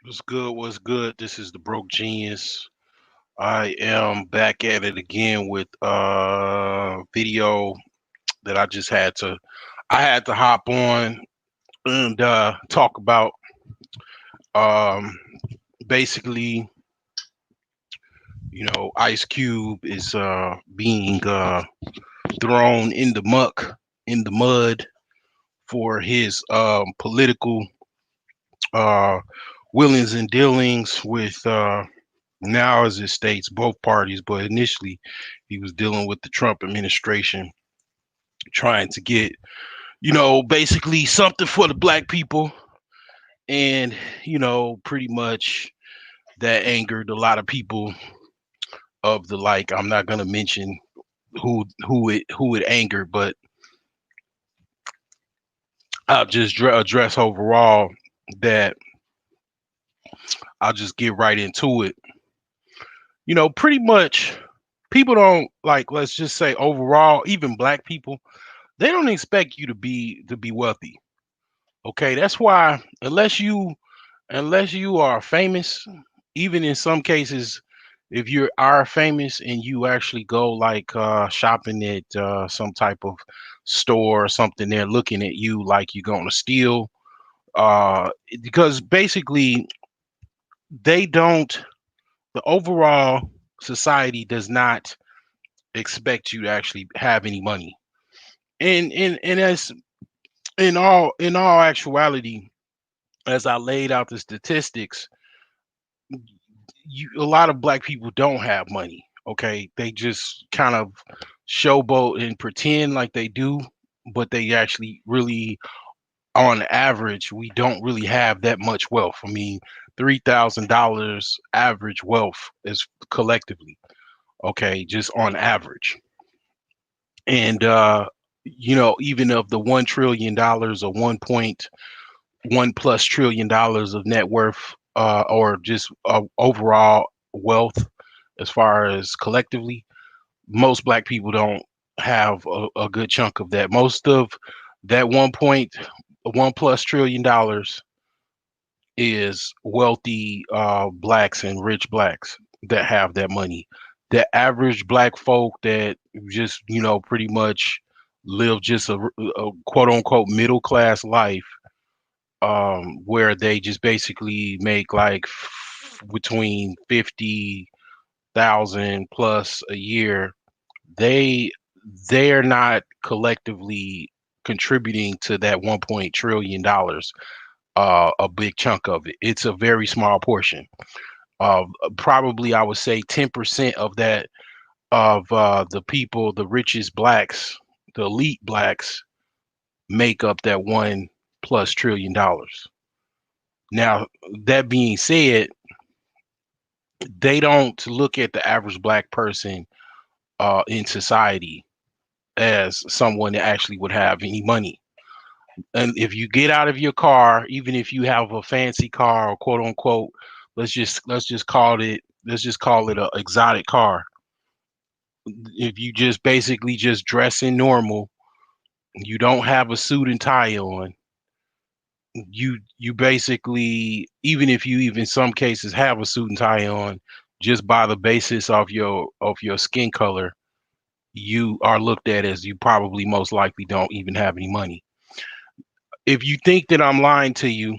What's good? What's good? This is the Broke Genius. I am back at it again with video that I had to hop on and talk about um basically, Ice Cube is being thrown in the muck, in the mud for his political uh willings and dealings with now, as it states, both parties, but initially he was dealing with the Trump administration, trying to get, basically something for the black people. And, pretty much that angered a lot of people of the like. I'm not gonna mention who it angered, but I'll just address overall that I'll just get right into it. Pretty much people don't like, let's just say overall, even black people, they don't expect you to be wealthy. Okay, that's why unless you are famous, even in some cases, if you are famous and you actually go like shopping at some type of store or something, they're looking at you like you're going to steal. Because basically they don't. The overall society does not expect you to actually have any money. And as in all actuality, as I laid out the statistics, a lot of black people don't have money. Okay, they just kind of showboat and pretend like they do, but they actually really, on average, we don't really have that much wealth. I mean, $3,000 average wealth is collectively. Okay, just on average, and even of the $1 trillion or 1.1 plus trillion dollars of net worth, or just overall wealth, as far as collectively, most black people don't have a good chunk of that. Most of that 1.1 plus trillion dollars is wealthy blacks and rich blacks that have that money. The average black folk that just pretty much live just a quote unquote middle class life, where they just basically make like between 50,000 plus a year. They they're not collectively contributing to that 1 trillion dollars, a big chunk of it. It's a very small portion. Probably I would say 10% of that, of the people, the richest blacks, the elite blacks, make up that 1 plus trillion dollars. Now, that being said, they don't look at the average black person in society as someone that actually would have any money. And if you get out of your car, even if you have a fancy car or quote unquote, let's just call it a exotic car. If you just basically just dressing normal, you don't have a suit and tie on, you basically, even if you even some cases have a suit and tie on, just by the basis of your skin color, you are looked at as you probably most likely don't even have any money. If you think that I'm lying to you,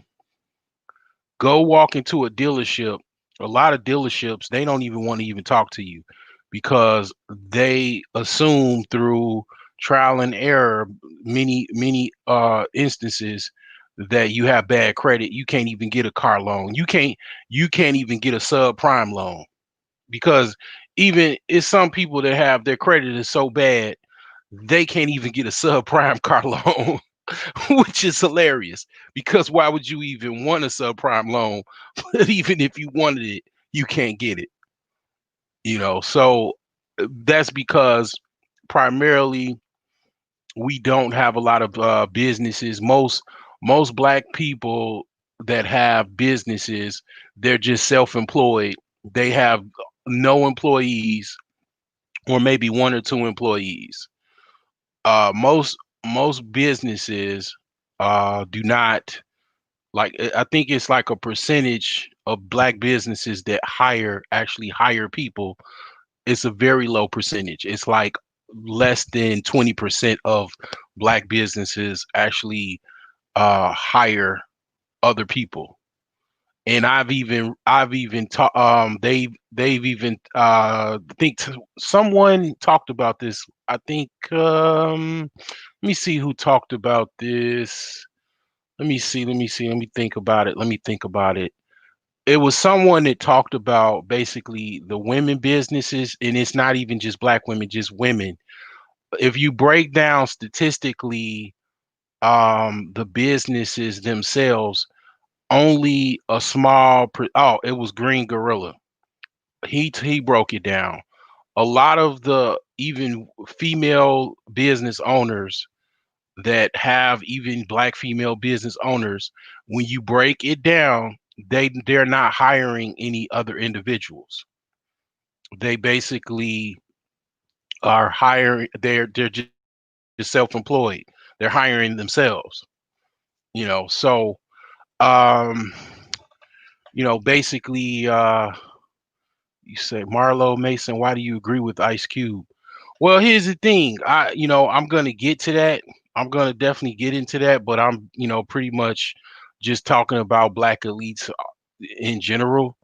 go walk into a dealership. A lot of dealerships, they don't even want to even talk to you, because they assume through trial and error, many instances, that you have bad credit. You can't even get a car loan. You can't even get a subprime loan, because even it's some people that have their credit is so bad they can't even get a subprime car loan. Which is hilarious, because why would you even want a subprime loan? But even if you wanted it, you can't get it. So that's because primarily we don't have a lot of businesses. Most black people that have businesses, they're just self-employed. They have no employees, or maybe one or two employees. Most businesses do not, like, I think it's like a percentage of black businesses that actually hire people, it's a very low percentage. It's like less than 20% of black businesses actually hire other people. And I've even taught they've even someone talked about this. I think let me see who talked about this. Let me think about it. It was someone that talked about basically the women businesses, and it's not even just black women, just women. If you break down statistically the businesses themselves, only a oh, it was Green Gorilla. He broke it down. A lot of the even female business owners that have even black female business owners, when you break it down, they're not hiring any other individuals. They basically are hiring they're just self-employed. They're hiring themselves, so um basically you say Marlo Mason, why do you agree with Ice Cube? Well, here's the thing. I'm gonna get to that. I'm gonna definitely get into that, but I'm, pretty much just talking about black elites in general.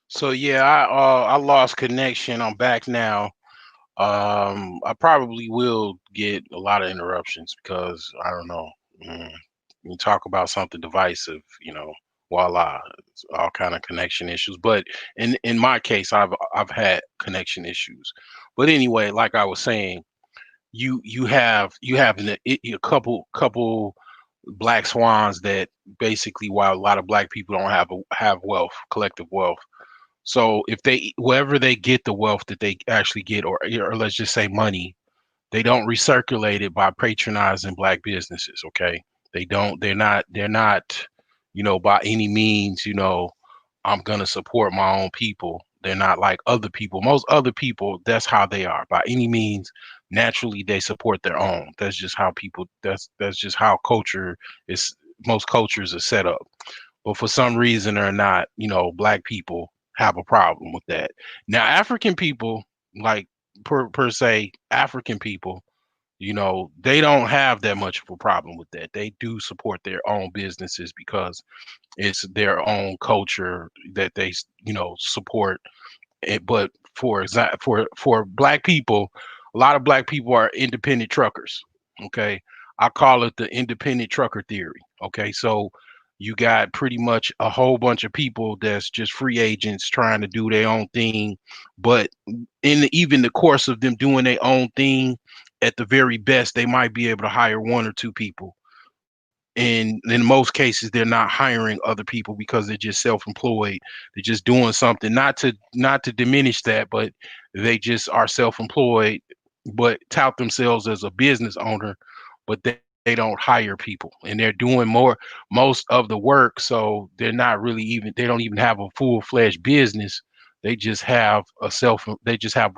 So yeah, I lost connection. I'm back now. I probably will get a lot of interruptions because I don't know. Mm, you talk about something divisive, voila, it's all kind of connection issues. But in my case, I've had connection issues. But anyway, like I was saying, you have a couple black swans that basically, while a lot of black people don't have wealth, collective wealth. So if they wherever they get the wealth that they actually get, or let's just say money, they don't recirculate it by patronizing black businesses. Okay, they're not by any means, I'm gonna support my own people. They're not like other people. Most other people, that's how they are. By any means, naturally they support their own. That's just how people. That's just how culture is. Most cultures are set up. But for some reason or not, black people have a problem with that. Now, African people, like per se, African people, they don't have that much of a problem with that. They do support their own businesses because it's their own culture that they, support. But for black people, a lot of black people are independent truckers. Okay, I call it the independent trucker theory. Okay, so you got pretty much a whole bunch of people that's just free agents trying to do their own thing, but even the course of them doing their own thing, at the very best, they might be able to hire one or two people. And in most cases they're not hiring other people because they're just self-employed. They're just doing something, not to diminish that, but they just are self-employed, but tout themselves as a business owner, but they don't hire people, and they're doing most of the work. So they're not really even, they don't even have a full-fledged business. They just have a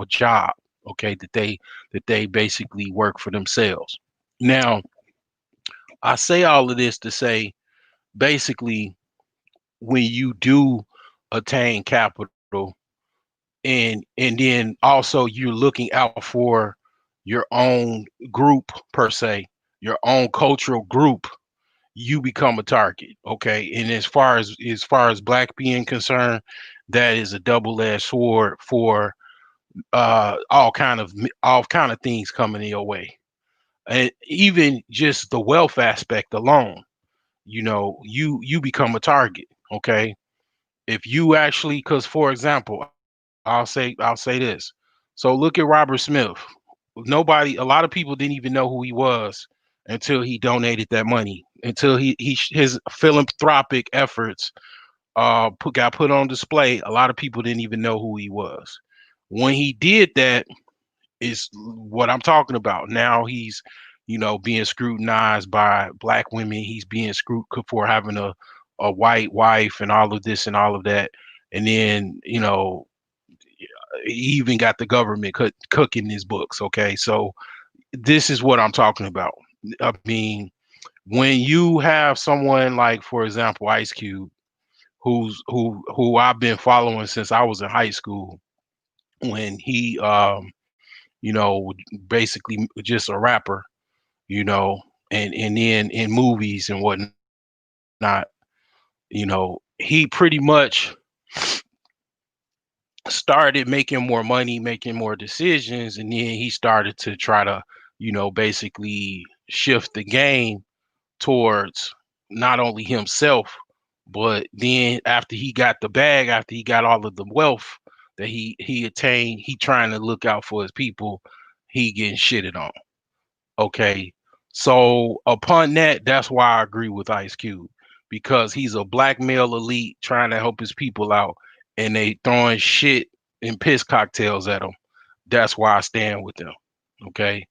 job, okay, that they basically work for themselves. Now, I say all of this to say, basically, when you do attain capital, and then also you're looking out for your own group per se, your own cultural group, you become a target. Okay. And as far as black being concerned, that is a double-edged sword for all kind of things coming your way. And even just the wealth aspect alone, you become a target. Okay. If you actually, because for example, I'll say this. So look at Robert Smith. A lot of people didn't even know who he was until he donated that money, until his philanthropic efforts got put on display. A lot of people didn't even know who he was. When he did that, is what I'm talking about. Now he's, being scrutinized by black women. He's being scrutinized for having a white wife and all of this and all of that. And then, he even got the government cooking his books. Okay. So this is what I'm talking about. I mean, when you have someone like, for example, Ice Cube, who I've been following since I was in high school, when he basically just a rapper, you know, and then in movies and whatnot, he pretty much started making more money, making more decisions, and then he started to try to, basically shift the game towards not only himself, but then after he got the bag, after he got all of the wealth that he attained, he trying to look out for his people, he getting shitted on. Okay. So upon that, that's why I agree with Ice Cube, because he's a black male elite trying to help his people out, and they throwing shit and piss cocktails at him. That's why I stand with them. Okay.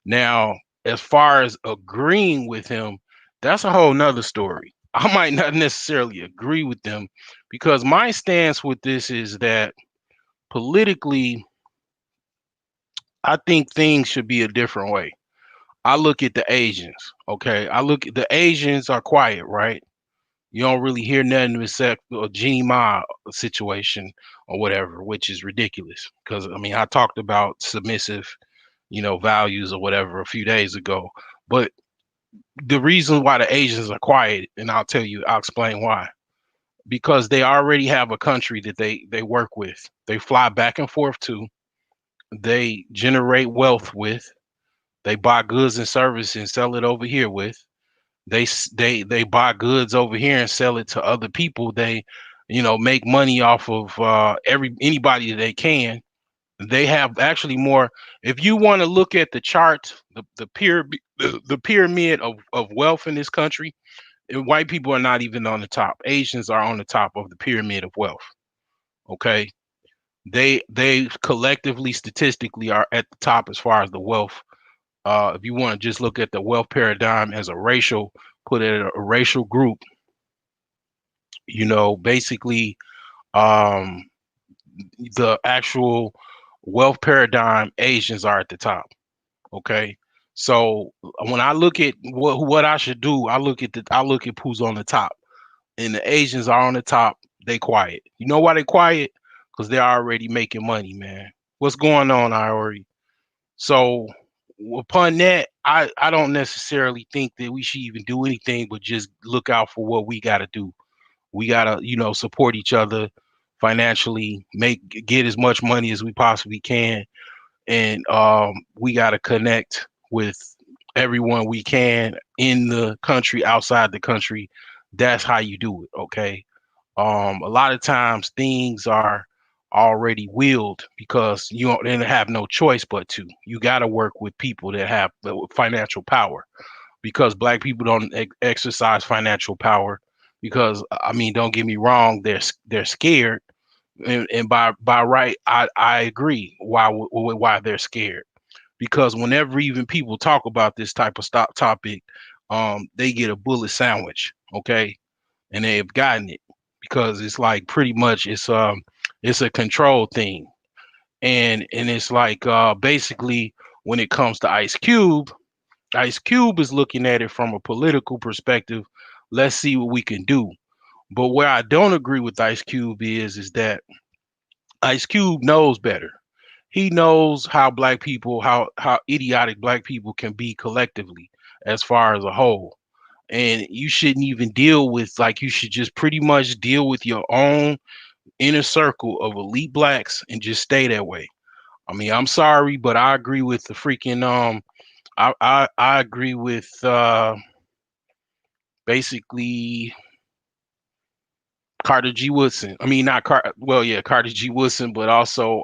Now, as far as agreeing with him, that's a whole nother story. I might not necessarily agree with them, because my stance with this is that politically, I think things should be a different way. I look at the Asians. Okay. I look at the Asians are quiet, right? You don't really hear nothing except a Genie Ma situation or whatever, which is ridiculous. Because I mean, I talked about submissive, values or whatever a few days ago. But the reason why the Asians are quiet, and I'll explain why. Because they already have a country that they work with. They fly back and forth to. They generate wealth with. They buy goods and services and sell it over here with. They buy goods over here and sell it to other people. They, make money off of anybody that they can. They have actually more. If you want to look at the chart, the pyramid of wealth in this country, white people are not even on the top. Asians are on the top of the pyramid of wealth. Okay, they collectively, statistically, are at the top as far as the wealth. If you want to just look at the wealth paradigm as a racial, put it at a racial group, basically, um, the actual wealth paradigm, Asians are at the top. Okay. So when I look at what I should do, I look at who's on the top, and the Asians are on the top. They quiet. You know why they quiet? Because they're already making money, man. What's going on, Iori? So upon that, I don't necessarily think that we should even do anything but just look out for what we got to do. We got to, support each other financially, get as much money as we possibly can, and we got to connect with everyone we can in the country, outside the country. That's how you do it. Okay. A lot of times things are already willed because you don't then have no choice but to. You got to work with people that have the financial power. because black people don't exercise financial power. Because I mean, don't get me wrong, they're scared, and by right, I agree why they're scared. Because whenever even people talk about this type of stop topic, they get a bullet sandwich, okay, and they've gotten it because it's like pretty much it's a control thing, and it's like basically when it comes to Ice Cube is looking at it from a political perspective. Let's see what we can do. But where I don't agree with Ice Cube is that Ice Cube knows better. He knows how black people, how idiotic black people can be collectively as far as a whole. And you shouldn't even deal with, like, you should just pretty much deal with your own inner circle of elite blacks and just stay that way. I mean, I'm sorry, but I agree with the freaking I agree with basically Carter G. Woodson. I mean, not Car. Well, yeah, Carter G. Woodson, but also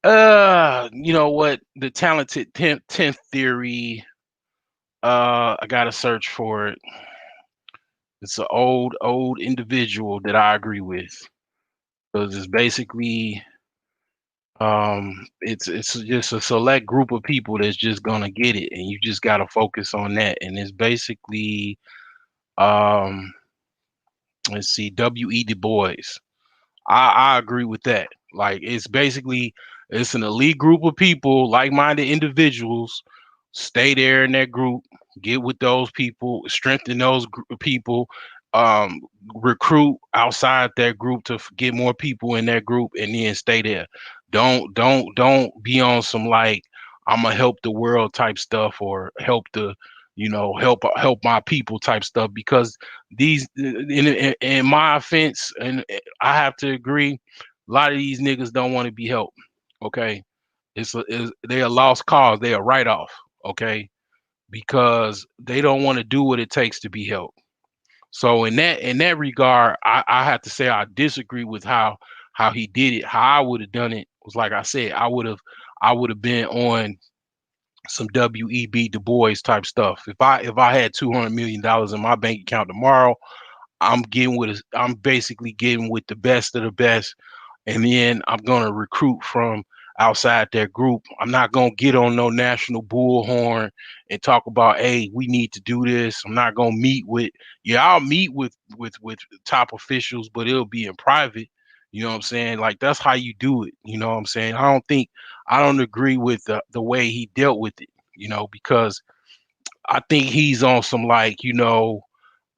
you know what? The talented tenth theory. I gotta search for it. It's an old individual that I agree with because it's basically it's just a select group of people that's just gonna get it, and you just gotta focus on that. And it's basically um let's see, W.E. Du Bois. I agree with that. Like it's basically it's an elite group of people, like-minded individuals. Stay there in that group, get with those people, strengthen those people, um, recruit outside that group to get more people in that group, and then stay there. Don't be on some like I'm gonna help the world type stuff or help the help my people type stuff because these in my offense and I have to agree, a lot of these niggas don't want to be helped. Okay, they a lost cause. They a write off. Okay, because they don't want to do what it takes to be helped. So in that regard, I have to say I disagree with how he did it. How I would have done it was like I said, I would have been on some W.E.B. Du Bois type stuff. If I had $200 million in my bank account tomorrow, I'm basically getting with the best of the best, and then I'm gonna recruit from outside their group. I'm not gonna get on no national bullhorn and talk about, hey, we need to do this. I'm not gonna meet with, yeah, I'll meet with top officials, but it'll be in private. You know what I'm saying? Like that's how you do it. You know what I'm saying? I don't agree with the way he dealt with it. Because I think he's on some like,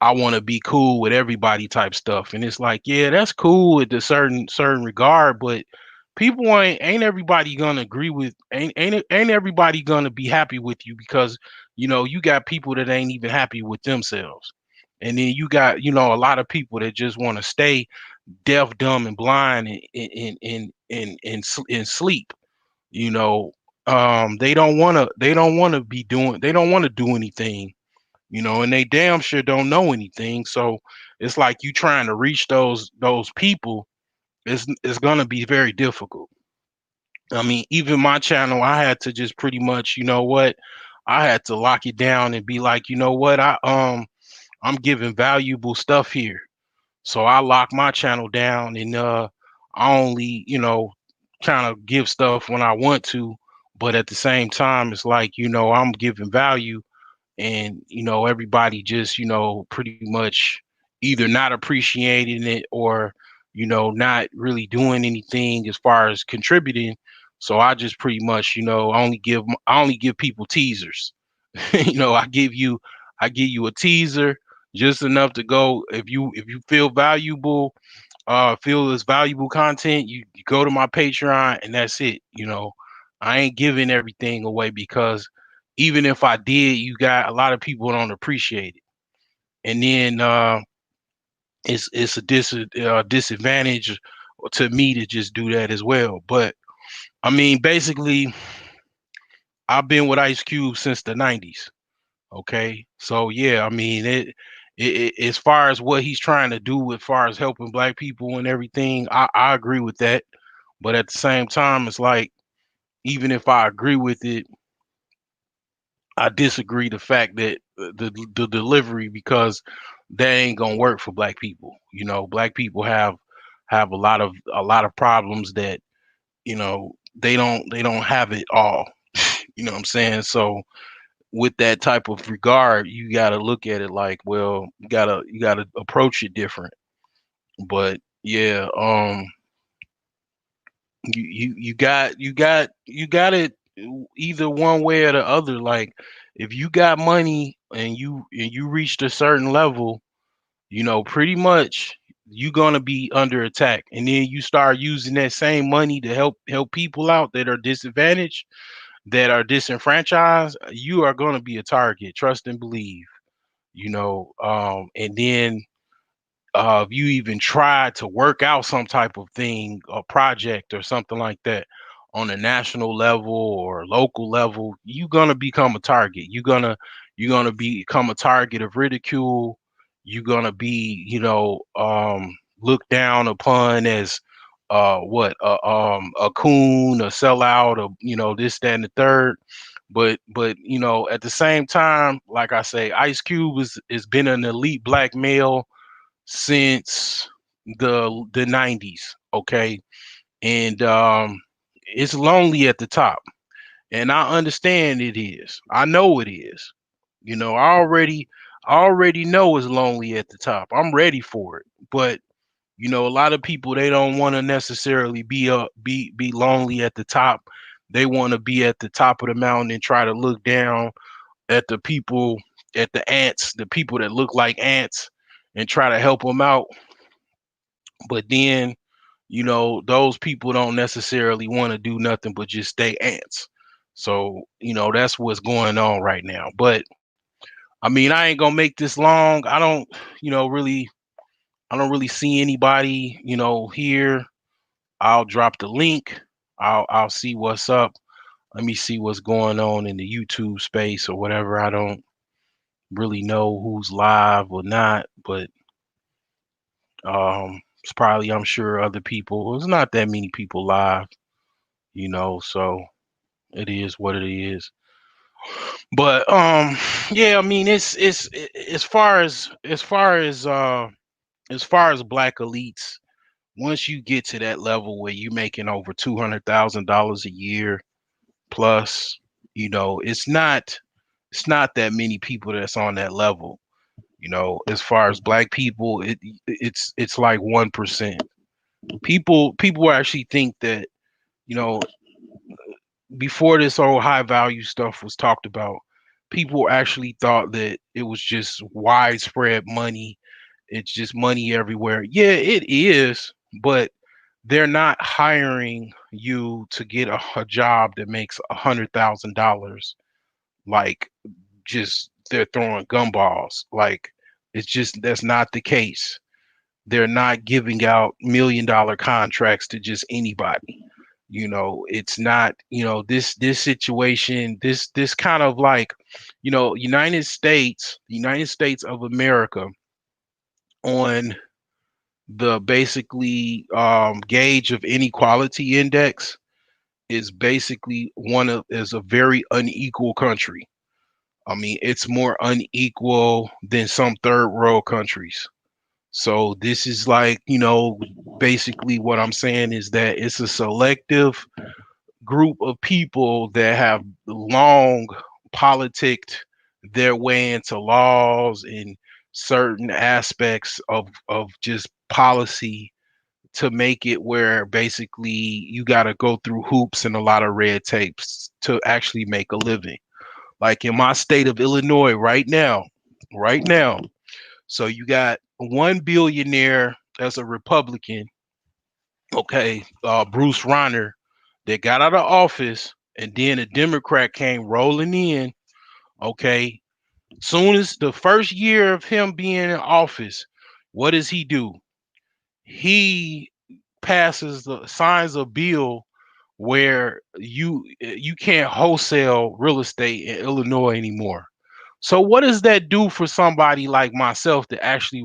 I want to be cool with everybody type stuff. And it's like, yeah, that's cool with a certain regard, but people ain't everybody gonna agree with ain't everybody gonna be happy with you because you got people that ain't even happy with themselves. And then you got, a lot of people that just want to stay deaf, dumb, and blind and sleep. You know, they don't want to do anything, and they damn sure don't know anything. So it's like you trying to reach those people. It's gonna be very difficult. I mean, even my channel, I had to just pretty much, I had to lock it down and be like, what, I'm giving valuable stuff here. So I lock my channel down and I only, kind of give stuff when I want to, but at the same time, it's like, I'm giving value and everybody just pretty much either not appreciating it or not really doing anything as far as contributing. So I just pretty much I only give people teasers. I give you a teaser, just enough to go. If you feel valuable, feel this valuable content, you go to my Patreon and that's it. I ain't giving everything away because even if I did, you got a lot of people don't appreciate it. And then it's a disadvantage to me to just do that as well. But I mean, basically, I've been with Ice Cube since the '90s. Okay, so yeah, I mean as far as what he's trying to do as far as helping black people and everything, I agree with that. But at the same time, it's like even if I agree with it, I disagree the fact that the delivery, because that ain't gonna work for black people. You know, black people have a lot of problems that, they don't have it all. You know what I'm saying? So with that type of regard, you got to look at it like, well, you gotta approach it different. But yeah, you got it either one way or the other. Like, if you got money and you reached a certain level, pretty much you're gonna be under attack. And then you start using that same money to help people out that are disadvantaged, that are disenfranchised. You are gonna be a target. Trust and believe. And then if you even try to work out some type of thing, a project or something like that, on a national level or local level, you're gonna become a target. You're gonna become a target of ridicule. You're gonna be, looked down upon as a coon, a sellout, or this, that, and the third. But at the same time, like I say, Ice Cube has been an elite black male since the 90s. Okay. And it's lonely at the top, and I understand it is. I know it is. I already know it's lonely at the top. I'm ready for it. But a lot of people, they don't want to necessarily be lonely at the top. They want to be at the top of the mountain and try to look down at the people, at the ants, the people that look like ants, and try to help them out. But then, those people don't necessarily want to do nothing but just stay ants. So, that's what's going on right now. But I mean, I ain't gonna make this long. Really, I don't really see anybody, here. I'll drop the link. I'll see what's up. Let me see what's going on in the YouTube space or whatever. I don't really know who's live or not, but it's probably, I'm sure, other people. Well, there's not that many people live, so it is what it is. But yeah, I mean, as far as black elites, once you get to that level where you're making over $200,000 a year plus, it's not that many people that's on that level. As far as black people, it's like 1%. People actually think that, you know before this whole high value stuff was talked about, people actually thought that it was just widespread money. It's just money everywhere. Yeah, it is, but they're not hiring you to get a job that makes $100,000. Like, just they're throwing gumballs. Like, it's just, that's not the case. They're not giving out $1 million contracts to just anybody. It's not, this situation, this kind of like, United States of America, on the basically gauge of inequality index, is basically is a very unequal country. I mean, it's more unequal than some third world countries. So this is like, basically what I'm saying is that it's a selective group of people that have long politicked their way into laws and certain aspects of just policy, to make it where basically you got to go through hoops and a lot of red tapes to actually make a living. Like in my state of Illinois right now. So you got one billionaire as a Republican, okay, Bruce Rauner, that got out of office, and then a Democrat came rolling in, okay. Soon as the first year of him being in office, what does he do? He signs a bill where you can't wholesale real estate in Illinois anymore. So what does that do for somebody like myself that actually,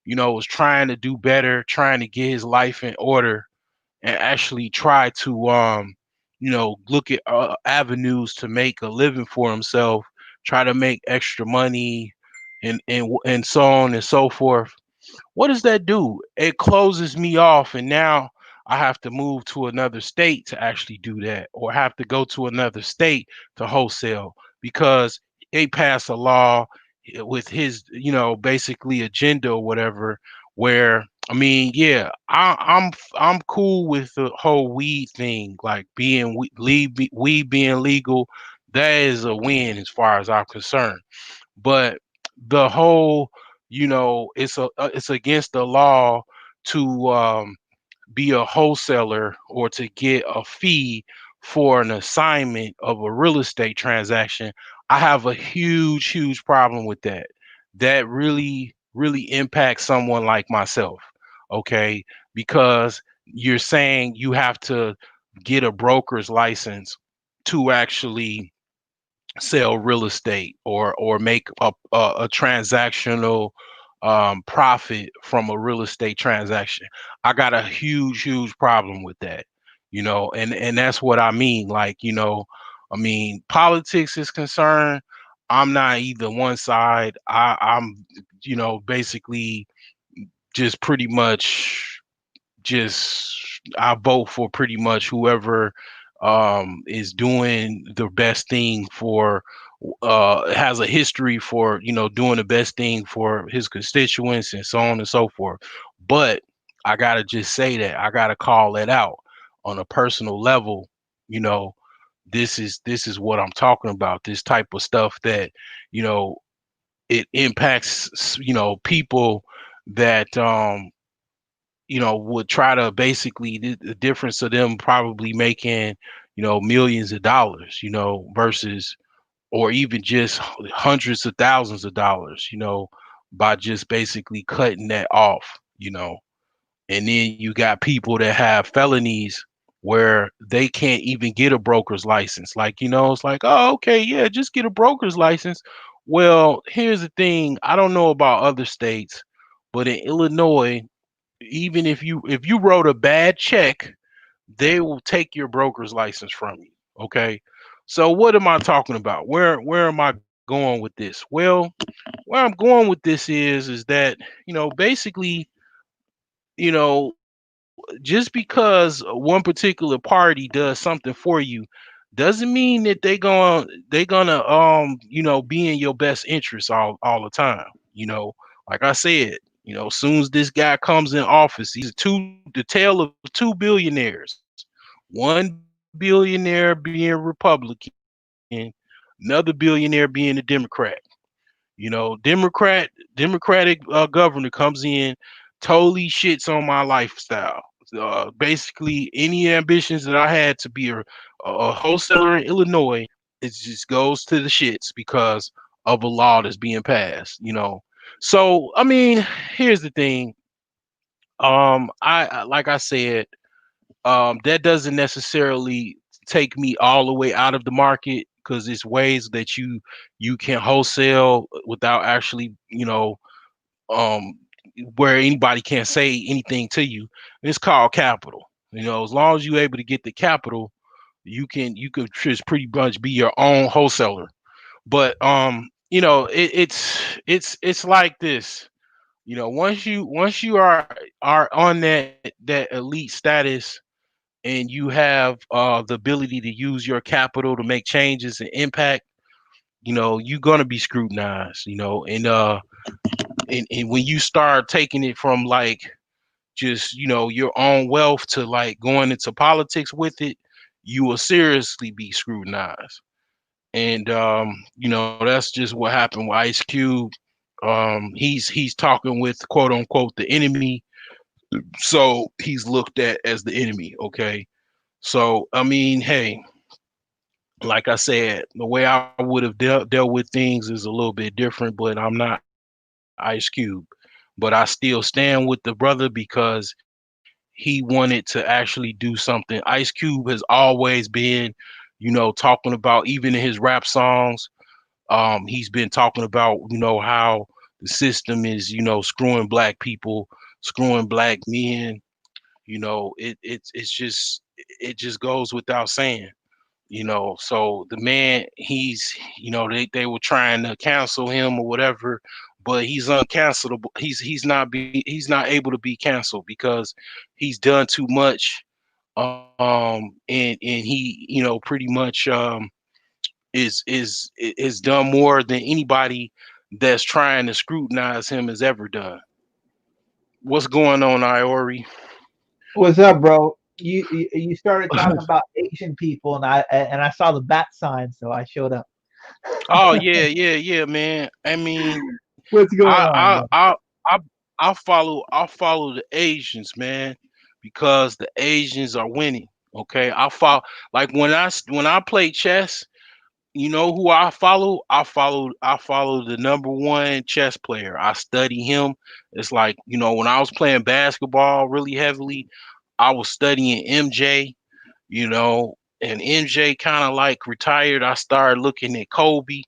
was trying to do better, trying to get his life in order, and actually try to look at avenues to make a living for himself, try to make extra money, and so on and so forth. What does that do? It closes me off, and now I have to move to another state to actually do that, or have to go to another state to wholesale because they pass a law with his, basically agenda or whatever. Where I mean, yeah, I'm cool with the whole weed thing, like being weed being legal. That is a win as far as I'm concerned. But the whole, it's against the law to be a wholesaler or to get a fee for an assignment of a real estate transaction. I have a huge problem with that. That really impacts someone like myself. Okay, because you're saying you have to get a broker's license to actually sell real estate or make a transactional profit from a real estate transaction. I got a huge problem with that, and that's what I mean. Like, I mean, politics is concerned. I'm not either one side. I'm, basically just pretty much just I vote for pretty much whoever is doing the best thing for has a history for doing the best thing for his constituents and so on and so forth. But I gotta just say that I gotta call it out on a personal level. You know, this is what I'm talking about. This type of stuff that you know it impacts people that would try to basically the difference of them probably making, millions of dollars, versus or even just hundreds of thousands of dollars, by just basically cutting that off. And then you got people that have felonies where they can't even get a broker's license. Like, it's like, oh, okay, yeah, just get a broker's license. Well, here's the thing. I don't know about other states, but in Illinois, even if you wrote a bad check, they will take your broker's license from you. Okay. So what am I talking about? Where am I going with this? Well, where I'm going with this is that, basically, just because one particular party does something for you doesn't mean that they gonna be in your best interest all the time. Like I said, as soon as this guy comes in office, he's the tale of two billionaires. One billionaire being Republican, another billionaire being a Democrat. Democratic governor comes in, totally shits on my lifestyle. Basically, any ambitions that I had to be a wholesaler in Illinois, it just goes to the shits because of a law that's being passed. So, I mean, here's the thing. Like I said, that doesn't necessarily take me all the way out of the market because it's ways that you can wholesale without actually, um, where anybody can't say anything to you. It's called capital. As long as you're able to get the capital, you could just pretty much be your own wholesaler. But it's like this. Once you are on that elite status and you have the ability to use your capital to make changes and impact, you're gonna be scrutinized. And when you start taking it from like just your own wealth to like going into politics with it, you will seriously be scrutinized. And that's just what happened with Ice Cube. He's talking with quote unquote the enemy, so he's looked at as the enemy. Okay, so I mean, hey, like I said, the way I would have dealt with things is a little bit different, but I'm not Ice Cube. But I still stand with the brother because he wanted to actually do something. Ice Cube has always been, talking about, even in his rap songs, he's been talking about, how the system is, screwing black people, screwing black men. It's just it just goes without saying. So the man, they were trying to cancel him or whatever, but he's uncancelable. He's not able to be canceled because he's done too much. And he, pretty much is done more than anybody that's trying to scrutinize him has ever done. What's going on, Iori? What's up, bro? You started talking about Asian people, and I saw the bat sign, so I showed up. Oh yeah, yeah, yeah, man. I mean, What's going I on, I bro? I I I follow the Asians, man, because the Asians are winning. Okay, I follow, like when I play chess. You know who I follow? I follow the number one chess player. I study him. It's like, when I was playing basketball really heavily, I was studying MJ, and MJ kind of like retired. I started looking at Kobe.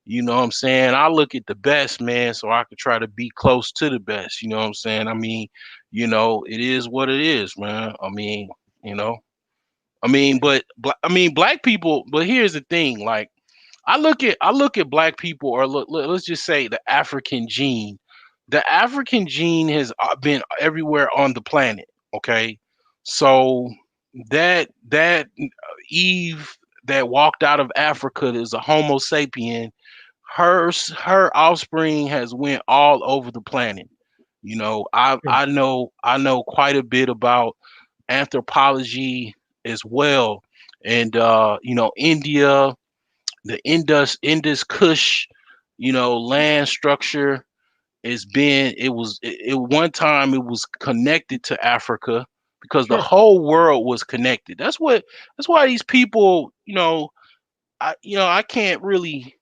You know what I'm saying? I look at the best, man, so I could try to be close to the best. You know what I'm saying? I mean, it is what it is, man. You know, black people. But here's the thing, like, I look at black people, or let's just say the African gene. The African gene has been everywhere on the planet. Okay, so that Eve that walked out of Africa is a Homo sapien. Her offspring has went all over the planet. Sure. I know quite a bit about anthropology as well, and India, the Indus Kush, land structure is been it was it one time it was connected to Africa because the Sure. whole world was connected. That's why these people, I can't really,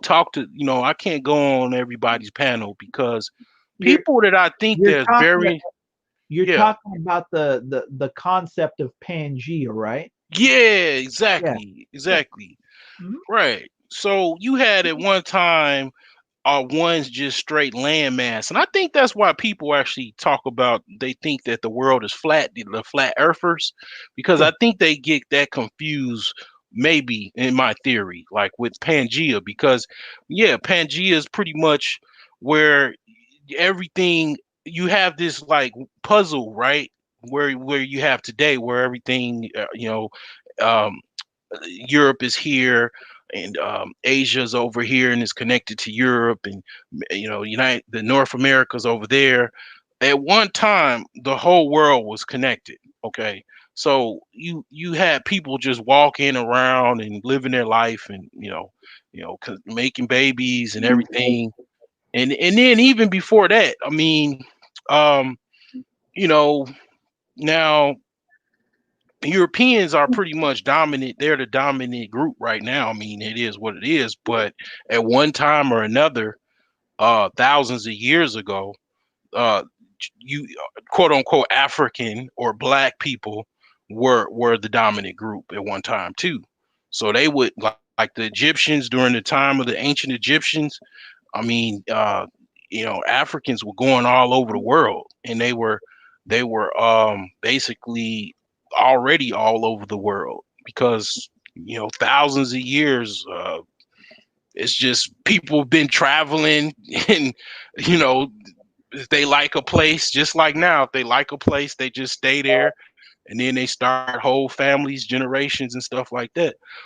talk to, I can't go on everybody's panel because You're people that I think you're that's talking very, you're yeah, talking about the concept of Pangea, right? yeah, Yeah. exactly, Yeah. exactly, Mhm. right. So you had at one time are one's just straight landmass. And I think that's why people actually talk about, they think that the world is flat, the flat earthers, because I Sure. think they get that confused, maybe in my theory, like with Pangea, because yeah, Pangea is pretty much where everything, you have this like puzzle, right? Where you have today, where everything, um, Europe is here, and Asia's over here and is connected to Europe, and the North America's over there. At one time, the whole world was connected. Okay, so you had people just walking around and living their life, and making babies and everything, and then even before that, I mean, um, you know, now Europeans are pretty much dominant. They're the dominant group right now. I mean, it is what it is. But at one time or another, thousands of years ago, uh, you quote unquote African or black people were the dominant group at one time too. So they would, like the Egyptians during the time of the ancient Egyptians. I mean, Africans were going all over the world, and they were basically already all over the world because thousands of years. It's just people have been traveling, and you know if they like a place, just like now, if they like a place, they just stay there, and then they start whole families, generations, and stuff like that.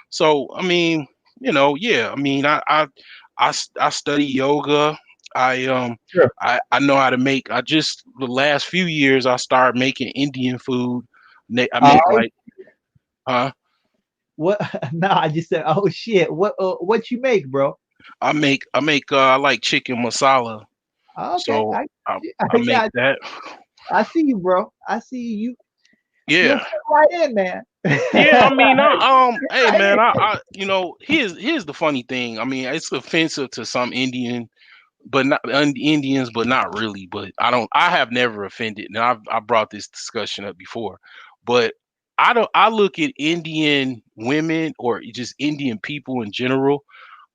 So I mean, yeah, I mean, I study yoga. I Sure. I know how to make. I just the last few years I started making Indian food. I Uh, make like, huh? what? No, I just said, oh shit. What you make, bro? I like chicken masala, Okay, so I I I make got. that. I see you, bro. I see you. You'll Yeah. fit right in, man. Yeah, I mean, hey man, Right here's the funny thing. I mean, it's offensive to some Indians, but not really. But I have never offended, and I brought this discussion up before, but I don't. I look at Indian women or just Indian people in general.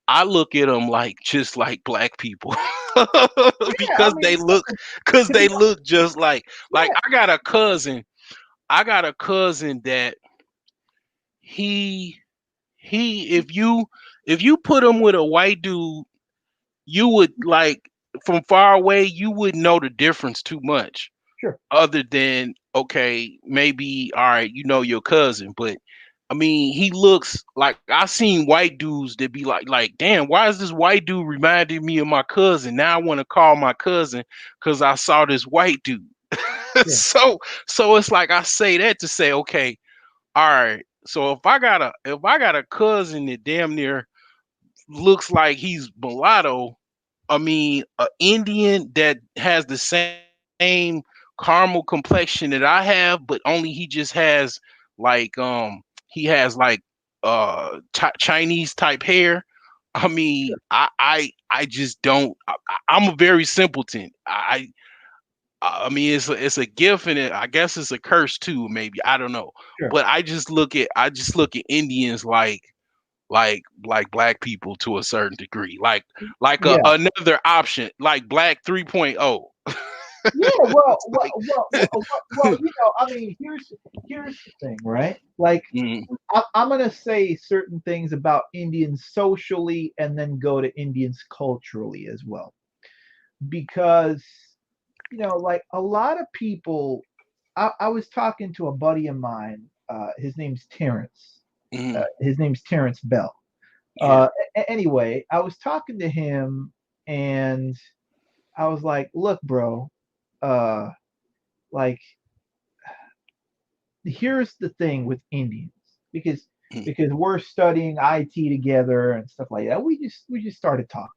I look at them like just like black people Yeah, I because mean, they look just like yeah. I got a cousin. I got a cousin that he if you put him with a white dude, you would like from far away, you wouldn't know the difference too much. Sure. Other than okay, maybe all right, you know your cousin, but I mean, he looks like I seen white dudes that be like, damn, why is this white dude reminding me of my cousin? Now I want to call my cousin because I saw this white dude. Yeah. So it's like I say that to say, okay, all right. So if I got a cousin that damn near looks like he's mulatto, I mean, an Indian that has the same caramel complexion that I have, but only he just has like he has like Chinese type hair. I mean, I just don't. I'm a very simpleton. I mean, it's a gift and I guess it's a curse too. Maybe I don't know, Sure. but I just look at Indians like black people to a certain degree, like Yeah. another option, like black 3.0. Yeah. Well, well, Like, well, well, well, I mean, here's the thing, right? Like, mm, I'm gonna say certain things about Indians socially, and then go to Indians culturally as well, because like a lot of people. I was talking to a buddy of mine. His name's Terrence. mm, His name's Terrence Bell. yeah, Anyway, I was talking to him, and I was like, "Look, bro, uh, like here's the thing with Indians, because mm, we're studying IT together and stuff like that. We just started talking,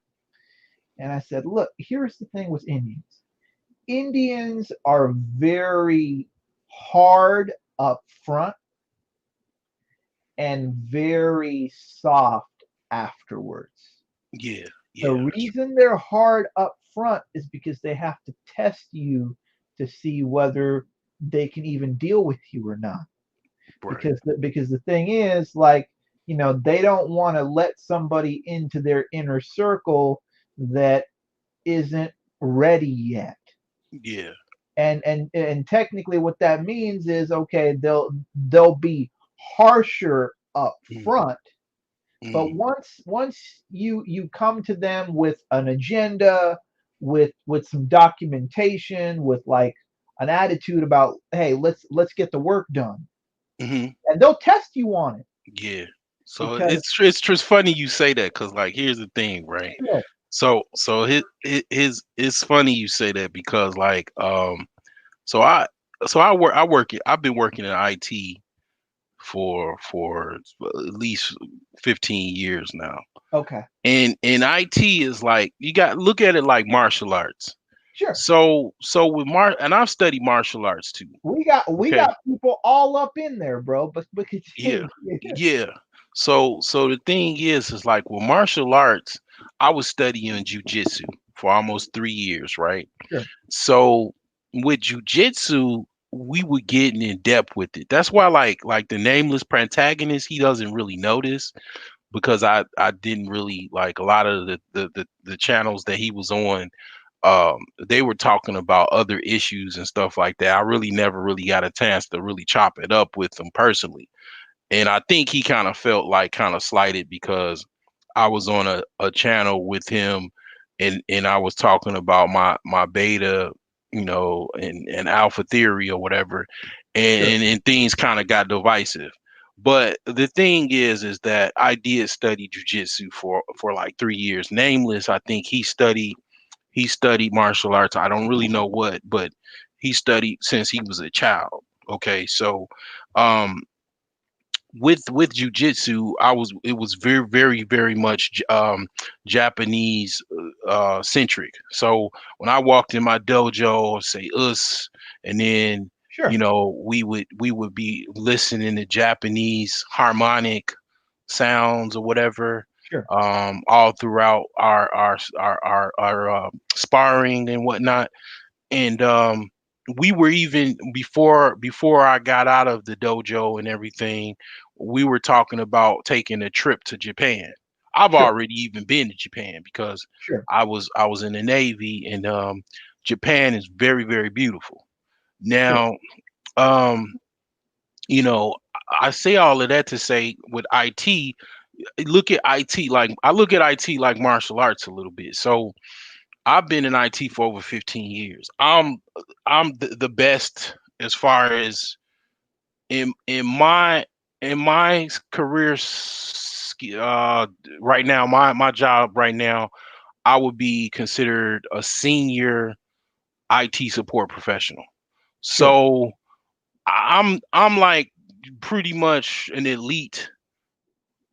and I said, look, here's the thing with Indians. Indians are very hard up front and very soft afterwards. yeah, The yeah, reason they're hard up front is because they have to test you to see whether they can even deal with you or not. right, Because the thing is, like, they don't want to let somebody into their inner circle that isn't ready yet. yeah, And technically what that means is, okay, they'll be harsher up mm, front, but mm, once you come to them with an agenda, with some documentation, with like an attitude about, hey, let's get the work done, hmm, and they'll test you on it. yeah. So Because it's just funny you say that because like here's the thing, right? sure, So his it's funny you say that because like so I I've been working in IT for at least 15 years now. okay, And IT is like you got look at it like martial arts. sure, So with and I've studied martial arts too. we Okay. got people all up in there, bro, but Yeah. continue. Yeah. So the thing is like with martial arts, I was studying jujitsu for almost 3 years, right? Sure, So with jujitsu, we were getting in depth with it. That's why like the nameless protagonist, he doesn't really notice because I didn't really like a lot of the channels that he was on. They were talking about other issues and stuff like that. I really never really got a chance to really chop it up with him personally, and I think he kind of felt like kind of slighted because I was on a channel with him, and I was talking about my beta, and alpha theory or whatever, and sure, and things kind of got divisive. But the thing is that I did study jujitsu for like 3 years. Nameless, I think he studied martial arts. I don't really know what, but he studied since he was a child. Okay, so um with jujitsu, it was very very much Japanese centric. So when I walked in my dojo, say us, and then sure, we would be listening to Japanese harmonic sounds or whatever, sure, all throughout our sparring and whatnot. And we were even before I got out of the dojo and everything, we were talking about taking a trip to Japan. I've sure, already even been to Japan because sure, I was in the Navy, and Japan is very very beautiful. sure, Now, um, you know, I say all of that to say with IT, look at IT like I look at IT like martial arts a little bit. So I've been in IT for over 15 years. I'm the best as far as in my career right now, my job right now, I would be considered a senior IT support professional. Sure, So I'm like pretty much an elite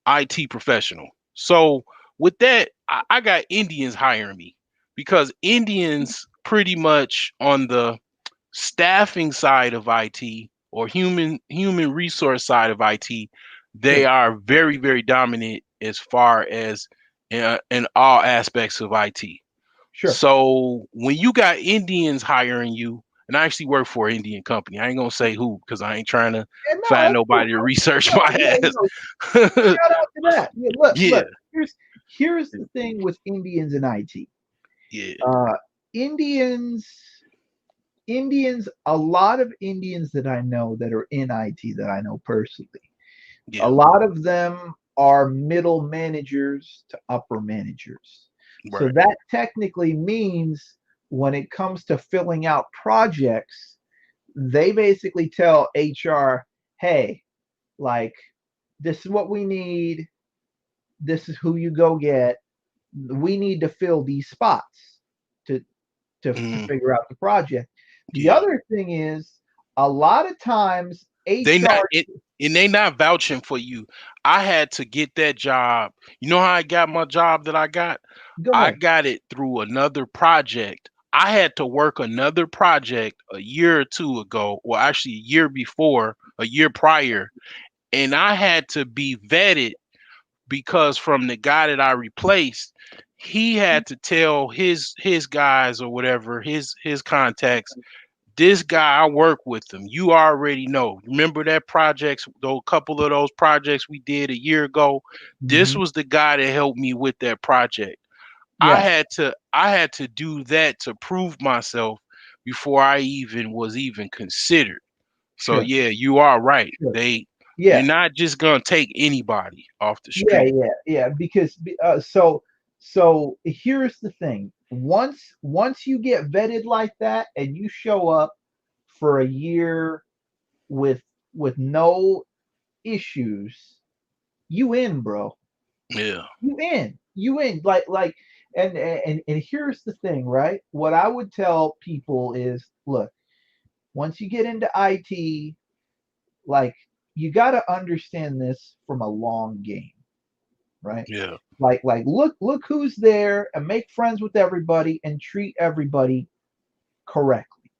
IT professional. So with that, I got Indians hiring me because Indians pretty much on the staffing side of IT or human resource side of IT, they sure, are very dominant as far as in all aspects of IT. sure. So when you got Indians hiring you, and I actually work for an Indian company. I ain't gonna say who because I ain't trying to And no, find that's cool, nobody to bro. research No, my yeah, no, ass. shout out to that. Yeah, look, Yeah, look. Here's the thing with Indians and IT. yeah, Uh, Indians, Indians. A lot of Indians that I know that are in IT that I know personally. A yeah, lot of them are middle managers to upper managers. So right. that technically means when it comes to filling out projects, they basically tell HR, hey, like, this is what we need. This is who you go get. We need to fill these spots to to Mm, figure out the project. The yeah. other thing is a lot of times They not HR it, and they not vouching for you. I had to get that job. You know how I got my job that I got? go I ahead. got it through another project. I had to work another project a year or two ago, or actually a year before, a year prior, and I had to be vetted because from the guy that I replaced, he had to tell his guys or whatever, his contacts, this guy I work with him. You already know. Remember that projects, though a couple of those projects we did a year ago? This Hmm. was the guy that helped me with that project. Yes, I had to do that to prove myself before I even was even considered. So sure, yeah, you are right. sure. They're Yeah, not just gonna take anybody off the yeah, street. yeah, yeah. Because so here's the thing. Once you get vetted like that and you show up for a year with no issues, you in, bro. Yeah. You in. Like and here's the thing, right? What I would tell people is, look, once you get into IT, like you got to understand this from a long game, right? Yeah. Like look who's there and make friends with everybody and treat everybody correctly.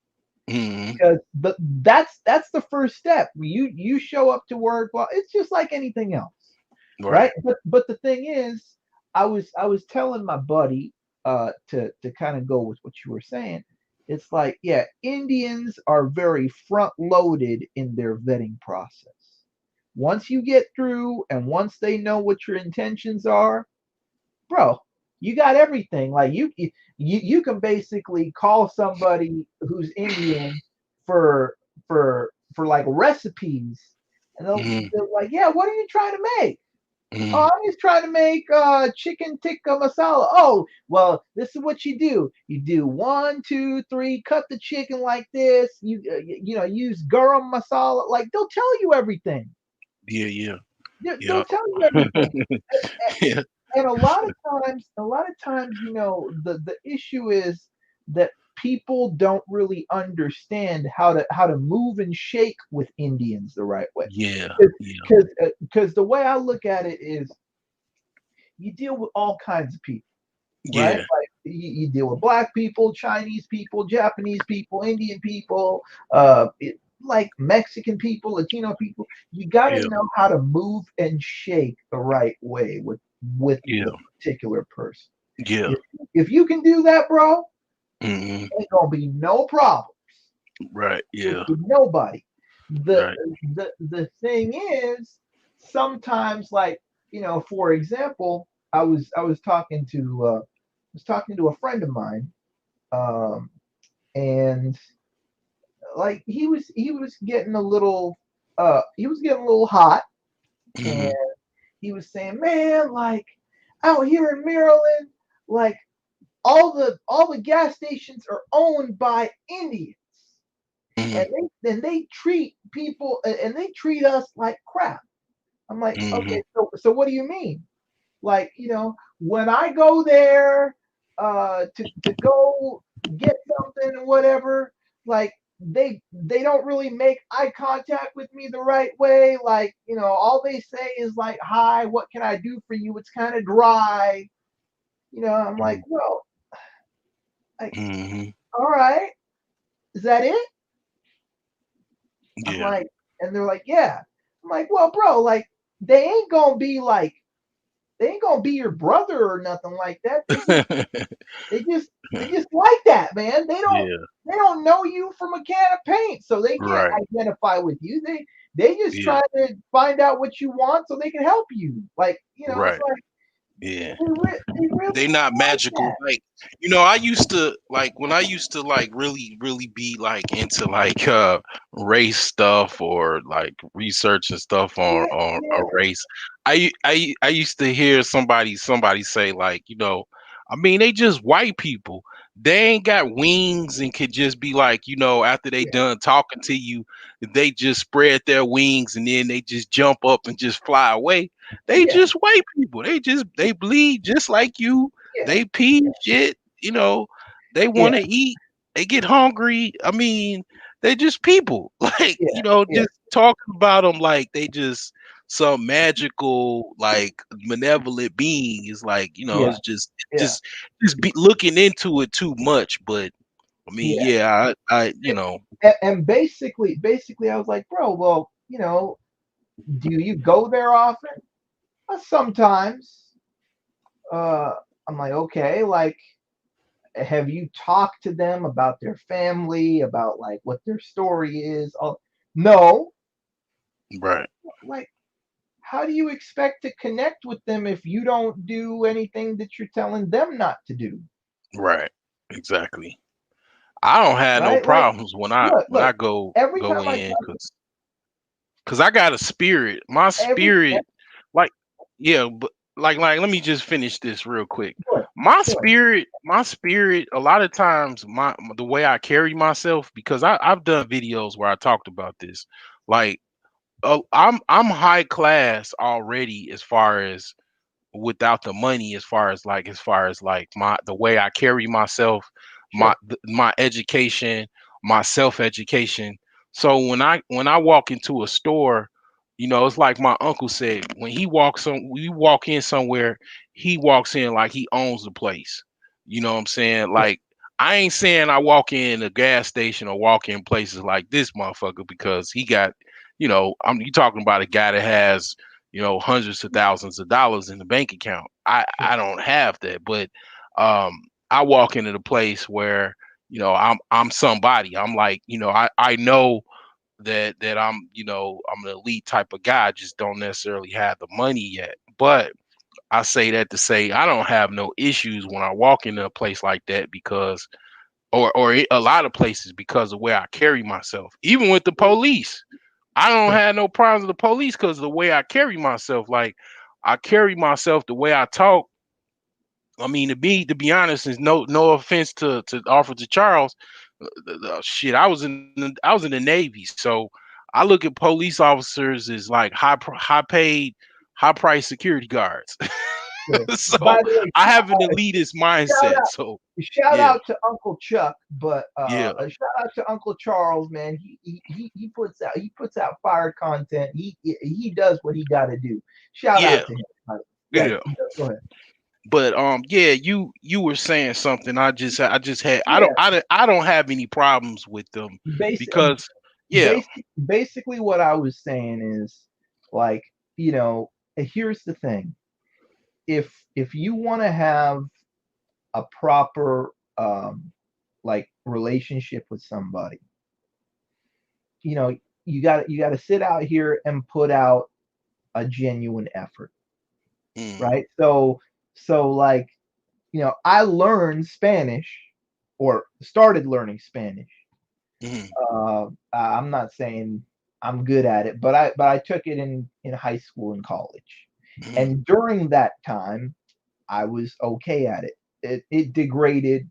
Hmm. Because that's the first step. You show up to work, well, it's just like anything else, right? Right. But the thing is, I was telling my buddy to kind of go with what you were saying. It's like, yeah, Indians are very front loaded in their vetting process. Once you get through and once they know what your intentions are, bro, you got everything. Like you can basically call somebody who's Indian for for like recipes, and Hmm. they're like, yeah, what are you trying to make? Oh, Hmm. I'm just trying to make chicken tikka masala. Oh, well, this is what you do. You do one, two, three, cut the chicken like this. You use garam masala. Like they'll tell you everything. Yeah. Yeah. They'll Yeah. tell you everything. Yeah. And a lot of times, the issue is that people don't really understand how to move and shake with Indians the right way. Yeah. Yeah. Because the way I look at it is you deal with all kinds of people, right? Yeah. Like you deal with black people, Chinese people, Japanese people, Indian people, like Mexican people, Latino people. You got to Yeah. know how to move and shake the right way with Yeah. the particular person. Yeah. If if you can do that, bro, Hmm. ain't gonna be no problem Right. Yeah. with nobody. The Right. the thing is, sometimes, like, for example, I was talking to a friend of mine, um, and like he was getting a little. he was getting a little hot, and Hmm. he was saying, "Man, like out here in Maryland, like all the gas stations are owned by Indians, and Hmm. they treat people and they treat us like crap." I'm like, Hmm. okay, so what do you mean? Like, when I go there to go get something or whatever, like they don't really make eye contact with me the right way. Like, all they say is like, "Hi, what can I do for you?" It's kind of dry. I'm like, well, like, Hmm. all right, is that it? I'm Yeah. like, and they're like, yeah. I'm like, well, bro, like they ain't gonna be like they ain't gonna be your brother or nothing like that. They just they just like that, man. Yeah. They don't know you from a can of paint, so they can't Right. identify with you. They just Yeah. try to find out what you want so they can help you. Like, it's Right. like Yeah. they really They not like magical. that. Like, I used to like when I used to like really be like into like race stuff or like research and stuff on Yeah, a yeah, race. I used to hear somebody say like, I mean, they just white people. They ain't got wings and could just be like, after they yeah, done talking to you, they just spread their wings and then they just jump up and just fly away. They yeah, just white people. They bleed just like you. yeah, They pee shit. They want yeah, to eat. They get hungry. I mean, they just people. Like, yeah, yeah, just talking about them like they just some magical, like malevolent being is like, yeah, it's yeah, just be looking into it too much. But I mean, yeah. yeah, I And basically, I was like, bro, well, do you go there often? Sometimes. Uh, I'm like, okay, like, have you talked to them about their family, about like what their story is? Oh, no. right, Like, how do you expect to connect with them if you don't do anything that you're telling them not to do? right, exactly. I don't have no Right? Like, problems when I look, every go time I in talk, because I got a spirit. My every, spirit, like, yeah, but like let me just finish this real quick. go ahead, go ahead. My spirit, a lot of times the way I carry myself, because I've done videos where I talked about this. Like, I'm high class already as far as without the money, as far as like my the way I carry myself, Sure, my education, my self education. So when I walk into a store, it's like my uncle said, when you walk in somewhere, he walks in like he owns the place. You know what I'm saying? yeah, Like, I ain't saying I walk in a gas station or walk in places like this motherfucker because he got, you talking about a guy that has, hundreds of thousands of dollars in the bank account. yeah, I don't have that, but I walk into the place where, I'm somebody. I'm like, I know that I'm, I'm an elite type of guy. I just don't necessarily have the money yet. But I say that to say I don't have no issues when I walk into a place like that because a lot of places because of where I carry myself. Even with the police, I don't sure, have no problems with the police because of the way I carry myself. Like, I carry myself the way I talk. I mean, to be honest, is no offense to Officer Charles. Shit, I was in the Navy, so I look at police officers as like high paid, high price security guards. sure. So By the way, I have an elitist shout mindset. out So shout yeah, out to Uncle Chuck, but yeah, a shout out to Uncle Charles, man. He puts out fire content. He does what he got to do. Shout yeah, out to him. Yeah, yeah. go ahead. But yeah, you were saying something. I just had Yeah, I don't have any problems with them basic, because yeah. basically what I was saying is like, here's the thing. If you want to have a proper like relationship with somebody, you know, you got to sit out here and put out a genuine effort, Mm, right? So like, I learned Spanish or started learning Spanish. mm, I'm not saying I'm good at it, but I took it in high school and college. Mhm. And during that time, I was okay at it. It degraded,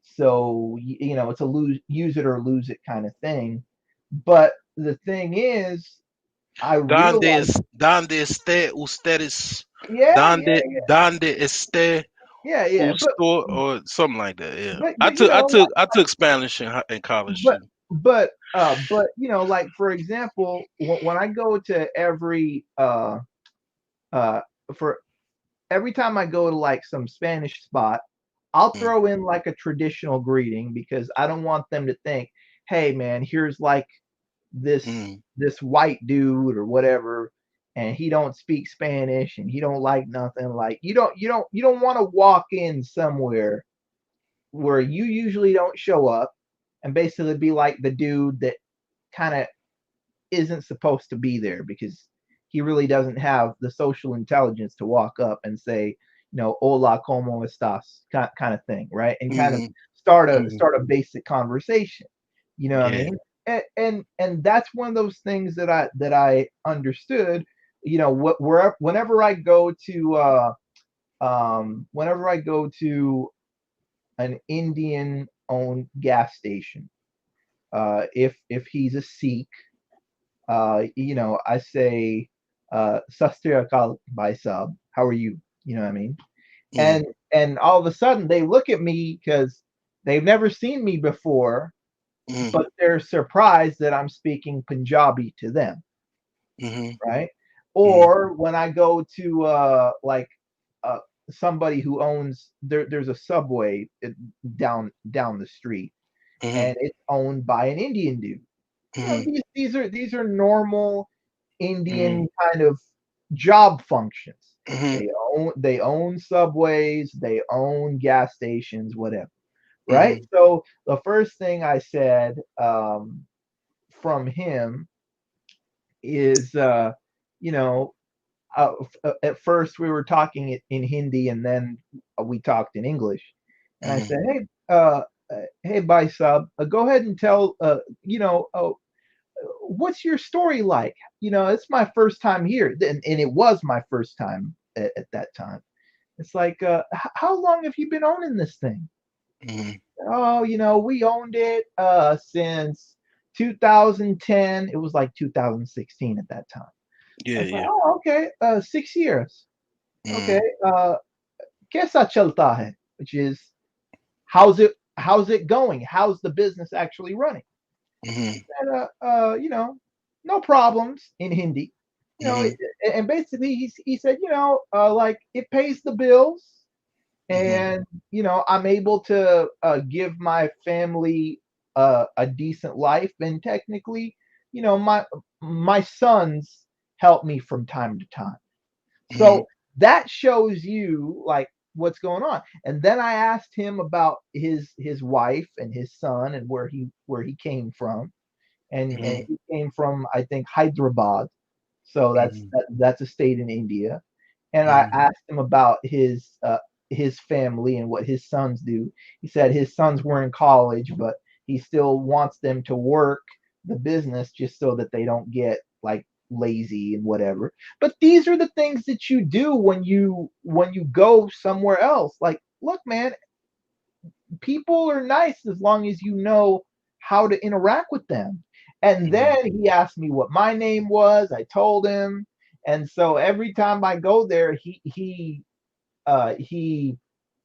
so it's a use it or lose it kind of thing. But the thing is, I realized, Donde esté ustedes, yeah, yeah, donde esté yeah, yeah. usted, or something like that. Yeah, But you know, I took Spanish in college but too. but like for example, when I go to uh for every time I go to like some Spanish spot, I'll Mm, throw in like a traditional greeting because I don't want them to think, hey man, here's like mm, this white dude or whatever, and he don't speak Spanish and he don't like nothing. Like you don't want to walk in somewhere where you usually don't show up and basically be like the dude that kind of isn't supposed to be there because he really doesn't have the social intelligence to walk up and say, hola, como estás, kind of thing, right? And kind of mhm, mhm. start a basic conversation. You know what I Yeah. mean? And that's one of those things that I understood. Whenever I go to whenever I go to an Indian owned gas station, if he's a Sikh, I say, Sastia by sub, how are you? You know what I mean? Mm, And all of a sudden they look at me because they've never seen me before, mm, but they're surprised that I'm speaking Punjabi to them, mhm, right? mhm, Or when I go to like uh, somebody who owns there's a subway down the street, mhm, and it's owned by an Indian dude. mhm, These are normal mhm, Indian kind of job functions. mhm, They own subways, they own gas stations, whatever. Right? mhm, So the first thing I said from him is, you know, at first we were talking in Hindi and then we talked in English. And I mhm, said, hey, Bhai Sab, go ahead and tell, what's your story like? It's my first time here. And it was my first time at that time. It's like, how long have you been owning this thing? mhm. Oh, we owned it since 2010. It was like 2016 at that time. I Yeah, was like, yeah. oh, okay, 6 years. Okay, Mhm, kaisa chalta hai? Which is, how's it going? How's the business actually running? He mhm, said, no problems in Hindi. You know, mhm, and basically he said, like it pays the bills, mhm, and I'm able to give my family a decent life, and technically, my sons help me from time to time. mhm, So that shows you like what's going on. And then I asked him about his wife and his son and where he came from, and mhm, he came from, I think, Hyderabad. So that's mhm, that's a state in India. And I mhm, asked him about his family and what his sons do. He said his sons were in college, but he still wants them to work the business just so that they don't get like lazy and whatever. But these are the things that you do when you go somewhere else. Like, look, man, people are nice as long as you know how to interact with them. And mhm. then he asked me what my name was. I told him, and so every time I go there, he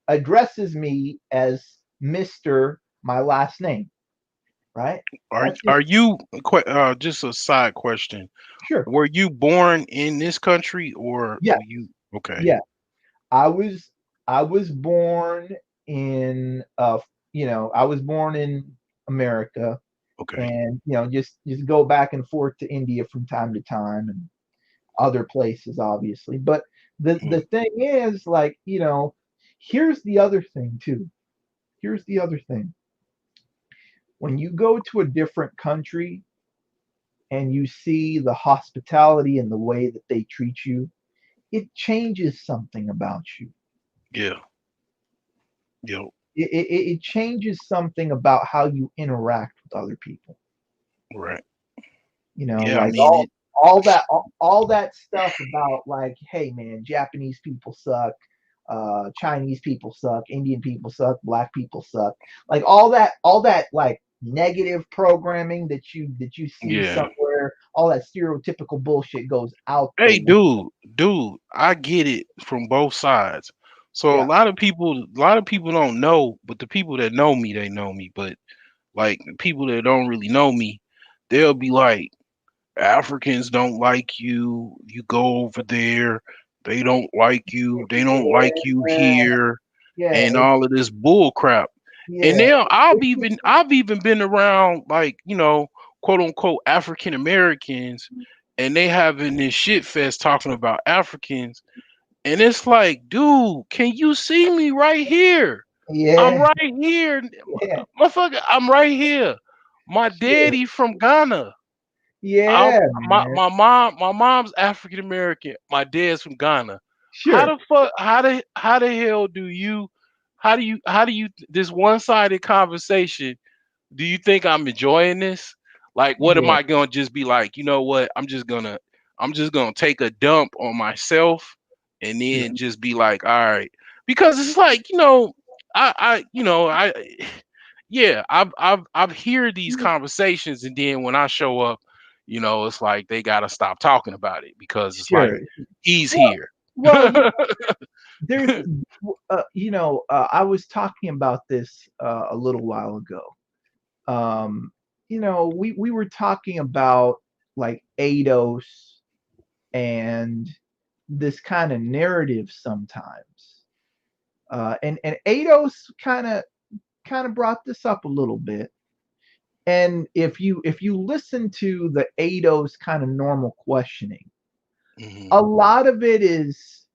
addresses me as Mister, my last name. Right? That's just Are you just a side question? sure. Were you born in this country or Yeah, were you okay? yeah. I was born in I was born in America, Okay. and just go back and forth to India from time to time and other places, obviously. But the Mhm, thing is, like, here's the other thing too. Here's the other thing. When you go to a different country and you see the hospitality and the way that they treat you, it changes something about you. yeah. Yep. It changes something about how you interact with other people. Right. Yeah, I Like mean it. all that stuff about like, hey man, Japanese people suck, Chinese people suck, Indian people suck, black people suck. Like all that like negative programming that you see Yeah. somewhere, all that stereotypical bullshit goes out the Hey, window. dude, I get it from both sides. So Yeah, a lot of people don't know, but the people that know me, they know me. But like the people that don't really know me, they'll be like, Africans don't like you. You go over there, they don't like you. They don't like you yeah, here, yeah, and all of this bull crap. And yeah, now I've even been around like, quote unquote African Americans, and they having this shit fest talking about Africans, and it's like, dude, can you see me right here? I'm yeah, right here, yeah, motherfucker. I'm right here. My sure, daddy from Ghana. yeah, My man, mom's African American. My dad's from Ghana. How sure, the fuck how the hell do you how do you this one-sided conversation, do you think I'm enjoying this? Like, what am yeah, I gonna just be like, you know what? I'm just gonna take a dump on myself and sure, then just be like, all right. Because it's like, I yeah, I've hear these conversations, and then when I show up, it's like they gotta stop talking about it because it's like sure. he's Well, here. well, there's I was talking about this a little while ago. um we were talking about like ADOS and this kind of narrative sometimes, and ADOS kind of brought this up a little bit. And if you listen to the ADOS kind of normal questioning, Hmm. a lot of it is,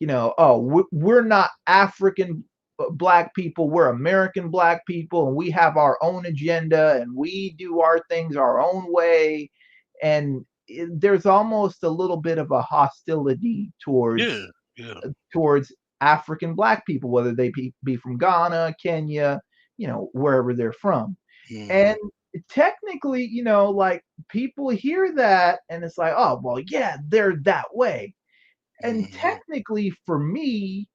oh, we're not African black people, we're American black people, and we have our own agenda and we do our things our own way. And there's almost a little bit of a hostility Yeah, yeah. towards African black people, whether they be from Ghana, Kenya, wherever they're from. And Hmm. technically, like people hear that and it's like, oh, well, yeah, they're that way. And Hmm. technically, for me,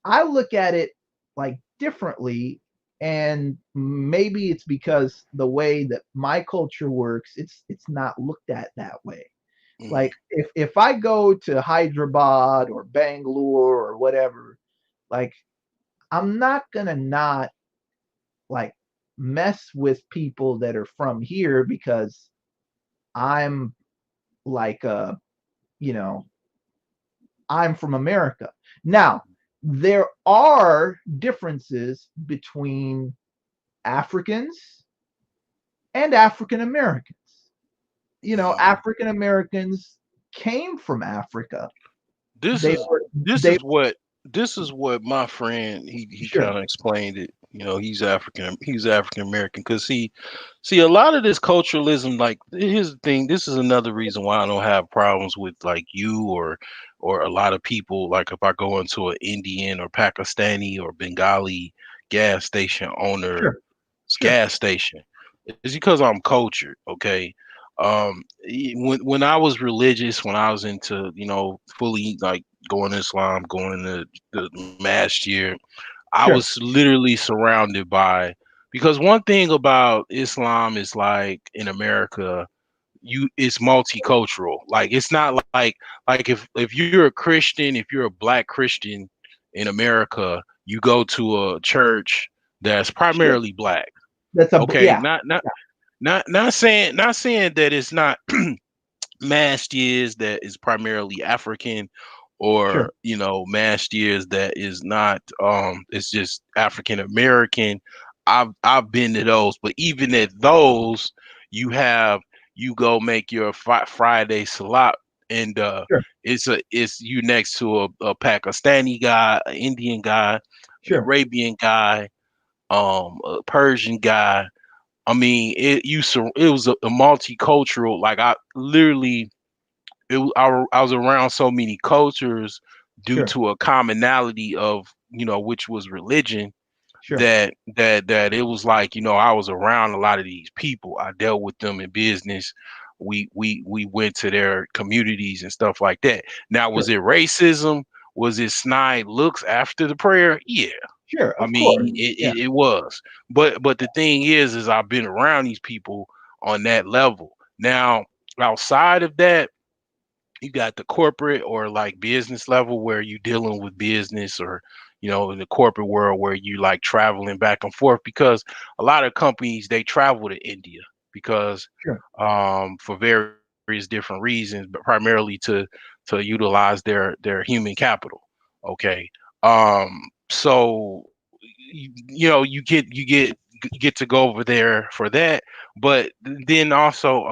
I look at it like differently. And maybe it's because the way that my culture works, it's not looked at that way. Hmm. Like if I go to Hyderabad or Bangalore or whatever, like I'm not gonna not like mess with people that are from here because I'm like you know I'm from America. Now, there are differences between Africans and African Americans. Hmm. African Americans came from Africa. This They is were this they is what this is what my friend, he sure, kind of explained it. He's African American because see a lot of this culturalism. Like, here's the thing. This is another reason why I don't have problems with like you or a lot of people. Like if I go into an Indian or Pakistani or Bengali gas station owner sure, sure, gas station, it's because I'm cultured. Okay. When I was religious, when I was into, fully like going to Islam, going to the last year, I was sure, literally surrounded by, because one thing about Islam is like in America, it's multicultural. Like it's not like if you're a Christian, if you're a black Christian in America, you go to a church that's sure. primarily black. That's a Okay, yeah, yeah, not saying that it's not masked years that is primarily African, sure, or masked years that is not, it's just African American. I've been to those, but even at those, you have you go make your Friday salat, and sure, it's you next to a Pakistani guy, an Indian guy, an sure, Arabian guy, a Persian guy. I mean, it was a multicultural. Like I literally, I was around so many cultures due sure, to a commonality of, which was religion, sure, that it was like, I was around a lot of these people. I dealt with them in business. we went to their communities and stuff like that. Now, Sure. was it racism? Was it snide looks after the prayer? Yeah, Sure. I Of course. mean, Yeah. it was. But the thing is I've been around these people on that level. Now, outside of that, you got the corporate or like business level where you dealing with business, or in the corporate world where you like traveling back and forth, because a lot of companies they travel to India because Sure. for various different reasons, but primarily to utilize their human capital. Okay. So you get to go over there for that, but then also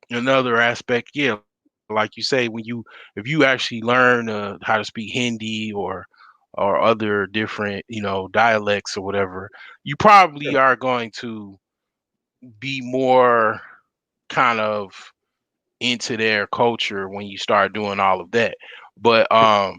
another aspect, yeah, like you say, if you actually learn how to speak Hindi or other different dialects or whatever, you probably Sure. are going to be more kind of into their culture when you start doing all of that. But Sure.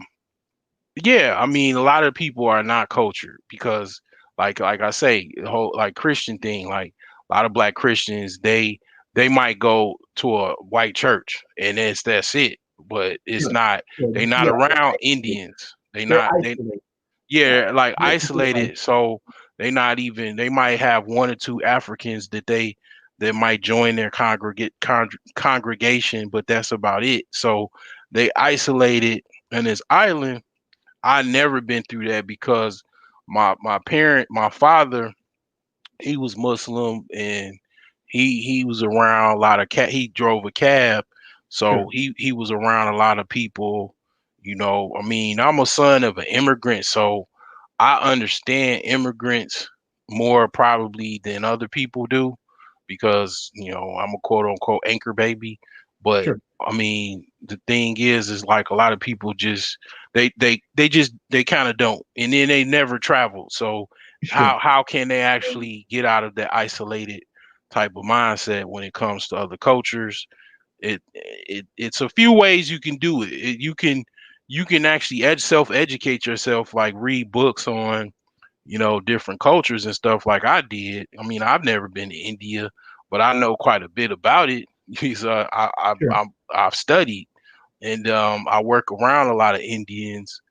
yeah, I mean, a lot of people are not cultured because, like I say, the whole like Christian thing, like a lot of black Christians, they might go to a white church and that's it, but it's Sure. not. Sure. They not Yeah. around They're Indians. They they're not. They isolated. Uh, yeah, like they're isolated. So they not even. They might have one or two Africans that might join their congregation, but that's about it. So they isolated in this island. I never been through that because my father, he was Muslim, and he was around a lot of he drove a cab, so Sure. he was around a lot of people. I mean, I'm a son of an immigrant, so I understand immigrants more probably than other people do, because I'm a quote unquote anchor baby. But Sure. I mean, the thing is like a lot of people just they kind of don't, and then they never travel. So Sure. how can they actually get out of that isolated type of mindset when it comes to other cultures? It's a few ways you can do it. You can actually self-educate yourself, like read books on different cultures and stuff like I did. I mean, I've never been to India, but I know quite a bit about it because Sure. I've studied, and I work around a lot of Indians.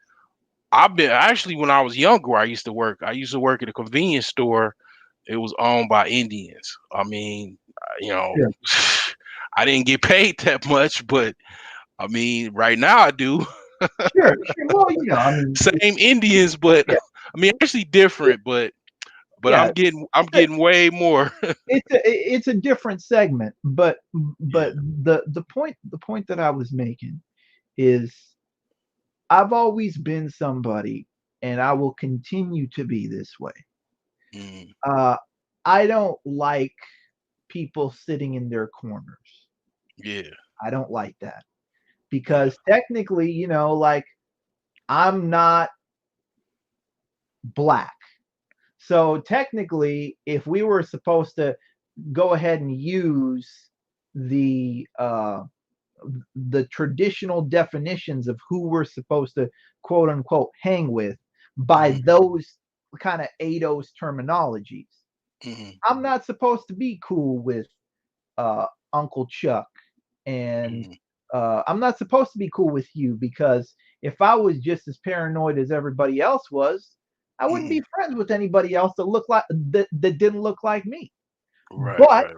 I've been actually, when I was younger, I used to work at a convenience store. It was owned by Indians. I mean, you know, Sure. I didn't get paid that much, but I mean, right now I do. Sure. Sure. Well, I mean, Same Indians, but yeah. I mean, actually different, but Yeah. I'm getting way more. It's a different segment, but Yeah. the point that I was making is I've always been somebody, and I will continue to be this way. Mm, Uh, I don't like people sitting in their corners. yeah. I don't like that Yeah. because technically, like I'm not black. So technically, if we were supposed to go ahead and use the uh, the traditional definitions of who we're supposed to quote unquote hang with by Hmm. those kind of ADOS terminologies, Hmm. I'm not supposed to be cool with uh, Uncle Chuck, and Hmm. I'm not supposed to be cool with you because if I was just as paranoid as everybody else was, I wouldn't Hmm. be friends with anybody else that didn't look like me. Right. But Right.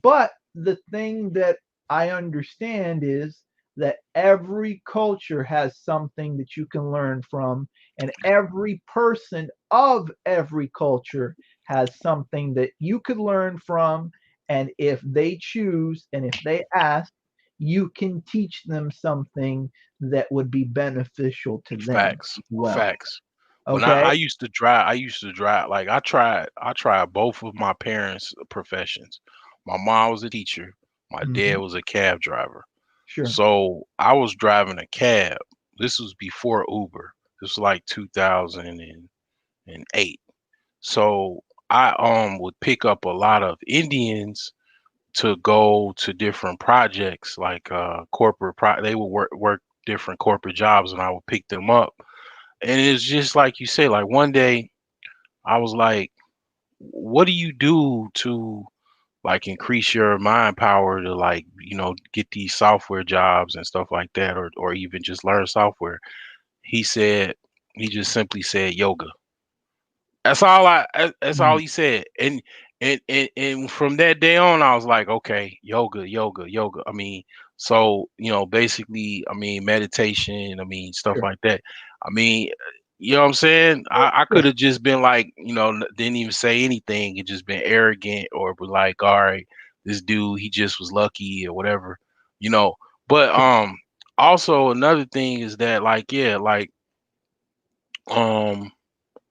Right. the thing that I understand is that every culture has something that you can learn from, and every person of every culture has something that you could learn from. And if they choose and if they ask, you can teach them something that would be beneficial to them Facts. as well. Facts. When Okay? I used to drive. Like I tried both of my parents' professions. My mom was a teacher. My dad Hmm. was a cab driver. Sure. So I was driving a cab. This was before Uber. This was like 2008. So I would pick up a lot of Indians to go to different projects, like they would work different corporate jobs, and I would pick them up. And it's just like you say, like one day I was like, what do you do like increase your mind power to like, get these software jobs and stuff like that, or even just learn software. He said he just simply said yoga. That's all Mm. he said. And from that day on I was like, okay, yoga, yoga, yoga. I mean, so, basically, I mean, meditation, I mean, stuff Sure, like that. I mean, you know what I'm saying? I sure. could have just been like, didn't even say anything and just been arrogant, or be like, all right, this dude, he just was lucky or whatever, you know. But also another thing is that, like, yeah, like, um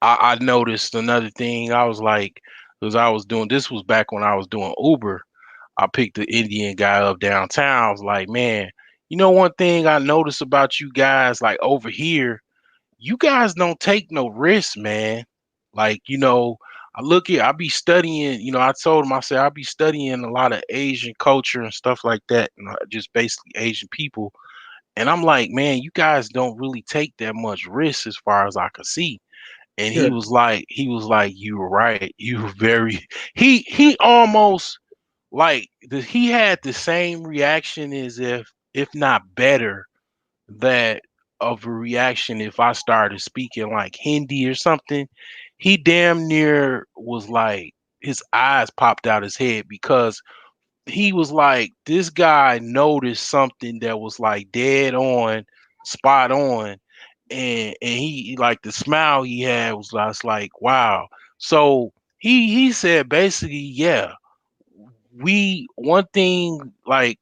I noticed another thing. I was like, because I was doing this was back when I was doing Uber. I picked the Indian guy up downtown. I was like, man, one thing I noticed about you guys, like over here, you guys don't take no risks, man. Like, I be studying, I told him, I said, I be studying a lot of Asian culture and stuff like that, and just basically Asian people. And I'm like, man, you guys don't really take that much risk as far as I could see. And he Sure. was like, you were right. You were very he almost like he had the same reaction, as if not better, that of a reaction if I started speaking like Hindi or something. He damn near was like, his eyes popped out his head, because he was like, this guy noticed something that was like dead on, spot on, and he, like, the smile he had was just like, wow. So he said basically, yeah, we one thing, like,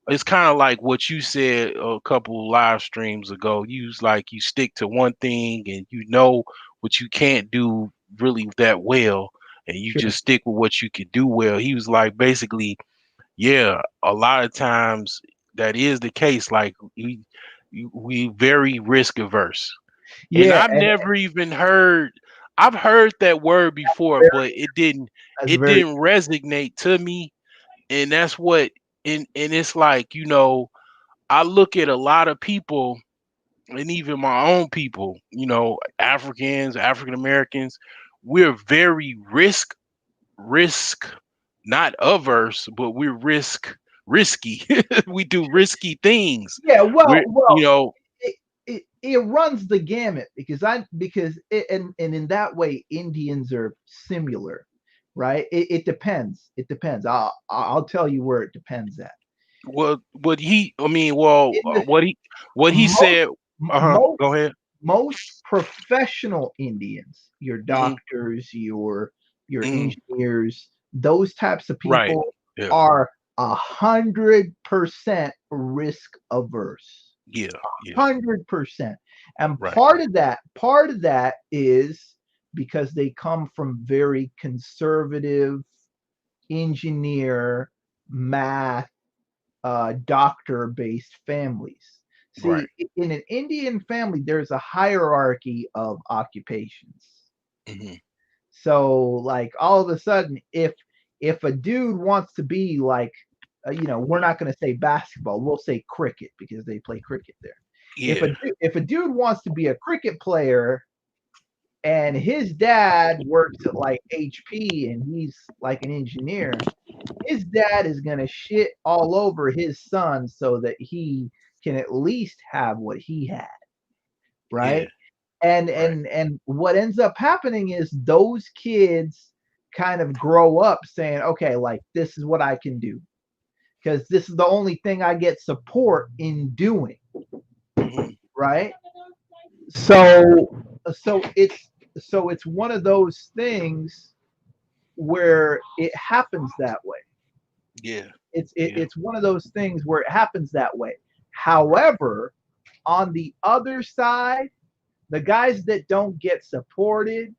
it's kind of like what you said a couple live streams ago. You was like, you stick to one thing, and you know what you can't do really that well, and you Sure. just stick with what you can do well. He was like, basically, yeah, a lot of times that is the case. Like, we very risk averse, and Yeah, and I've heard that word before, very, but it didn't that's it very didn't resonate to me. And that's what and it's like, I look at a lot of people, and even my own people, Africans, African Americans, we're very risk not averse, but we're risky. We do risky things. yeah. We're, It runs the gamut and in that way Indians are similar, right? It depends. It depends. I'll tell you where it depends at. what he I mean, well, In the what he most said. Go most ahead. most professional Indians, your Hmm. doctors, your Hmm. engineers, those types of Right. people Yeah. are 100% risk averse. Yeah. Yeah. 100%. And Right. part of that is because they come from very conservative engineer, math, doctor based families. Right. See, in an Indian family, there's a hierarchy of occupations. Hmm. So, like, all of a sudden, if a dude wants to be like, we're not going to say basketball, we'll say cricket because they play cricket there. Yeah. If a dude wants to be a cricket player and his dad works at like HP and he's like an engineer, his dad is going to shit all over his son so that he can at least have what he had, Yeah. right? and Right. and and what ends up happening is those kids kind of grow up saying, okay, like, this is what I can do because this is the only thing I get support in doing, Hmm. right? So so it's so it's one of those things where it happens that way. Yeah. Yeah. It's one of those things where it happens that way. However, on the other side, the guys that don't get supported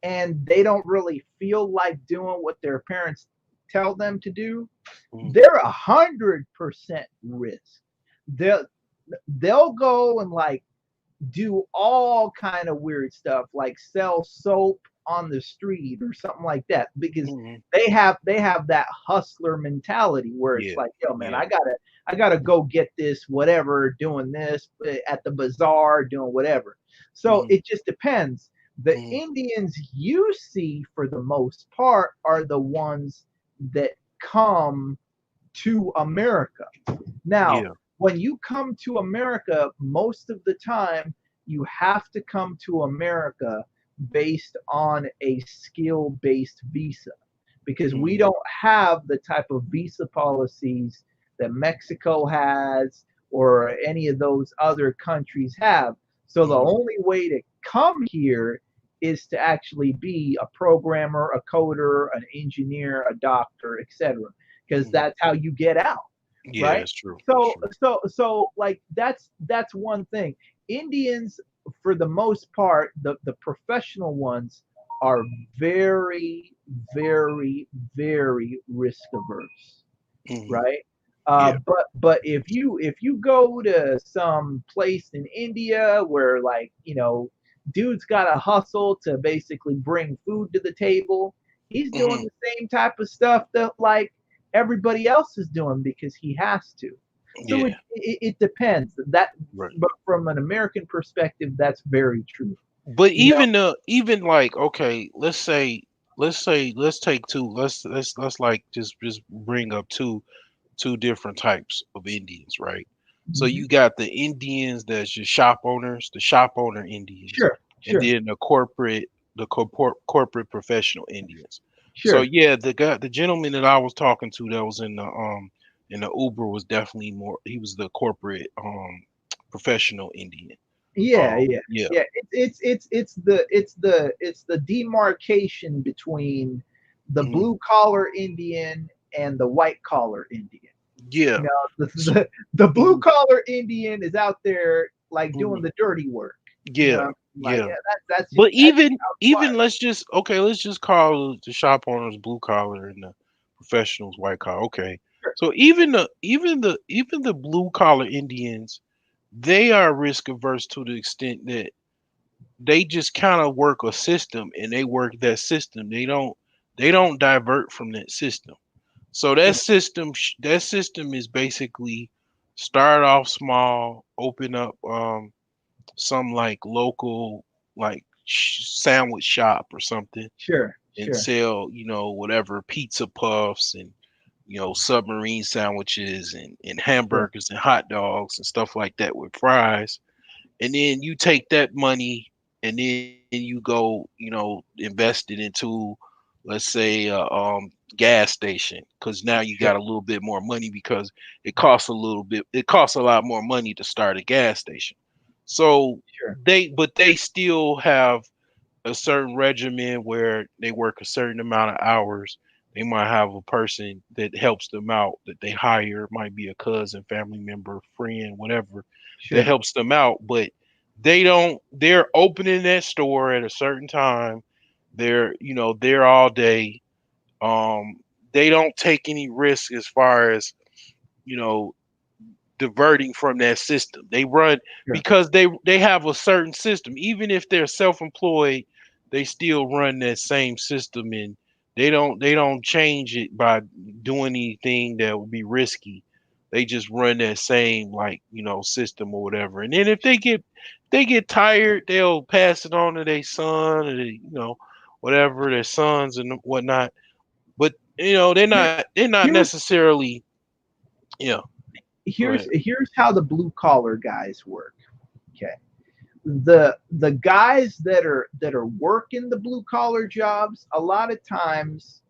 and they don't really feel like doing what their parents tell them to do, Hmm. they're 100% risk. They'll they'll go and like do all kind of weird stuff, like sell soap on the street or something like that, because Hmm. they have that hustler mentality where it's Yeah. like, yo man, Yeah. I gotta go get this whatever, doing this at the bazaar, doing whatever. So Hmm. it just depends. The Hmm. Indians you see for the most part are the ones that come to America. Now, Yeah. when you come to America, most of the time you have to come to America based on a skill based visa because we Mhm. don't have the type of visa policies that Mexico has or any of those other countries have. So the Mhm. only way to come here is to actually be a programmer, a coder, an engineer, a doctor, etc. Because Mhm. that's how you get out, Yeah, right? that's true. That's So true. so like that's one thing. Indians, for the most part, the professional ones are very, very, very risk averse, Mhm. right? Yeah. But if you go to some place in India where, like, dude's got to hustle to basically bring food to the table, he's doing Mhm. the same type of stuff that, like, everybody else is doing because he has to. So it Yeah. it, it depends. That, Right. but from an American perspective, that's very true. But You know, even like, okay, let's take two. Let's like just bring up two different types of Indians, right? So mhm. you got the Indians that's just shop owners, the shop owner Indians, Sure, and sure, then corporate professional Indians. So sure. yeah, the gentleman that I was talking to that was in the Uber was definitely more. He was the corporate professional Indian. Yeah, yeah, Yeah. yeah. It's the demarcation between the Mhm. blue collar Indian and the white collar Indian. Yeah. You know, S- the blue mhm, collar Indian is out there like doing mhm. the dirty work. You know, Yeah. like, Yeah. yeah, that's just But that's just even how it's even wired. let's just call the shop owners blue collar and the professionals white collar. Okay. Sure, So even the blue collar Indians, they are risk averse to the extent that they just kind of work a system and they work that system. They don't divert from that system. So sure, that system is basically start off small, open up some like local like sandwich shop or something sure, and sure. sell, whatever pizza puffs and submarine sandwiches and Sure. hamburgers and hot dogs and stuff like that with fries. And then you take that money and then you go, invest it into, let's say, gas station, because now you got Sure, a little bit more money because it costs a lot more money to start a gas station. So sure, but they still have a certain regimen where they work a certain amount of hours. They might have a person that helps them out that they hire, it might be a cousin, family member, friend, whatever, that sure, helps them out. But they're opening that store at a certain time. They're there all day. Um, they don't take any risk as far as, you know, diverting from that system. They run sure, because they have a certain system. Even if they're self-employed, they still run that same system, and they don't change it by doing anything that would be risky. They just run that same, like, system or whatever. And then if they get tired, they'll pass it on to their son or whatever, their sons and whatnot. But Here, they're not here's necessarily. Yeah. Go here's ahead. here's how the blue collar guys work. Okay. The guys that are working the blue collar jobs, a lot of times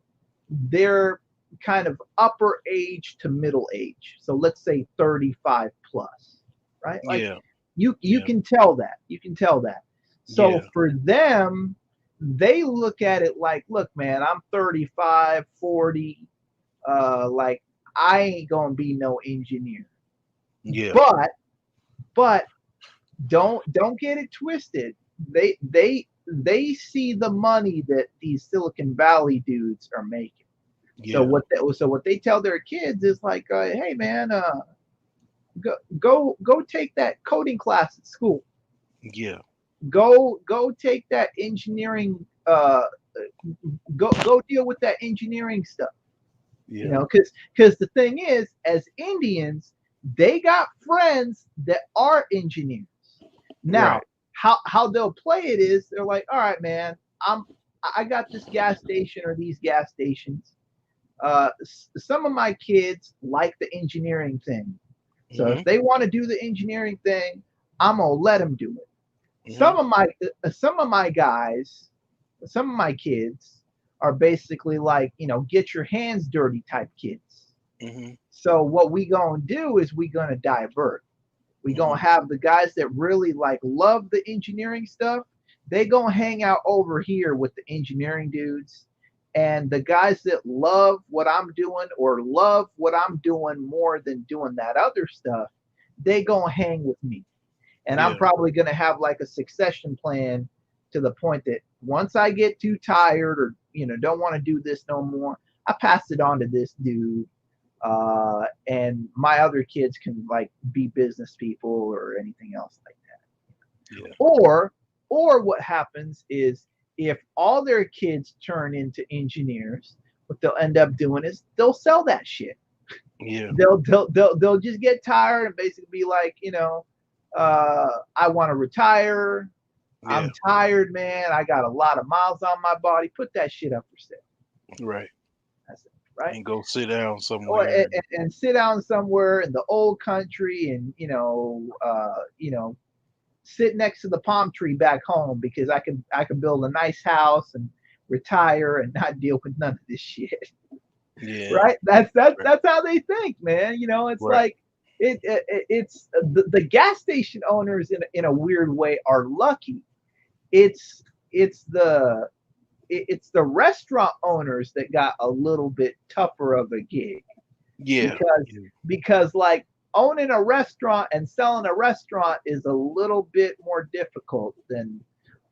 they're kind of upper age to middle age. So let's say 35 plus, right? Like, Yeah. you Yeah. can tell that. You can tell that. So Yeah. for them, they look at it like, look, man, I'm 35, 40, like, I ain't gonna be no engineer. Yeah. But don't get it twisted. They see the money that these Silicon Valley dudes are making. So Yeah. what they tell their kids is like, hey man, go take that coding class at school. Yeah. Go take that engineering. Go deal with that engineering stuff. You Yeah. know, because the thing is, as Indians, they got friends that are engineers. Now, Right. how they'll play it is they're like, all right, man, I got this gas station or these gas stations. Some of my kids like the engineering thing. So if Mhm. they want to do the engineering thing, I'm gonna let them do it. Some Mhm. of my some of my guys, some of my kids are basically like, get your hands dirty type kids. Mhm. So what we gonna do is we gonna divert. We gonna Mhm. have the guys that really like love the engineering stuff. They gonna hang out over here with the engineering dudes, and the guys that love what I'm doing or love what I'm doing more than doing that other stuff, they gonna hang with me. And I'm Yeah. probably gonna have like a succession plan to the point that once I get too tired or don't want to do this no more, I pass it on to this dude, and my other kids can like be business people or anything else like that. Yeah. Or what happens is if all their kids turn into engineers, what they'll end up doing is they'll sell that shit. Yeah. They'll just get tired and basically be like, I want to retire. Yeah. I'm tired, man. I got a lot of miles on my body. Put that shit up for sale. Right. That's it, right? And go sit down Or somewhere. and sit down somewhere in the old country and sit next to the palm tree back home because I can build a nice house and retire and not deal with none of this shit. Yeah. Right? That's that's Right. that's how they think, man. It's Right. like it's the gas station owners in a weird way are lucky. It's it's the it's the restaurant owners that got a little bit tougher of a gig Yeah. because Yeah. like owning a restaurant and selling a restaurant is a little bit more difficult than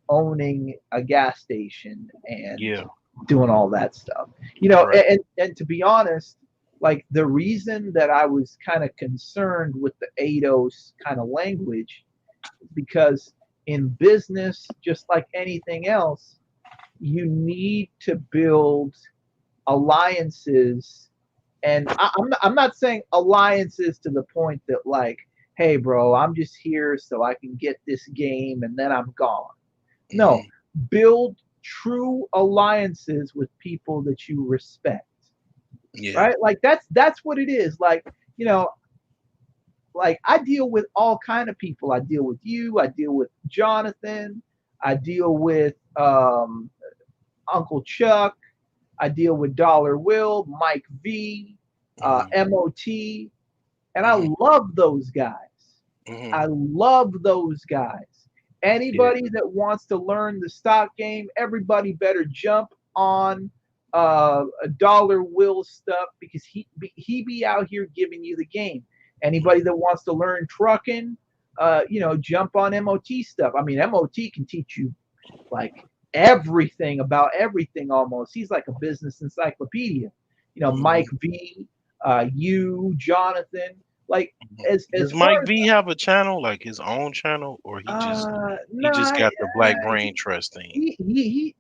owning a gas station and Yeah. doing all that stuff. Right. And to be honest, like the reason that I was kind of concerned with the ADOS kind of language is because in business, just like anything else, you need to build alliances. And I'm not saying alliances to the point that like, hey, bro, I'm just here so I can get this game and then I'm gone. No, Mhm. build true alliances with people that you respect, Yeah. right? Like that's what it is. You know, like I deal with all kind of people. I deal with you. I deal with Jonathan. I deal with Uncle Chuck. I deal with Dollar Will, Mike V, Mhm. MOT, and I Mhm. love those guys. Mhm. I love those guys. Yeah. Anybody that wants to learn the stock game, everybody better jump on a Dollar Will stuff because he be out here giving you the game. Anybody Mhm. that wants to learn trucking, jump on MOT stuff. I mean, MOT can teach you like everything about everything almost. He's like a business encyclopedia. Mike Mhm. V, you, Jonathan. Like Mhm. as Does far Mike as V have a channel, like his own channel, or he just nah, got the Black Brain Trust thing?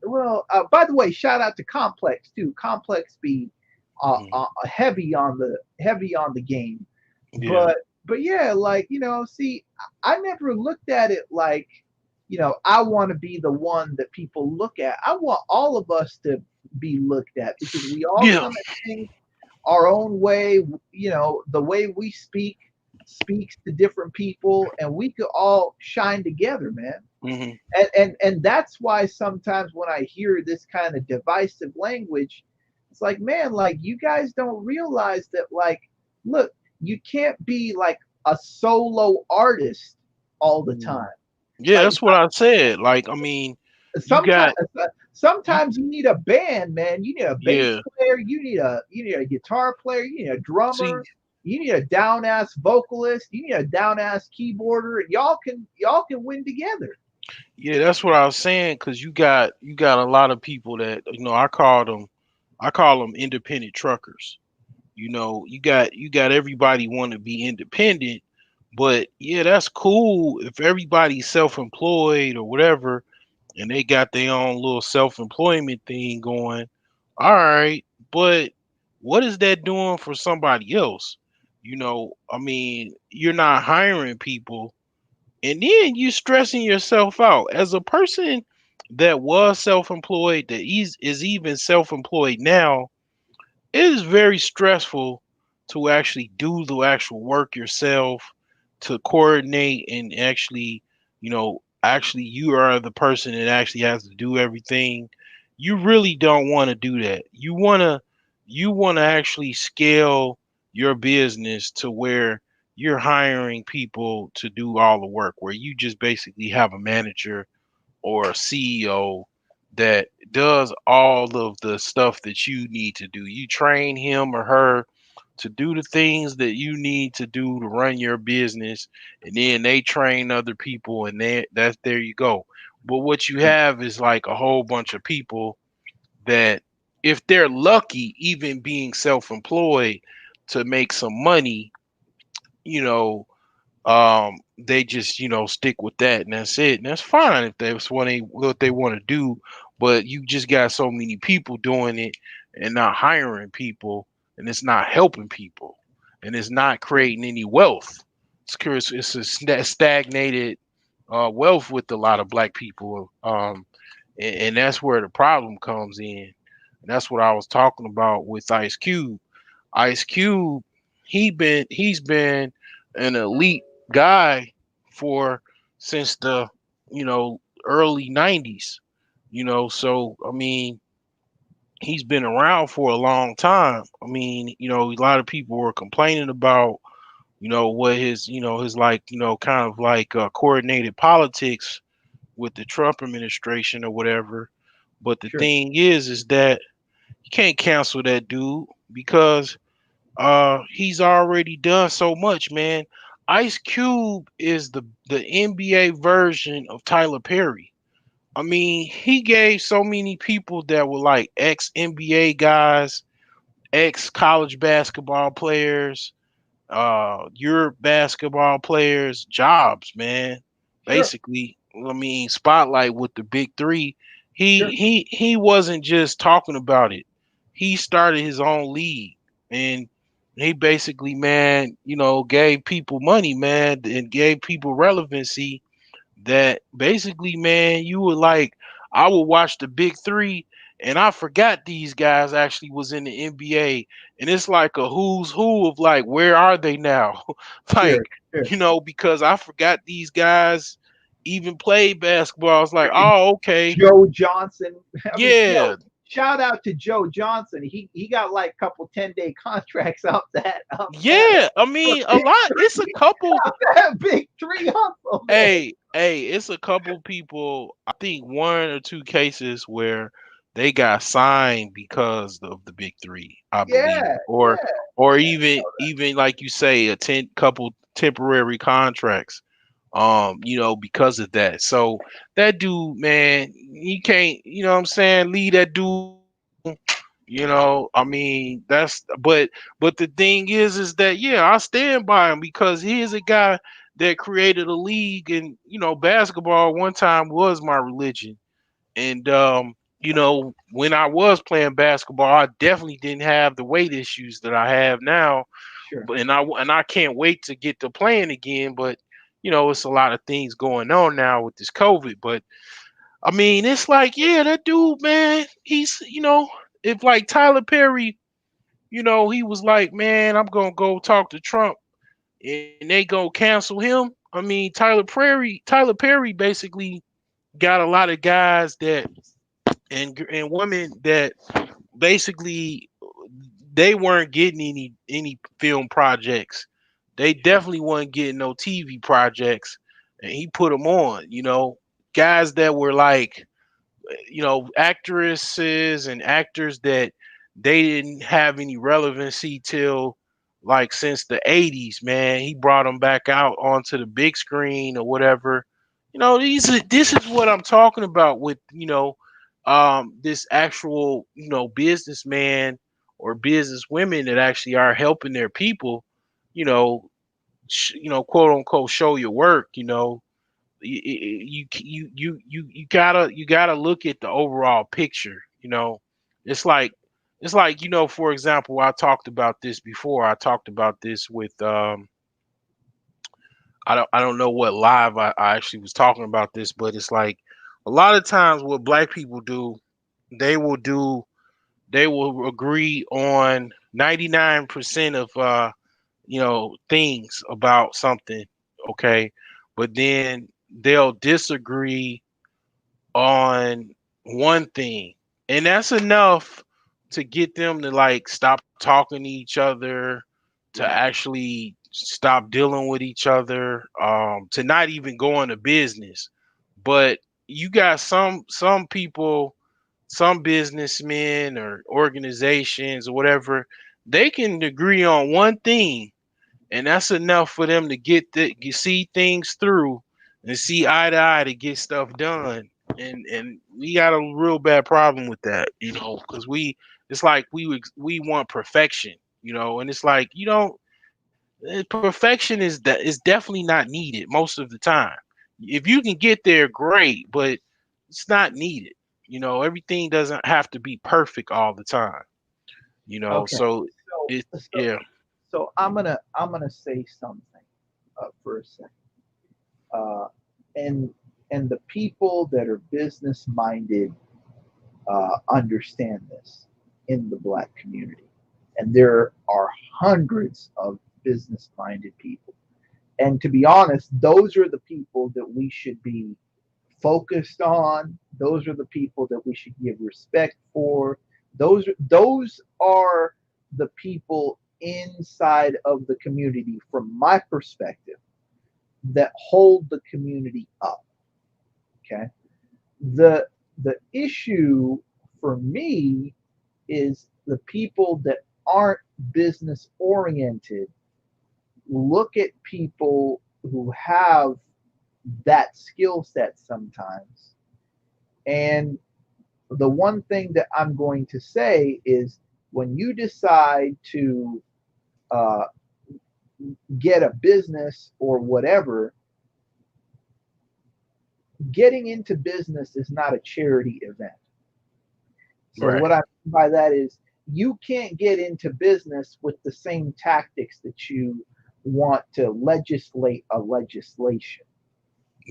well, by the way, shout out to Complex too. Complex be Mhm. heavy on the game, Yeah. but yeah, like see, I never looked at it like I want to be the one that people look at. I want all of us to be looked at because we all Yeah. come at things our own way. The way we speaks to different people, and we could all shine together, man. Mhm. And that's why sometimes when I hear this kind of divisive language, it's like, man, like you guys don't realize that, like, look, you can't be like a solo artist all the Mhm. time. Yeah, Like that's what I said. Like, I mean, you sometimes got you. sometimes you need a band, man. You need a bass Yeah. player, you need a guitar player, you need a See. drummer, you need a down ass vocalist, you need a down ass keyboarder. Y'all can win together. Yeah, that's what I was saying. Cause you got a lot of people that I call them independent truckers. You got everybody want to be independent, but yeah, that's cool if everybody's self-employed or whatever, and they got their own little self-employment thing going. All right, but what is that doing for somebody else? I mean, you're not hiring people, and then you stressing yourself out as a person that was self-employed, that is even self-employed now. it is very stressful to actually do the actual work yourself, to coordinate and actually, actually you are the person that actually has to do everything. You really don't want to do that. You want to actually scale your business to where you're hiring people to do all the work, where you just basically have a manager or a CEO that does all of the stuff that you need to do. You train him or her to do the things that you need to do to run your business, and then they train other people, and that's there you go. But what you have is like a whole bunch of people that, if they're lucky, even being self-employed to make some money, you know, they just stick with that, and that's it, and that's fine if that's what they want to do. But you just got so many people doing it and not hiring people, and it's not helping people, and it's not creating any wealth. It's curious, it's a stagnated wealth with a lot of black people, and that's where the problem comes in, and that's what I was talking about with Ice Cube. Ice Cube, he's been an elite guy for since the early '90s. So I mean, he's been around for a long time. I mean, a lot of people were complaining about what his like kind of like coordinated politics with the Trump administration or whatever. But the Sure. thing is that you can't cancel that dude because he's already done so much, man. Ice Cube is the NBA version of Tyler Perry. I mean, he gave so many people that were like ex NBA guys, ex college basketball players, Europe basketball players jobs, man. Sure. Basically, I mean, spotlight with the big three. He Sure. he he wasn't just talking about it. He started his own league, and he basically, man, gave people money, man, and gave people relevancy that basically, man, you would like, I would watch the big three, and I forgot these guys actually was in the NBA, and it's like a who's who of like, where are they now? Sure. Like, Sure. because I forgot these guys even played basketball. It's like, oh, okay, Joe Johnson. I mean, yeah, shout out to Joe Johnson. He got like a couple 10-day contracts off yeah. I mean, a big lot. It's a couple. that big three hustle, man. Hey, it's a couple people. I think one or two cases where they got signed because of the big three, I believe, Yeah, or yeah, or yeah. even like you say, a couple temporary contracts. Because of that. So that dude, man, he can't. You know what I'm saying? Leave that dude alone. I mean, but the thing is that, yeah, I stand by him because he is a guy that created a league, and basketball one time was my religion. And when I was playing basketball, I definitely didn't have the weight issues that I have now. Sure. But and I can't wait to get to playing again. But it's a lot of things going on now with this COVID. But I mean, it's like, yeah, that dude, man, he's, if like Tyler Perry, he was like, man, I'm gonna go talk to Trump, and they gonna cancel him. I mean, Tyler Perry basically got a lot of guys that and women that basically they weren't getting any film projects. They Sure. definitely weren't getting no TV projects, and he put them on. Guys that were like, actresses and actors that they didn't have any relevancy till like since the 80s, man. He brought them back out onto the big screen or whatever. This is what I'm talking about with, this actual, businessman or business women that actually are helping their people, you know, quote unquote, show your work. You gotta look at the overall picture. It's like for example, I talked about this before. I talked about this with I don't know what live I actually was talking about this, but it's like a lot of times what black people do, they will do they will agree on 99% of things about something, okay? But then they'll disagree on one thing. And that's enough to get them to like stop talking to each other, to actually stop dealing with each other, to not even go into business. But you got some people, some businessmen or organizations or whatever, they can agree on one thing, and that's enough for them to see things through and see eye to eye to get stuff done. And we got a real bad problem with that, because it's like we want perfection, and it's like perfection is definitely not needed most of the time. If you can get there, great, but it's not needed. Everything doesn't have to be perfect all the time. Okay. So So it so yeah. so I'm gonna say something for a second. Uh, and and the people that are business minded understand this in the black community, and there are hundreds of business minded people. And to be honest, those are the people that we should be focused on. Those are the people that we should give respect for. Those are the people inside of the community, from my perspective, that hold the community up. Okay. The issue for me is the people that aren't business oriented look at people who have that skill set sometimes. And the one thing that I'm going to say is, when you decide to uh, get a business or whatever, getting into business is not a charity event. So, Right. what I mean by that is, you can't get into business with the same tactics that you want to legislate a legislation.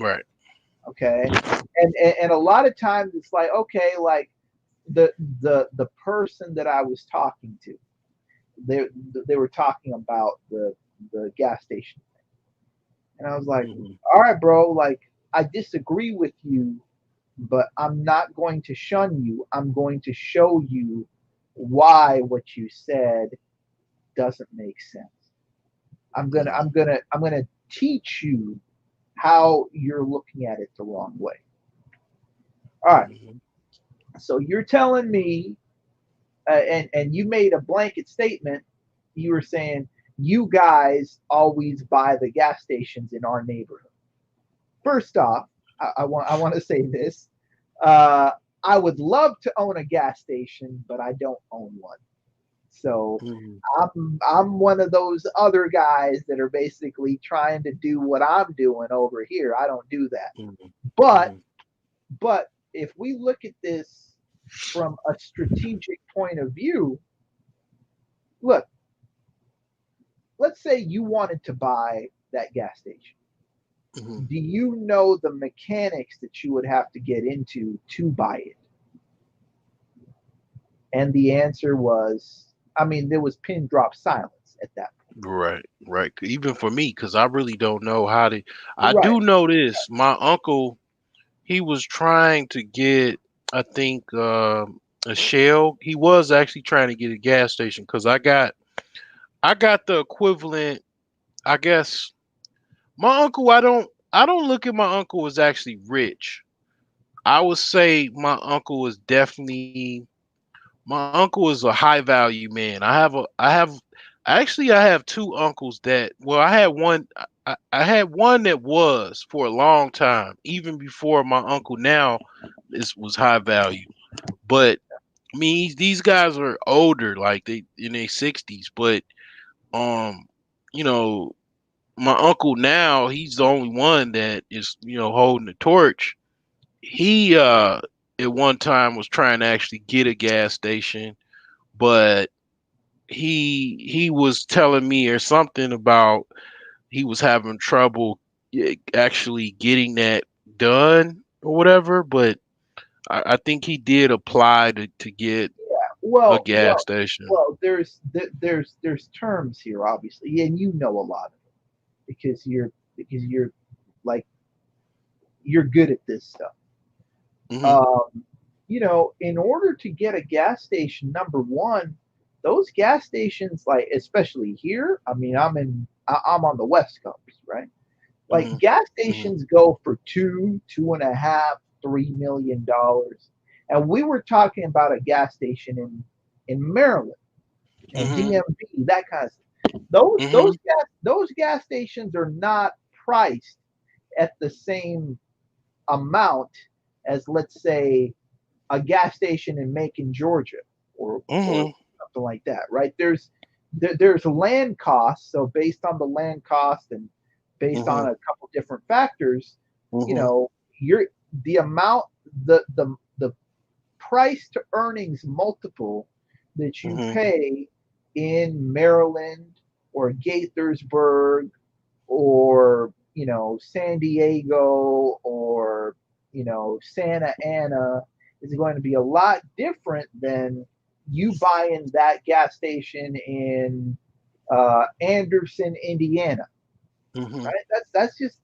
Right. Okay. And a lot of times it's like, okay, like the the person that I was talking to, they they were talking about the gas station thing, and I was like, Hmm. all right, bro, like, I disagree with you, but I'm not going to shun you. I'm going to show you why what you said doesn't make sense. Hmm. I'm gonna teach you how you're looking at it the wrong way. All right. Hmm. So you're telling me, and you made a blanket statement. You were saying you guys always buy the gas stations in our neighborhood. First off, I want to say this. Uh, I would love to own a gas station, but I don't own one. So Hmm. I'm one of those other guys that are basically trying to do what I'm doing over here. I don't do that. Hmm. But Hmm. but if we look at this from a strategic point of view, look, let's say you wanted to buy that gas station. Hmm. Do you know the mechanics that you would have to get into to buy it? And the answer was, I mean, there was pin drop silence at that point. Right. Right. Even for me, because I really don't know how to. I Right. do know this. My uncle, he was trying to get, I think, a Shell. He was actually trying to get a gas station because I got the equivalent. I guess my uncle. I don't look at my uncle as actually rich. I would say my uncle is definitely my uncle is a high value man. I have two uncles that, well, I had one that was for a long time, even before my uncle now is was high value. But I mean, these guys are older, like they in their 60s, but um, you know, my uncle now, he's the only one that is, holding the torch. He at one time was trying to actually get a gas station, but he was telling me or something about he was having trouble actually getting that done or whatever. But I think he did apply to get. A well, gas well, station. well. There's terms here, obviously, and you know a lot of them because you're like you're good at this stuff. Mhm. Um, in order to get a gas station, number one, those gas stations, like especially here. I mean, I'm on the West Coast, right? Like Mhm. gas Mhm. stations go for 2.5, $3 million, and we were talking about a gas station in Maryland and Mhm. DMV, that kind of stuff. Those Mhm. those gas those gas stations are not priced at the same amount as, let's say, a gas station in Macon, Georgia, or Mhm. something like that, right? There's land costs, so based on the land cost and based on Mhm. a couple different factors, you Mhm. know, you're the amount the price to earnings multiple that you Mhm. pay in Maryland or Gaithersburg or San Diego or Santa Ana is going to be a lot different than you buying that gas station in Anderson, Indiana, Mhm. right? That's just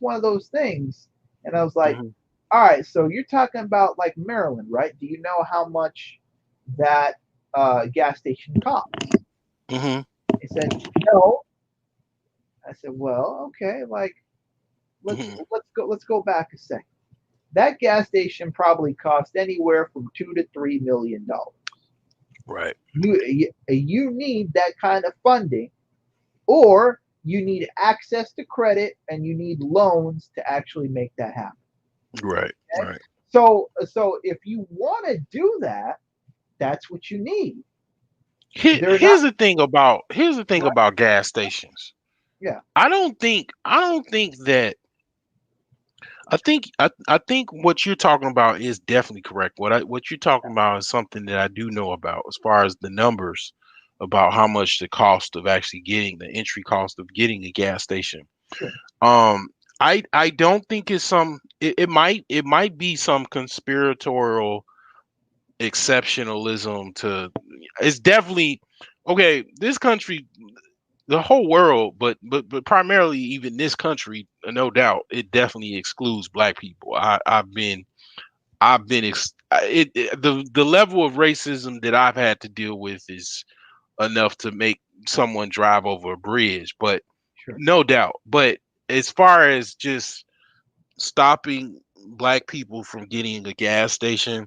one of those things. And I was like, Mhm. all right, so you're talking about like Maryland, right? Do you know how much that gas station costs? Mhm. He said, no. I said, well, okay, like let's Mhm. let's go back a second. That gas station probably cost anywhere from $2 to $3 million. Right. You need that kind of funding, or you need access to credit and you need loans to actually make that happen. Right. Okay, Right. so if you want to do that, that's what you need. They're not Here's the thing right. about gas stations. Yeah, I don't think that I think what you're talking about is definitely correct. What you're talking about is something that I do know about as far as the numbers about how much the cost of actually getting the entry cost of getting a gas station. sure. Um I don't think it's it might be some conspiratorial exceptionalism to it's definitely okay, this country, the whole world, but primarily even this country, no doubt, it definitely excludes black people. I've been the level of racism that I've had to deal with is enough to make someone drive over a bridge, but Sure. no doubt. But as far as just stopping black people from getting a gas station,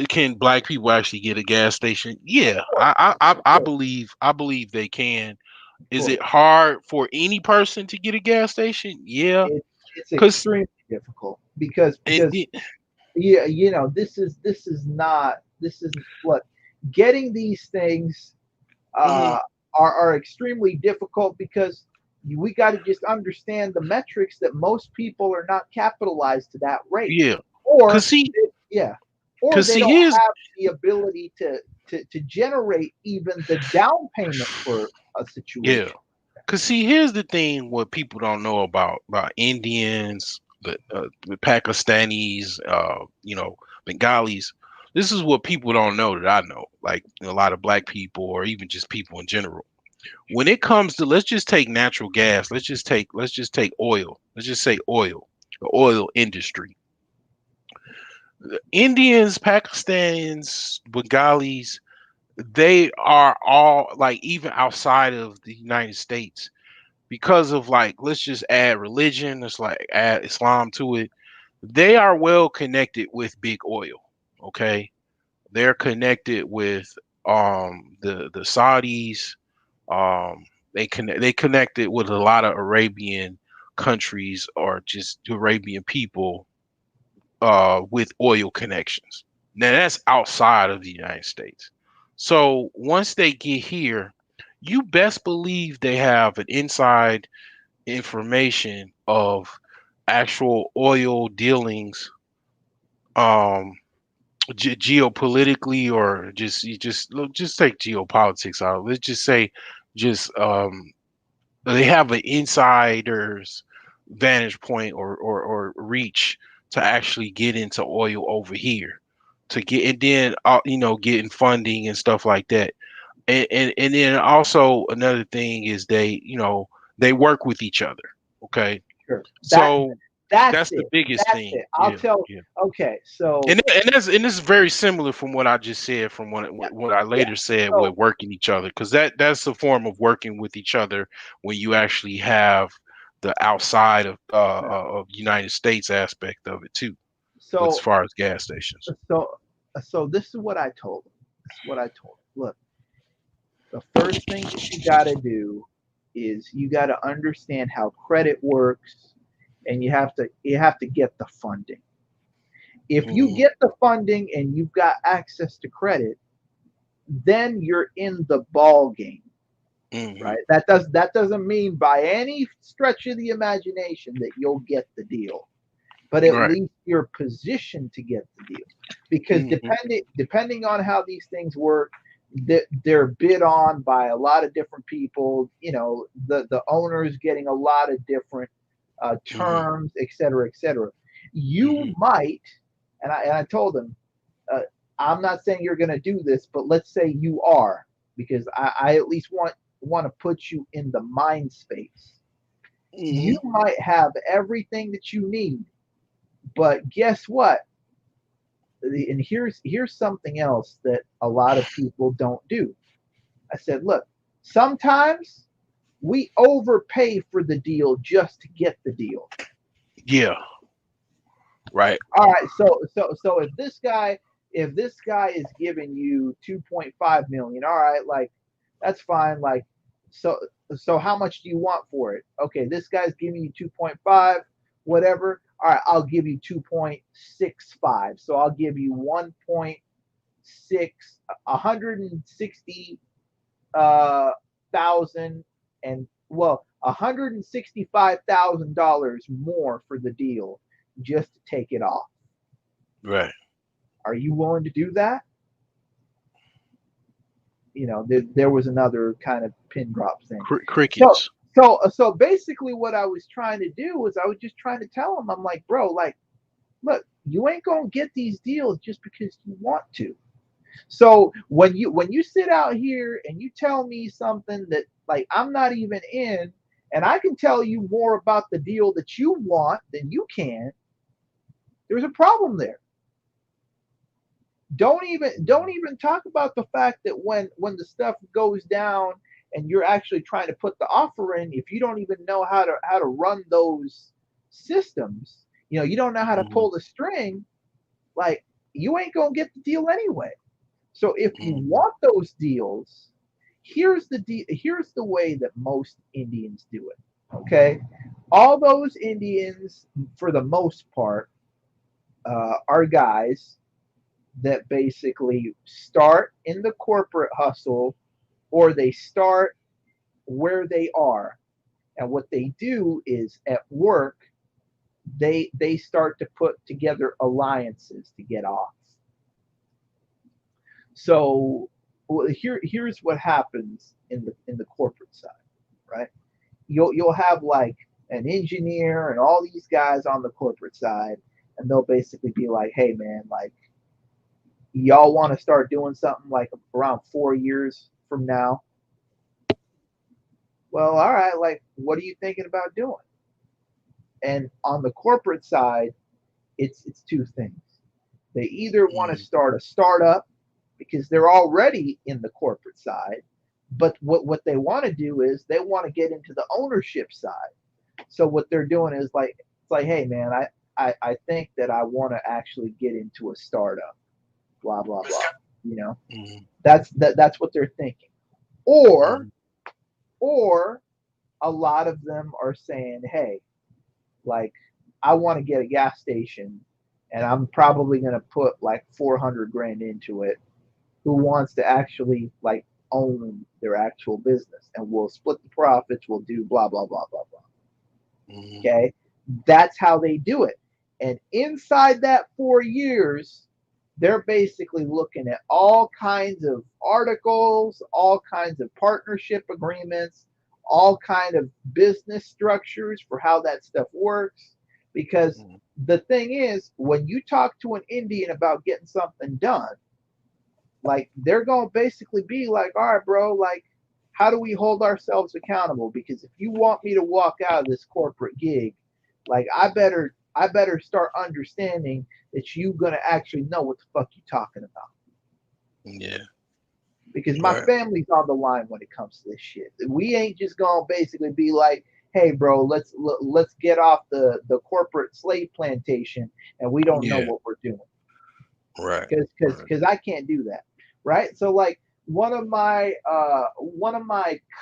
can black people actually get a gas station? Of Yeah, course, of course, I believe they can. of Is it course. hard for any person to get a gas station? Yeah, It's cause extremely difficult because and because yeah, this is what getting these things mhm, uh, are extremely difficult because we got to just understand the metrics that most people are not capitalized to that rate, yeah, cause or see, yeah, or cause they see, don't here's have the ability to generate even the down payment for a yeah, situation. cause see, here's the thing: what people don't know about Indians, the Pakistanis, Bengalis. This is what people don't know that I know. Like a lot of black people, or even just people in general. When it comes to, let's just take natural gas, let's just take oil, let's just say oil, the oil industry. Indians, Pakistanis, Bengalis, they are all like, even outside of the United States, because of, like, let's just add religion, let's like add Islam to it. They are well connected with big oil. Okay. They're connected with the Saudis. Um, they connected with a lot of Arabian countries, or just Arabian people with oil connections. Now that's outside of the United States. So once they get here, you best believe they have an inside information of actual oil dealings, um, geopolitically, or just you just look, just take geopolitics out. Let's just say just they have an insider's vantage point, or reach to actually get into oil over here. to get, and then getting funding and stuff like that. And then also another thing is they work with each other. Okay, Sure. so That's that's the it. biggest That's thing. it. I'll Yeah, tell. yeah. Okay, so And this is very similar from what I just said from yeah, what I yeah. later said So with working each other, because that's a form of working with each other when you actually have the outside of United States aspect of it too, with as so far as gas stations. so so this is what I told him. This is what I told him. Look, the first thing that you got to do is you got to understand how credit works, and you have to get the funding. If you Hmm. get the funding and you've got access to credit, then you're in the ball game, Hmm. right? That doesn't mean by any stretch of the imagination that you'll get the deal, but at Right. least you're positioned to get the deal. Because Hmm. depending on how these things work, they're bid on by a lot of different people. The owner is getting a lot of different Hmm. terms, et cetera, et cetera. Hmm. You might, and I told him, uh, I'm not saying you're going to do this, but let's say you are, because I at least want to put you in the mind space. You Hmm. might have everything that you need, but guess what? And here's something else that a lot of people don't do. I said, look, sometimes we overpay for the deal just to get the deal. Yeah. Right. All right, so if this guy is giving you 2.5 million, all right, like that's fine. Like, so so how much do you want for it? Okay, this guy's giving you 2.5, whatever. All right, I'll give you 2.65. So I'll give you 1.6, 160 thousand, and well, $165,000 more for the deal just to take it off. Right. Are you willing to do that? There was another kind of pin drop thing. So Crickets. so basically, what I was trying to do was I was just trying to tell him, I'm like, bro, like, look, you ain't gonna get these deals just because you want to. So when you sit out here and you tell me something that, like, I'm not even in, and I can tell you more about the deal that you want than you can, there's a problem there. Don't even talk about the fact that when the stuff goes down and you're actually trying to put the offer in, if you don't even know how to run those systems, you don't know how to Hmm. pull the string, like, you ain't gonna get the deal anyway. So if you Hmm. want those deals, here's the way that most Indians do it. Okay, all those Indians, for the most part, are guys that basically start in the corporate hustle, or they start where they are. And what they do is, at work, they start to put together alliances to get off. So, well, here's what happens in the corporate side, right? You'll have like an engineer and all these guys on the corporate side, and they'll basically be like, "Hey, man, like, y'all want to start doing something like around 4 years from now? Well, all right, like, what are you thinking about doing?" And on the corporate side, it's two things. They either want to Hmm. start a startup because they're already in the corporate side, but what they want to do is they want to get into the ownership side. So what they're doing is, like, it's like, hey, man, I think that I want to actually get into a startup, blah blah blah. You know, Hmm. that's what they're thinking. Or Hmm. or a lot of them are saying, hey, like, I want to get a gas station, and I'm probably going to put like 400 grand into it. Who wants to actually, like, own their actual business, and we'll split the profits, we'll do blah blah blah blah blah. Hmm. Okay, that's how they do it. And inside that 4 years, they're basically looking at all kinds of articles, all kinds of partnership agreements, all kind of business structures for how that stuff works. Because the thing is, when you talk to an Indian about getting something done, like they're gonna basically be like, all right, bro, like how do we hold ourselves accountable? Because if you want me to walk out of this corporate gig, like I better start understanding that you gonna actually know what the fuck you talking about. Yeah. Because my Right. family's on the line when it comes to this shit. We ain't just gonna basically be like, hey, bro, let's get off the corporate slave plantation, and we don't know Yeah. what we're doing Right. Right. because I can't do that, right? So like one of my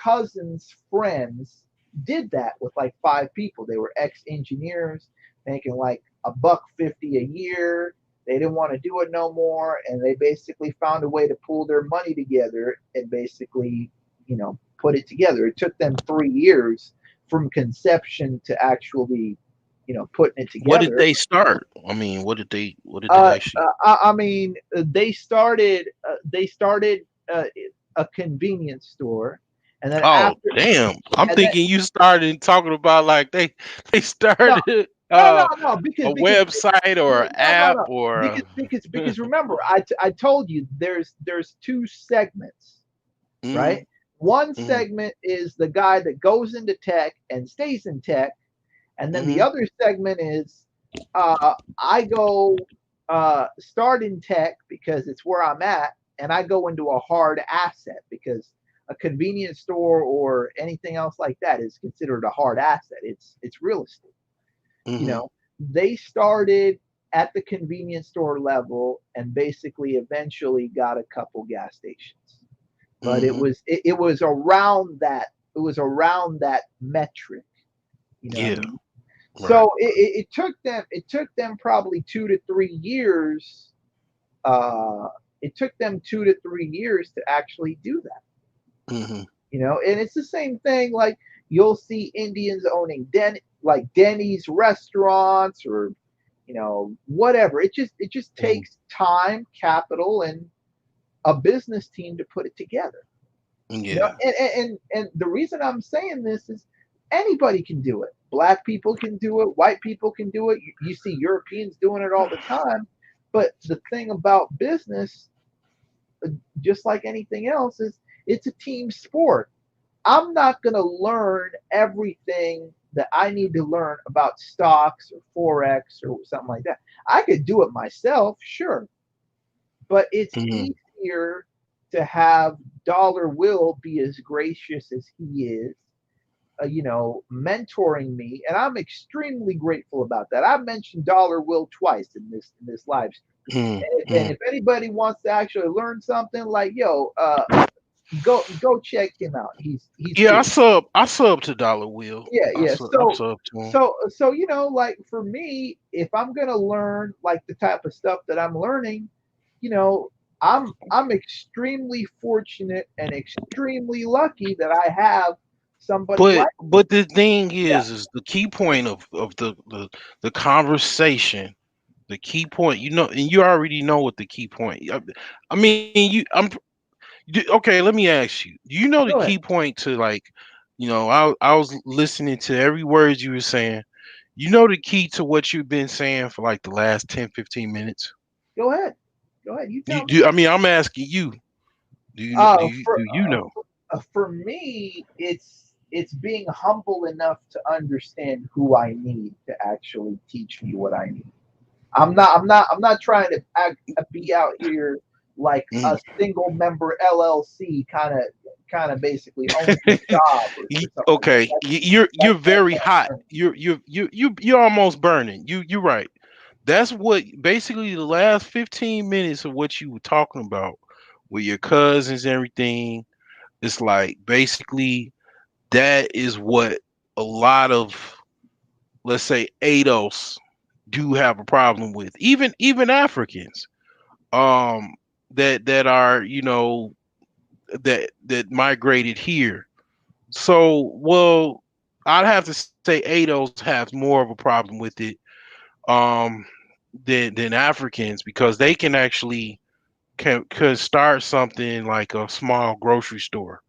cousin's friends did that with like 5 people. They were ex engineers making like $150 a year. They didn't want to do it no more, and they basically found a way to pull their money together and basically, put it together. It took them 3 years from conception to actually, putting it What did together. they start? I mean, what did they Uh, actually? I mean, they started a convenience store, and then Oh, after, damn. I'm and then thinking you started talking about like they no, started no, no, no, because a because website or an no, no, app no, or because remember, I told you there's two segments, right? Mhm, One mhm, segment is the guy that goes into tech and stays in tech, and then the mhm, other segment is I go start in tech because it's where I'm at, and I go into a hard asset because a convenience store or anything else like that is considered a hard asset. It's real estate. You mhm, know, they started at the convenience store level and basically eventually got a couple gas stations. But it mhm. was it, it was around that it was around that metric. You know what I Yeah, mean? right. So it took them probably 2 to 3 years. Uh, it took them 2 to 3 years to actually do that. Mhm, And it's the same thing. Like you'll see Indians owning like Denny's restaurants or whatever. It just mhm. takes time, capital, and a business team to put it together. Yeah. And the reason I'm saying this is anybody can do it. Black people can do it. White people can do it. You see Europeans doing it all the time. But the thing about business, just like anything else, is it's a team sport. I'm not going to learn everything that I need to learn about stocks or forex or something like that. I could do it myself, sure, but it's Mhm, easier to have Dollar Will be as gracious as he is, mentoring me, and I'm extremely grateful about that. I mentioned Dollar Will twice in this live stream. mhm, And mhm. if anybody wants to actually learn something, like go check him out. He's Yeah, cool. I sub to Dollar Wheel. Yeah, yeah. I So sub to him. so like for me, if I'm gonna learn like the type of stuff that I'm learning, you know, I'm extremely fortunate and extremely lucky that I have somebody like But the thing that. is the key point of the conversation. The key point, and you already know what the key point. I mean, okay. Let me ask you. Do you know the Go key ahead. point to like, I was listening to every word you were saying. You know the key to what you've been saying for like the last 10, 15 minutes. Go ahead. Go ahead. You You tell me. do. I mean, I'm asking you. Do you kn- Uh, for do you know? for me, it's being humble enough to understand who I need to actually teach me what I need. I'm not trying to be out here like Mhm. a single member LLC kind of basically owns the job or something like that. Okay, you're That's very what hot. I'm You're almost burning. You're right. That's what basically the last 15 minutes of what you were talking about with your cousins and everything. It's like basically that is what a lot of, let's say, ADOS do have a problem with. Even Africans um that are, that migrated here. So, well, I'd have to say ADOS has more of a problem with it um than Africans, because they can actually could start something like a small grocery store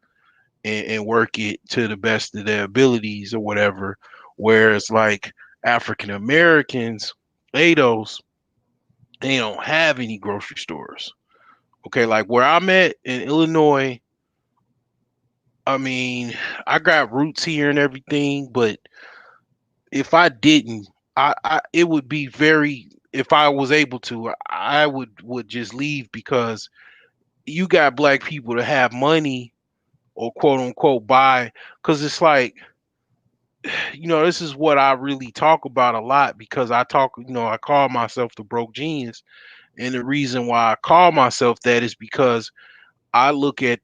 and work it to the best of their abilities or whatever. Whereas like African Americans, Ados, they don't have any grocery stores. Okay, like where I'm at in Illinois, I mean, I got roots here and everything, but if I didn't, I it would be very if I was able to, I would just leave because you got black people to have money or quote unquote buy because it's like this is what I really talk about a lot because I talk I call myself the broke genius, and the reason why I call myself that is because I look at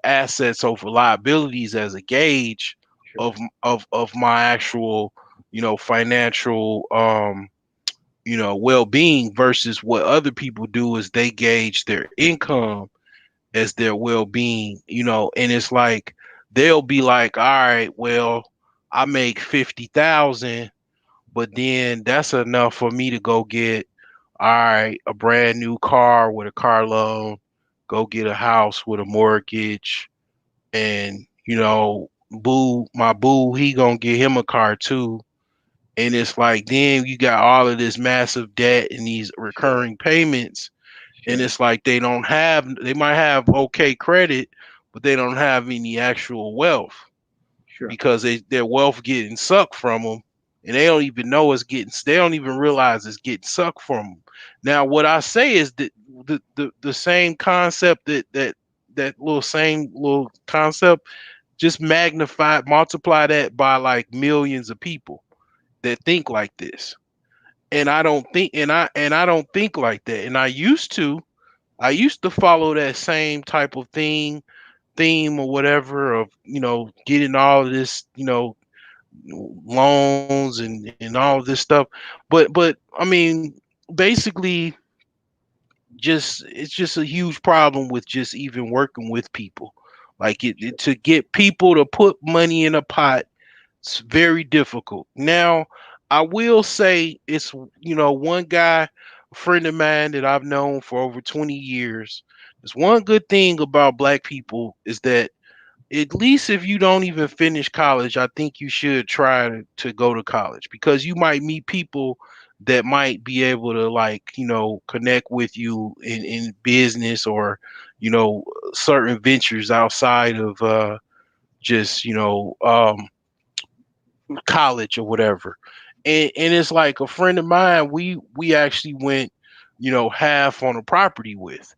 assets over liabilities as a gauge Sure. of my actual financial well-being versus what other people do is they gauge their income as their well-being, and it's like they'll be like, all right, well, I make 50,000, but then that's enough for me to go get all right, a brand new car with a car loan, go get a house with a mortgage, and my boo, he gonna get him a car too. And it's like then you got all of this massive debt and these Sure. recurring payments, and Sure. it's like they might have okay credit, but they don't have any actual wealth Sure. because their wealth getting sucked from them, and they don't even know they don't even realize it's getting sucked from them. Now, what I say is that the same concept that little same little concept, just multiply that by like millions of people that think like this. And I don't think and I don't think like that. And I used to follow that same type of theme or whatever of getting all of this loans and all of this stuff, but I mean basically just it's just a huge problem with just even working with people, like to get people to put money in a pot. It's very difficult. Now, I will say it's one guy, a friend of mine that I've known for over 20 years. There's one good thing about black people is that at least if you don't even finish college, I think you should try to go to college because you might meet people that might be able to like, connect with you in business or, certain ventures outside of just, college or whatever. And it's like a friend of mine, we actually went, half on a property with.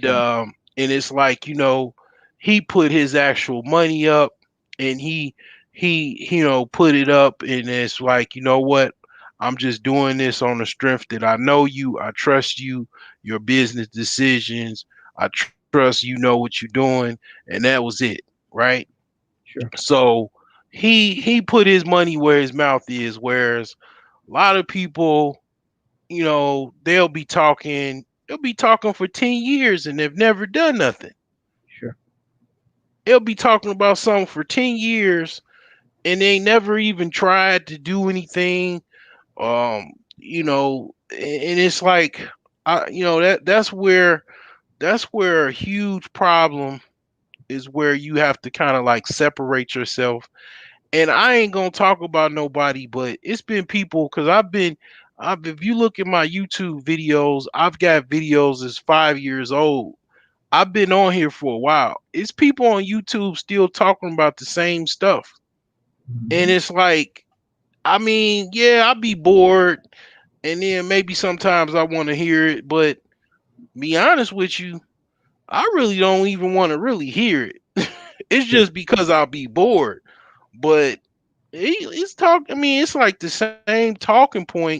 Okay. And it's like he put his actual money up, and he put it up, and it's like, what, I'm just doing this on the strength that I know you, I trust you, your business decisions, I trust you know what you're doing, and that was it, right? Sure. So he put his money where his mouth is, whereas a lot of people, they'll be talking for 10 years and they've never done nothing. Sure. They'll be talking about something for 10 years and they never even tried to do anything. And it's like that's where a huge problem is, where you have to kind of like separate yourself. And I ain't gonna talk about nobody, but it's been people because if you look at my YouTube videos, I've got videos that's 5 years old. I've been on here for a while. It's people on YouTube still talking about the same stuff. And Hmm. it's like, I mean, yeah, I'll be bored and then maybe sometimes I want to hear it, but be honest with you, I really don't even want to really hear it. It's Sure. just because I'll be bored. But it's talk. I mean, it's like the same talking points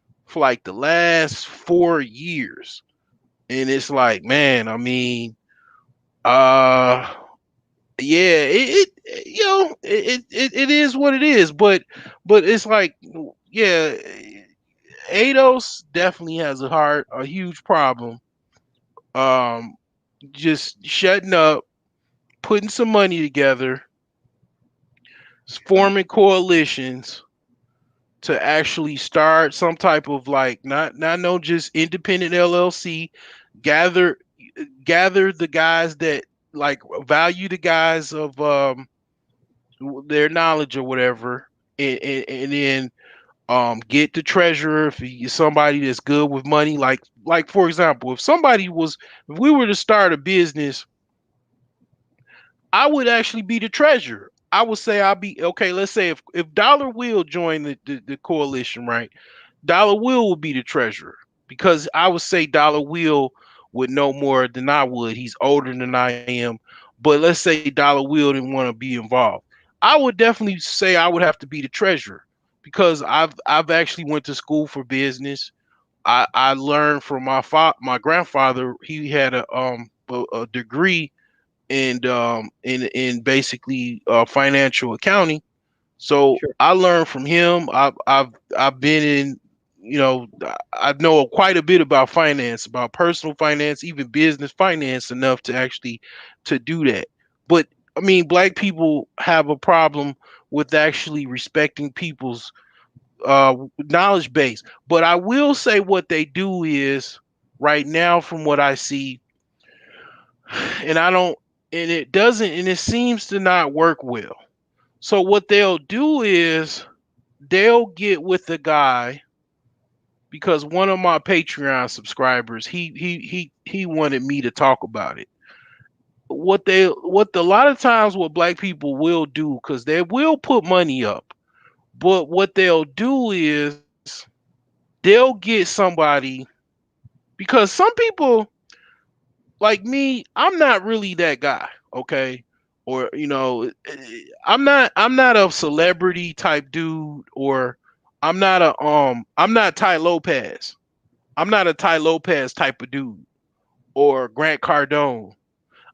for like the last 4 years, and it's like, man, I mean, uh, yeah, it is what it is. But it's like, yeah, Ados definitely has a huge problem. Um, just shutting up, putting some money together, Sure. forming coalitions to actually start some type of like not no just independent LLC, gather gather the guys that like value the guys of their knowledge or whatever, and then Get the treasurer if you're somebody that's good with money. Like for example, if we were to start a business, I would actually be the treasurer. I would say I'll be okay. Let's say if Dollar Will join the coalition, right? Dollar Will would be the treasurer because I would say Dollar Will would know more than I would. He's older than I am. But let's say Dollar Will didn't want to be involved. I would definitely say I would have to be the treasurer because I've actually went to school for business. I learned from my grandfather. He had a degree in basically financial accounting. So Sure. I learned from him. I've been in, I know quite a bit about finance, about personal finance, even business finance, enough to actually to do that. But I mean, black people have a problem with actually respecting people's knowledge base. But I will say what they do is right now, from what I see, and I don't, and it doesn't, and it seems to not work well. So what they'll do is they'll get with the guy because one of my Patreon subscribers he wanted me to talk about it. What a lot of times what black people will do because they will put money up, but what they'll do is they'll get somebody because some people like me, I'm not really that guy, okay? Or I'm not a celebrity type dude, or I'm not Ty Lopez. I'm not a Ty Lopez type of dude or Grant Cardone.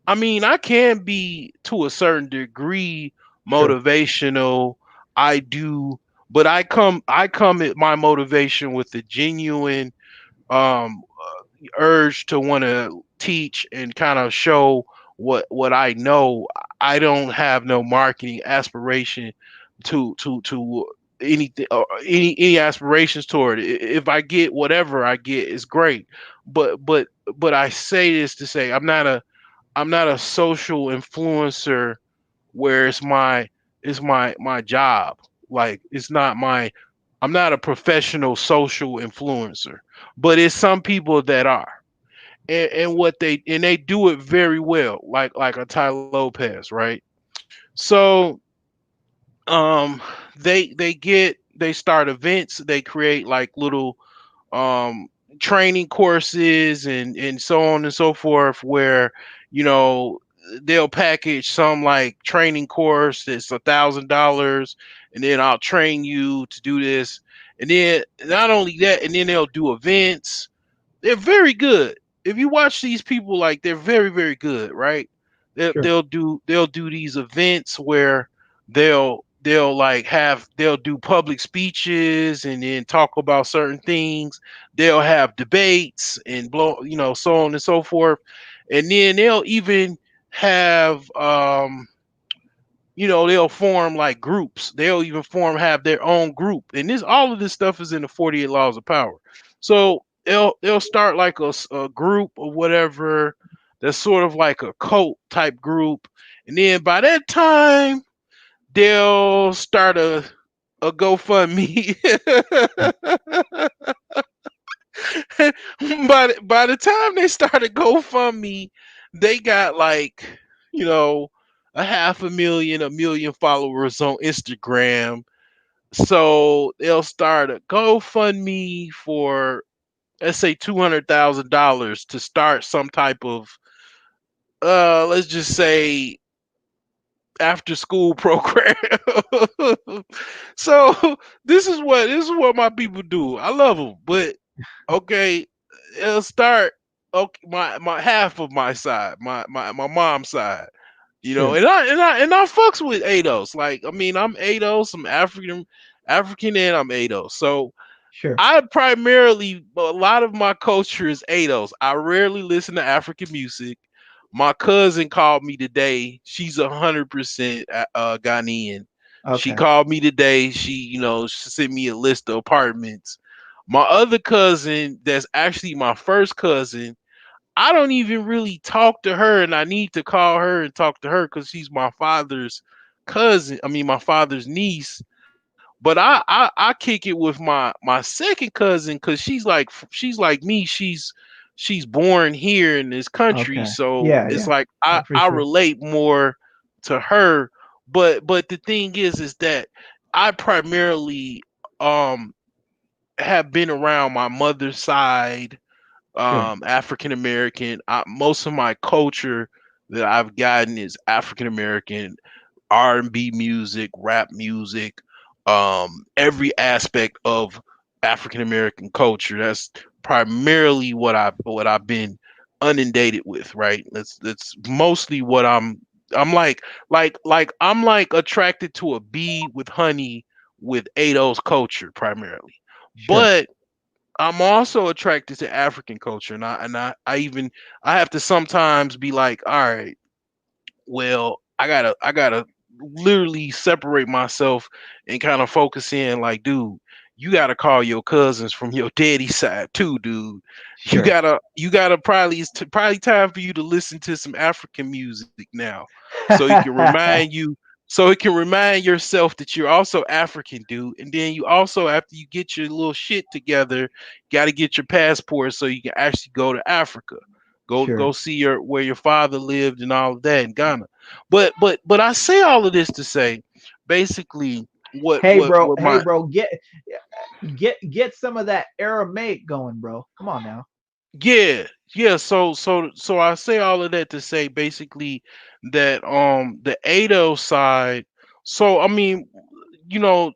I mean, I can be to a certain degree Sure. motivational. I do, but I come at my motivation with a genuine um urge to want to teach and kind of show what I know. I don't have no marketing aspiration to anything or any aspirations toward it. If I get whatever I get, it's great. But I say this to say I'm not a social influencer where it's my job. Like it's not my I'm not a professional social influencer, but it's some people that are, and they do it very well, like a Ty Lopez, right? So they start events, they create like little um training courses and so on and so forth, where you know they'll package some like training course that's $1,000, and then I'll train you to do this, and then not only that, and then they'll do events. They're very good. If you watch these people, like they're very, very good, right? They'll, Sure. they'll do they'll do these events where they'll do public speeches and then talk about certain things. They'll have debates and so on and so forth, and then they'll even have they'll form like groups. They'll even have their own group, and all of this stuff is in the 48 laws of power. So they'll start like a group or whatever that's sort of like a cult type group, and then by that time they'll start a GoFundMe. By the time they started GoFundMe, they got like, you know, a half a million followers on Instagram. So they'll start a GoFundMe for, let's say, $200,000 to start some type of let's just say after school program. So this is what my people do. I love them, but okay, it'll start okay, my half of my side, my mom's side, Sure. and I fucks with ADOS. Like, I mean, I'm ADOS, I'm African, and I'm ADOS. So Sure. I primarily, a lot of my culture is ADOS. I rarely listen to African music. My cousin called me today. She's 100% Ghanaian. She Okay. called me today. She sent me a list of apartments. My other cousin, that's actually my first cousin, I don't even really talk to her, and I need to call her and talk to her because she's my father's cousin. I mean, my father's niece. But I kick it with my second cousin because she's like me. She's born here in this country, Okay. so Yeah, it's yeah. like For I sure. relate more to her. But the thing is that I primarily um have been around my mother's side, Sure. African American. Most of my culture that I've gotten is African American. R&B music, rap music, every aspect of African American culture. That's primarily what I've been inundated with, right? That's mostly what I'm I'm like attracted to a bee with honey with Ado's culture primarily. Sure. But I'm also attracted to African culture, and I even I have to sometimes be like, all right, well, I gotta literally separate myself and kind of focus in like, dude, you gotta call your cousins from your daddy side too, dude. Sure. You gotta probably probably time for you to listen to some African music now. So it can remind you so it can remind yourself that you're also African, dude. And then you also, after you get your little shit together, gotta get your passport so you can actually go to Africa. Go Sure. see your where your father lived and all of that in Ghana. But I say all of this to say, basically, what Hey, my bro, get some of that Aramaic going, bro. Come on now. yeah, yeah. So I say all of that to say basically that the ADO side. So I mean, you know,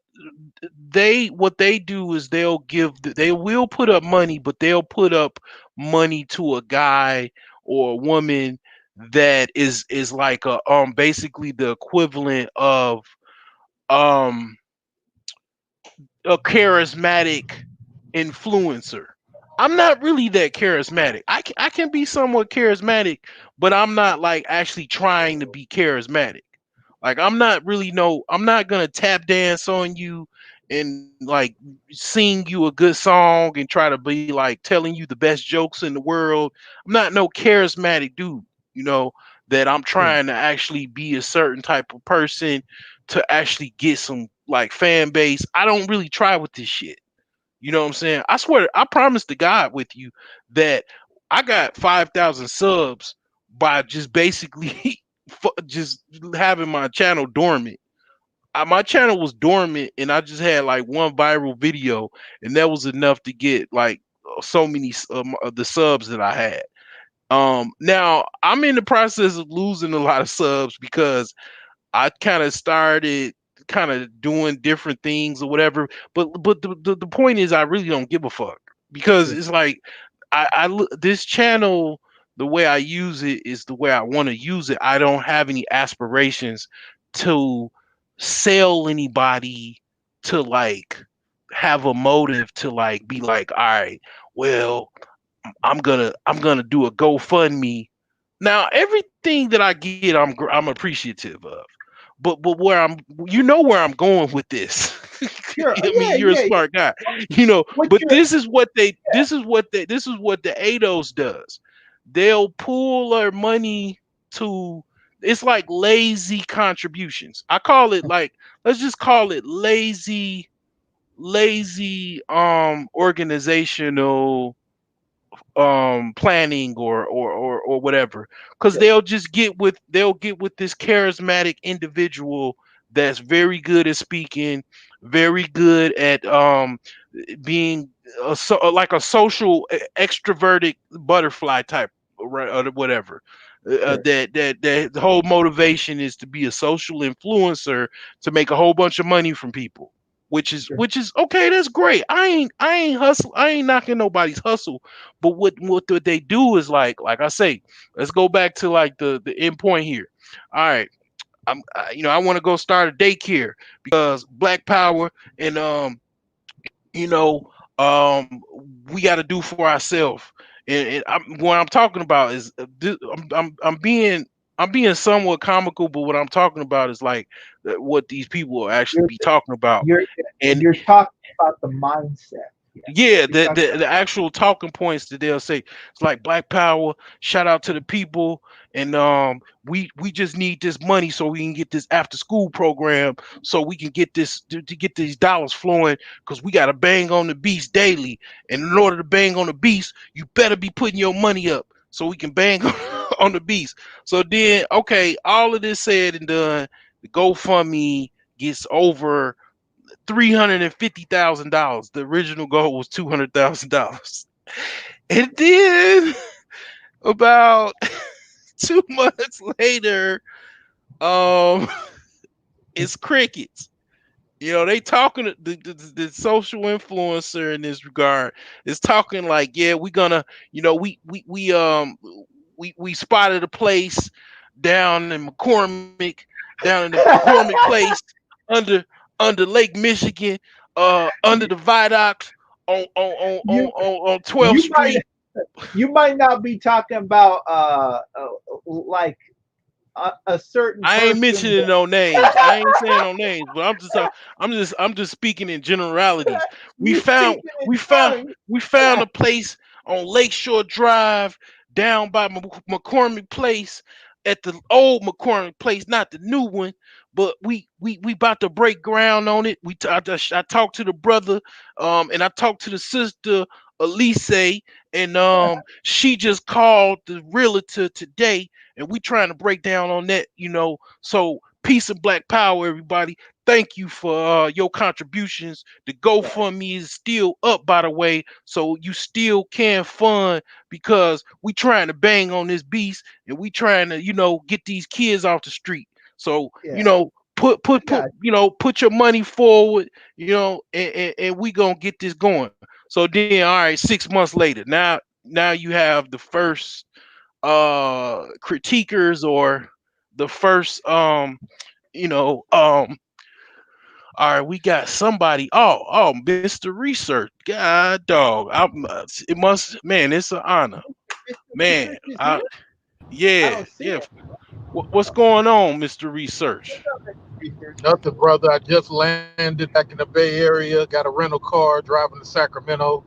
they what they do is they will put up money, but they'll put up money to a guy or a woman that is like a basically the equivalent of um a charismatic influencer. I'm not really that charismatic. I can be somewhat charismatic, but I'm not like actually trying to be charismatic. Like I'm not gonna tap dance on you and like sing you a good song and try to be like telling you the best jokes in the world. I'm not no charismatic dude, you know, that I'm Sure. trying to actually be a certain type of person to actually get some like fan base. I don't really try with this shit. You know what I'm saying? I swear, I promise to God with you that I got 5,000 subs by just basically just having my channel dormant. My channel was dormant, and I just had like one viral video, and that was enough to get like so many of the subs that I had. Now I'm in the process of losing a lot of subs because I kind of started kind of doing different things or whatever. But the point is, I really don't give a fuck because Sure. it's like this channel, the way I use it is the way I want to use it. I don't have any aspirations to sell anybody to like have a motive to like be like, all right, well, I'm gonna do a GoFundMe. Now everything that I get, I'm appreciative of. But where I'm, you know where I'm going with this. Sure. I mean, Yeah, you're a yeah, yeah. smart guy, you know. What But you're this is what the ADOS does. They'll pull their money to. It's like lazy contributions. I call it like, let's just call it lazy organizational planning or whatever, because they'll get with this charismatic individual that's very good at speaking, very good at being like a social extroverted butterfly type, right, or whatever. sure. That the whole motivation is to be a social influencer to make a whole bunch of money from people, Sure. which is okay. That's great. I ain't hustle. I ain't knocking nobody's hustle. But what they do is like I say, let's go back to like the end point here. All right, you know, I want to go start a daycare because Black Power, and you know, um we got to do for ourselves. What I'm talking about is I'm being somewhat comical, but what I'm talking about is like what these people will actually You're be talking about. you're And you're talking about the mindset. Yeah, We talk the actual talking points that they'll say, it's like Black Power, shout out to the people, and we just need this money so we can get this after school program, so we can get this to get these dollars flowing, because we got to bang on the beast daily, and in order to bang on the beast, you better be putting your money up so we can bang on the beast. So then, okay, all of this said and done, the GoFundMe gets over $350,000. The original goal was $200,000. And then about 2 months later, um, it's crickets. You know, they talking the social influencer in this regard is talking like, yeah, we gonna, we spotted a place down in McCormick, down in the McCormick place under Lake Michigan, under you the viaduct you on 12th you might Street. you might not be talking about like a certain I ain't person mentioning no names. I ain't saying no names, but I'm just speaking in generalities. We you found speaking in we found tongues. we found a place on Lakeshore Drive down by McCormick Place, at the old McCormick Place, not the new one. But we about to break ground on it. I talked to the brother, and I talked to the sister Elise, and she just called the realtor today, and we trying to break down on that, So peace and Black Power, everybody. Thank you for your contributions. The GoFundMe is still up, by the way, so you still can fund, because we trying to bang on this beast, and we trying to, get these kids off the street. So, Yeah, I got put your money forward, and we gonna get this going. So then, all right, 6 months later, now you have the first critiquers, or the first all right, we got somebody. Oh, Mr. Research, god dog, it must, man, it's an honor, Mr. man. Research is here. I Yeah, don't see yeah. it. What's going on, Mr. Research? What's up, Mr. Research? Nothing, brother. I just landed back in the Bay Area. Got a rental car driving to Sacramento.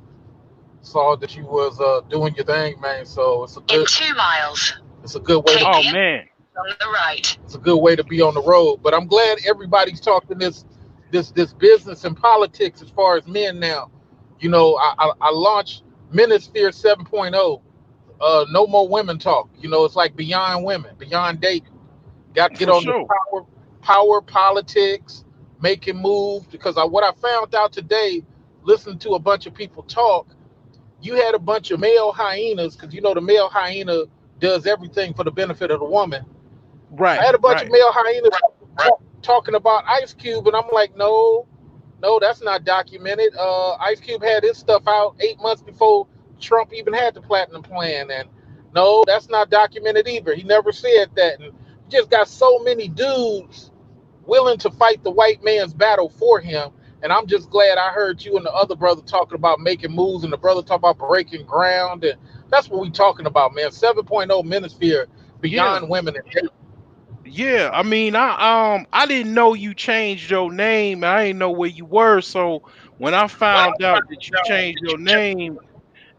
Saw that you was doing your thing, man. So in 2 miles, it's a good way to Oh man. on the right. It's a good way to be on the road. But I'm glad everybody's talking this business and politics as far as men now. I launched Menosphere 7.0. No more women talk. It's like beyond women, beyond dating. Got to get For on the sure. power politics, making moves. Because what I found out today, listening to a bunch of people talk, you had a bunch of male hyenas, because the male hyena does everything for the benefit of the woman. I Right, had a bunch of right. male hyenas talking about Ice Cube, and I'm like, no, no, that's not documented. Ice Cube had his stuff out 8 months before Trump even had the platinum plan, and no, that's not documented either. He never said that. And you just got so many dudes willing to fight the white man's battle for him. And I'm just glad I heard you and the other brother talking about making moves, and the brother talk about breaking ground. And that's what we talking about, man. 7.0 Menosphere, Yeah. beyond women and Yeah, I mean, I didn't know you changed your name. I didn't know where you were. So when I found out that you changed your name,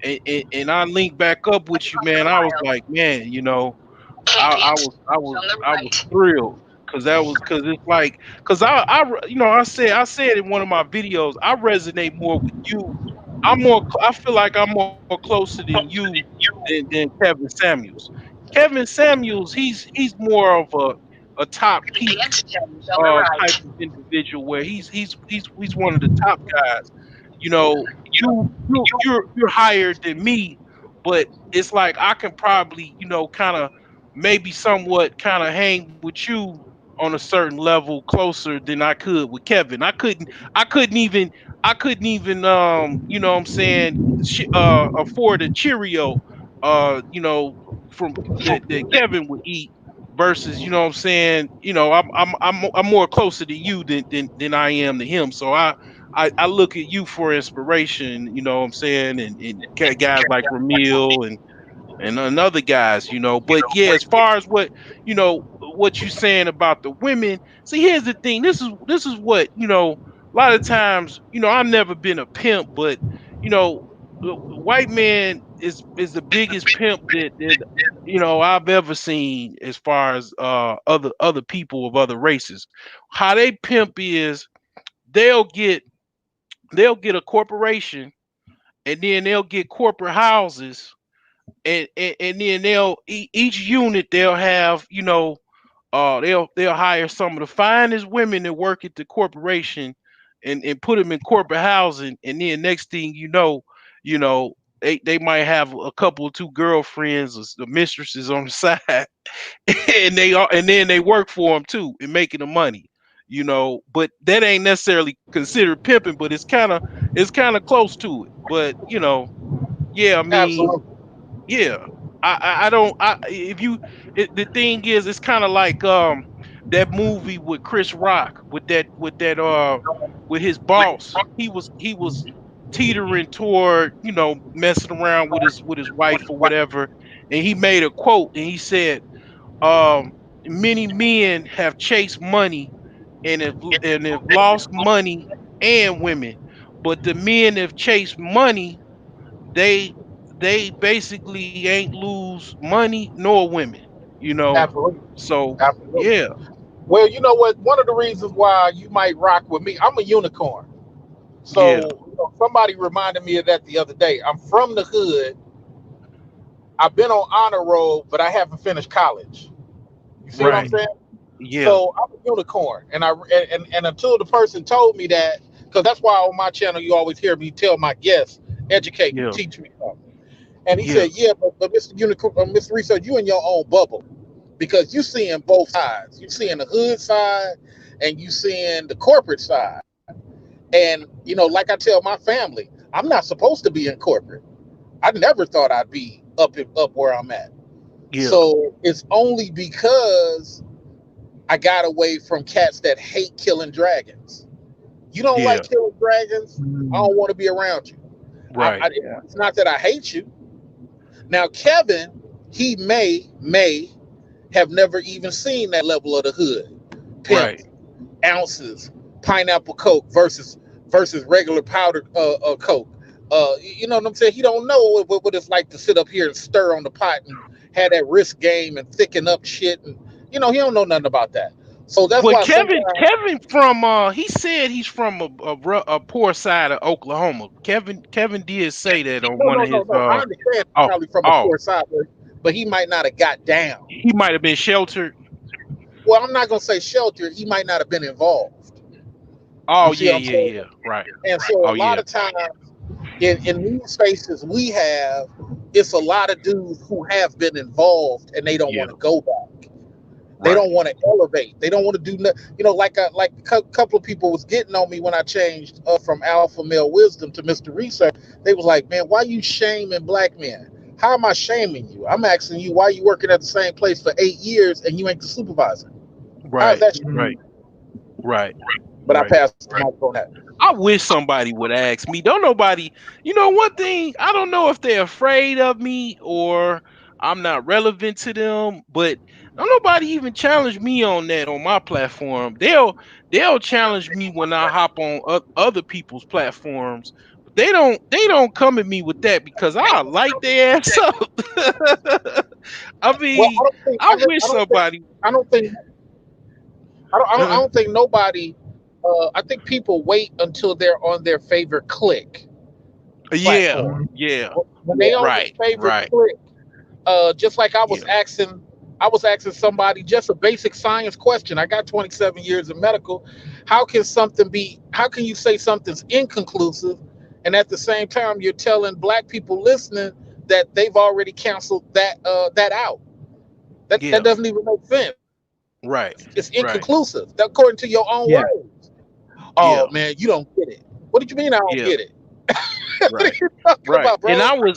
and I linked back up with you, man, I was like, man, I was thrilled, because it's like, because I said in one of my videos, I resonate more with you. I feel like I'm more closer than you than Kevin Samuels. Kevin Samuels, he's more of a top peak type of individual, where he's one of the top guys. You're higher than me, but it's like I can probably, kind of, maybe somewhat kind of hang with you on a certain level closer than I could with Kevin. I couldn't even what I'm saying, afford a Cheerio, from that Kevin would eat, versus, what I'm saying, I'm more closer to you than I am to him. So I look at you for inspiration, what I'm saying, and guys like Ramil and other guys. But yeah, as far as what you saying about the women, see, here's the thing. This is what, a lot of times, I've never been a pimp, but white man is the biggest pimp that I've ever seen as far as other people of other races. How they pimp is they'll get they'll get a corporation, and then they'll get corporate houses, and then each unit they'll have, they'll hire some of the finest women that work at the corporation, and put them in corporate housing, and then next thing you know they might have a couple of two girlfriends or the mistresses on the side, and then they work for them too and making the money. But that ain't necessarily considered pimping, but it's kind of close to it. But yeah, I mean, Absolutely. yeah, I don't. If you, the thing is, it's kind of like that movie with Chris Rock with his boss. He was teetering toward messing around with his wife or whatever, and he made a quote, and he said, um, "Many men have chased money and have lost money and women, but the men that have chased money, they they basically ain't lose money nor women, you know. Absolutely. So Absolutely. yeah, Well, you know what? One of the reasons why you might rock with me, I'm a unicorn. yeah, So somebody reminded me of that the other day. I'm from the hood. I've been on honor roll, but I haven't finished college. You see what I'm right, saying? yeah, So I'm a unicorn, and until the person told me that, because that's why on my channel you always hear me tell my guests, educate me, yeah, teach me something. And he yeah, said, "Yeah, but Mr. Unicorn, Mr. Research, you in your own bubble because you seeing both sides. You seeing the hood side, and you seeing the corporate side. And like I tell my family, I'm not supposed to be in corporate. I never thought I'd be up where I'm at. yeah, So it's only because I got away from cats that hate killing dragons. You don't yeah, like killing dragons? I Mm, don't want to be around you. right, yeah. It's not that I hate you. Now, Kevin, he may have never even seen that level of the hood. Pimp, right, ounces, pineapple Coke versus regular powdered Coke. You know what I'm saying? He don't know what it's like to sit up here and stir on the pot and have that risk game and thicken up shit, and he don't know nothing about that. So that's but why Kevin sometimes Kevin from he said he's from a poor side of Oklahoma. Kevin did say that on one of his no. I understand he's oh probably from a oh poor side, but he might not have got down. he might have been sheltered. Well, I'm not gonna say shelter. He might not have been involved. You Oh see yeah, what I'm yeah, saying? yeah, right. And so a Oh lot yeah, of times in these spaces we have, it's a lot of dudes who have been involved and they don't yeah, want to go back. They right. don't want to elevate. They don't want to do nothing. Like a couple of people was getting on me when I changed from alpha male wisdom to Mr. Research. They was like, "Man, why you shaming black men?" How am I shaming you? I'm asking you why you working at the same place for 8 years and you ain't the supervisor. How's Right, that? Mm, right, right, But I right. passed the mic on that. I wish somebody would ask me. Don't nobody, one thing, I don't know if they're afraid of me or I'm not relevant to them, but don't nobody even challenge me on that on my platform. They'll challenge me when I hop on other people's platforms. But they don't come at me with that because I light their ass up. I Well, I mean, don't think I wish somebody I don't think I uh, don't think nobody. I think people wait until they're on their favorite click yeah, platform. mm, yeah, When they yeah. on their right, favorite right. click, just like Yeah. I was asking somebody just a basic science question. I got 27 years of medical. How can you say something's inconclusive, and at the same time you're telling black people listening that they've already canceled that out? That Yeah. doesn't even make sense. It's Right. inconclusive, Right. according to your own words. Yeah. Oh man, Yeah. you don't get it. What did you mean I don't get Yeah. it? What are Right. you talking Right. about, And bro? I was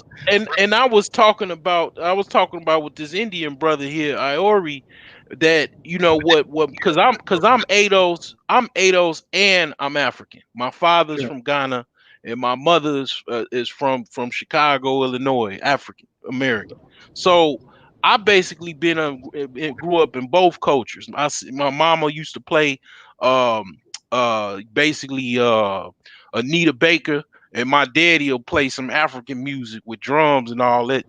talking about with this Indian brother here, Iori, that what because I'm ADOS and I'm African. My father's Yeah. from Ghana and my mother's is from Chicago, Illinois, African American. So I basically grew up in both cultures. My mama used to play basically Anita Baker, and my daddy will play some African music with drums and all that.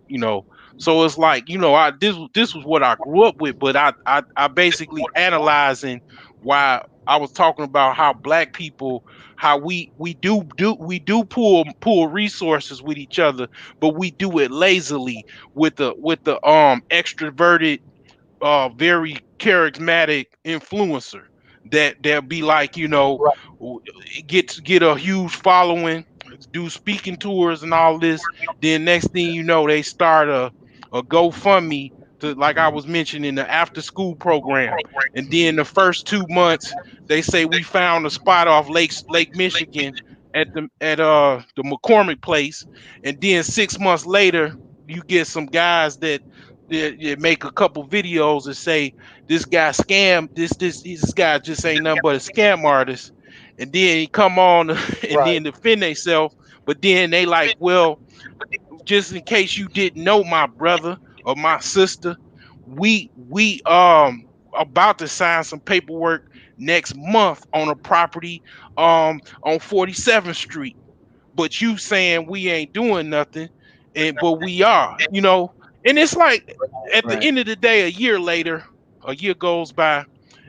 So it's like, this was what I grew up with, but I basically analyzing why I was talking about how black people, how we do pull resources with each other, but we do it lazily with the extroverted, very charismatic influencer that be like, Right. w- get a huge following, do speaking tours and all this. Then next thing you know, they start a GoFundMe to, like I was mentioning, the after school program. And then the first 2 months, they say we found a spot off Lake Michigan at the McCormick place. And then 6 months later, you get some guys that make a couple videos and say this guy scam this guy just ain't nothing but a scam artist, and then he come on and Right. then defend themselves. But then they like, well, just in case you didn't know, my brother or my sister, we about to sign some paperwork next month on a property on 47th Street, but you saying we ain't doing nothing, and but we are. And it's like, at the Right. end of the day, a year later, a year goes by,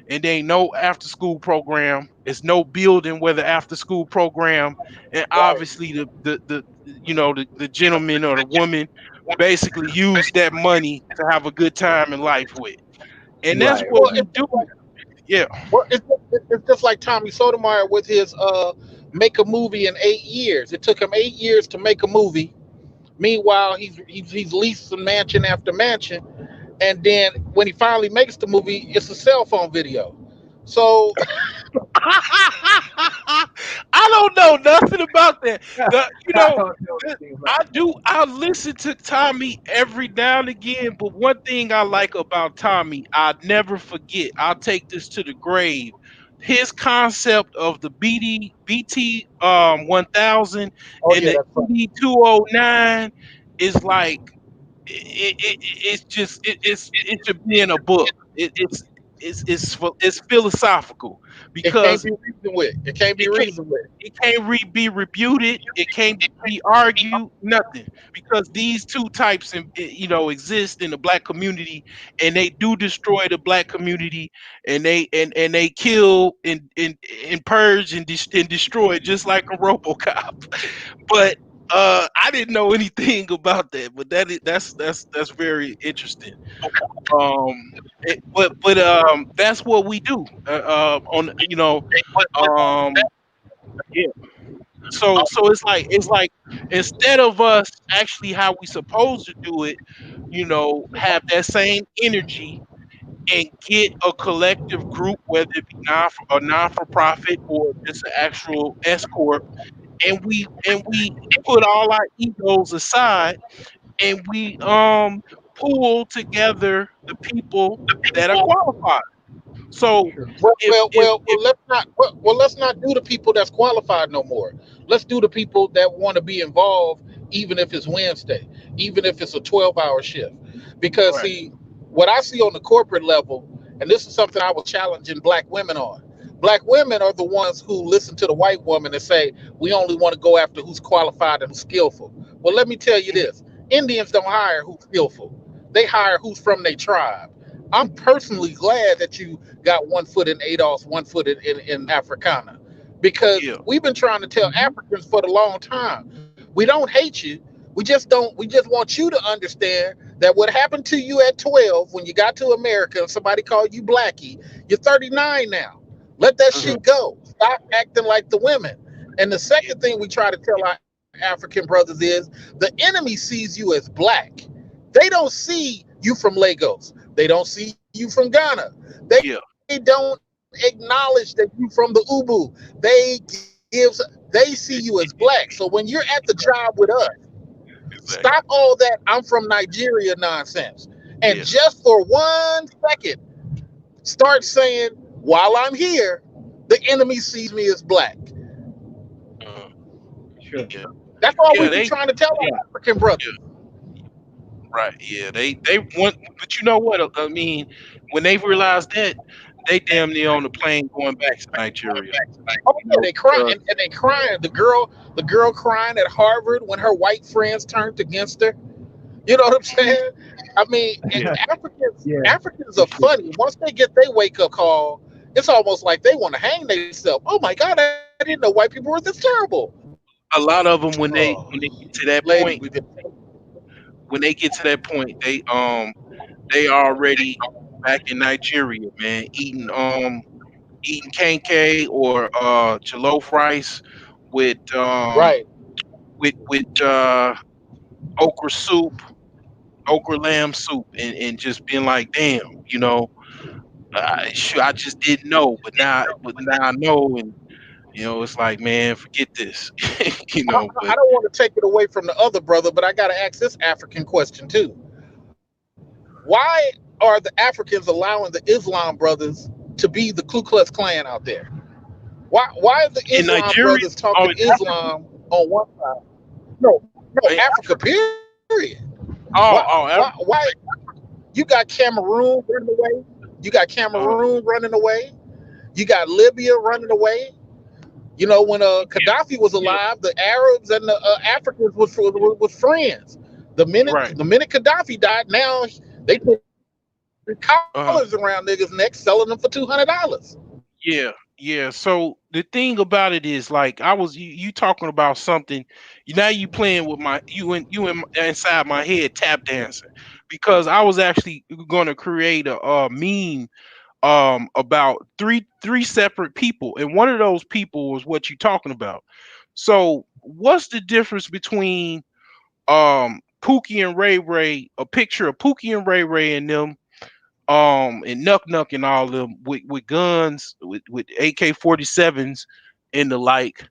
and there ain't no after school program. It's no building where the after school program, and Right. obviously the gentleman or the woman basically use that money to have a good time in life with, and that's Right. what Well, we do. Yeah. it's just like Tommy Sotomayor with his make a movie in 8 years. It took him 8 years to make a movie. Meanwhile, he's leased some mansion after mansion, and then when he finally makes the movie, it's a cell phone video. So I don't know nothing about that. The, you I know, don't know the- anything I about that. do. I listen to Tommy every now and again, but one thing I like about Tommy, I never forget. I'll take this to the grave. His concept of the BT 1000 oh and yeah, the that's right. ED 209 is like, it's just it should be in a book. It's philosophical It can't because be reasoned with. It can't be it can't reasoned with. it can't be rebuted. It can't be argued. Nothing, because these two types exist in the black community, and they do destroy the black community, and they kill and purge and destroy just like a RoboCop. But I didn't know anything about that, but that's very interesting. That's what we do. On yeah. So it's like instead of us actually how we supposed to do it, have that same energy and get a collective group, whether it be non for profit or just an actual S corp, and we put all our egos aside, and we pull together the people that are qualified. So Sure. Well, if well, if well, if well let's not do the people that's qualified no more. Let's do the people that want to be involved, even if it's Wednesday, even if it's a 12-hour shift. Because Right. see, what I see on the corporate level, and this is something I was challenging black women on. Black women are the ones who listen to the white woman and say we only want to go after who's qualified and who's skillful. Well, let me tell you this: Indians don't hire who's skillful; they hire who's from their tribe. I'm personally glad that you got 1 foot in ADOS, 1 foot in Africana. Because Yeah. we've been trying to tell Africans for the long time, we don't hate you. We just want you to understand that what happened to you at 12 when you got to America and somebody called you Blackie, you're 39 now. Let that Mhm. shit go. Stop acting like the women. And the Yeah. second thing we try to tell our African brothers is the enemy sees you as black. They don't see you from Lagos. They don't see you from Ghana. They Yeah. don't acknowledge that you from the Ubu. They see you as black. So when you're at the job with us, stop all that Exactly. I'm from Nigeria nonsense. And just Yeah. for 1 second, start saying, while I'm here, the enemy sees me as black. Uh, Sure. yeah. That's all Yeah. we've been trying to tell Yeah. our African brothers. Yeah. Right. Yeah. They want, but you know what? I mean, when they realize that, they damn near on the plane going back to Nigeria. Oh You yeah, know, they cry because and they crying. The girl crying at Harvard when her white friends turned against her. You know what I'm saying? I mean, yeah, Yeah, Africans for are sure. funny. Once they get their wake up call, it's almost like they want to hang themselves. Oh my God, I didn't know white people were this terrible. a lot of them Oh, when they get to that ladies, we've point, been. when they get to that point, they already back in Nigeria, man, eating kenke or jollof rice with Right. okra soup, okra lamb soup, and just being like, damn, you know, sure, I just didn't know, but now I know, and it's like, man, forget this, I But don't want to take it away from the other brother, but I got to ask this African question too. Why are the Africans allowing the Islam brothers to be the Ku Klux Klan out there? Why are the in Islam Nigeria, brothers oh, talking in Africa, Islam on one side? No, in Africa. Africa, Period. oh, Why? You got Cameroon running away. You got uh, Cameroon running away. You got Libya running away. You know, when yeah, Gaddafi was yeah, alive, the Arabs and the Africans was friends. right, The minute Gaddafi died, now they put collars uh, around niggas' necks, selling them for $200. yeah, yeah. So the thing about it is, like, you talking about something. Now you playing with inside my head, tap dancing, because I was actually going to create a meme about three separate people, and one of those people was what you talking about. So what's the difference between Pookie and Ray Ray, a picture of Pookie and Ray Ray and them, and Nuck Nuck and all of them with guns, with AK-47s and the like,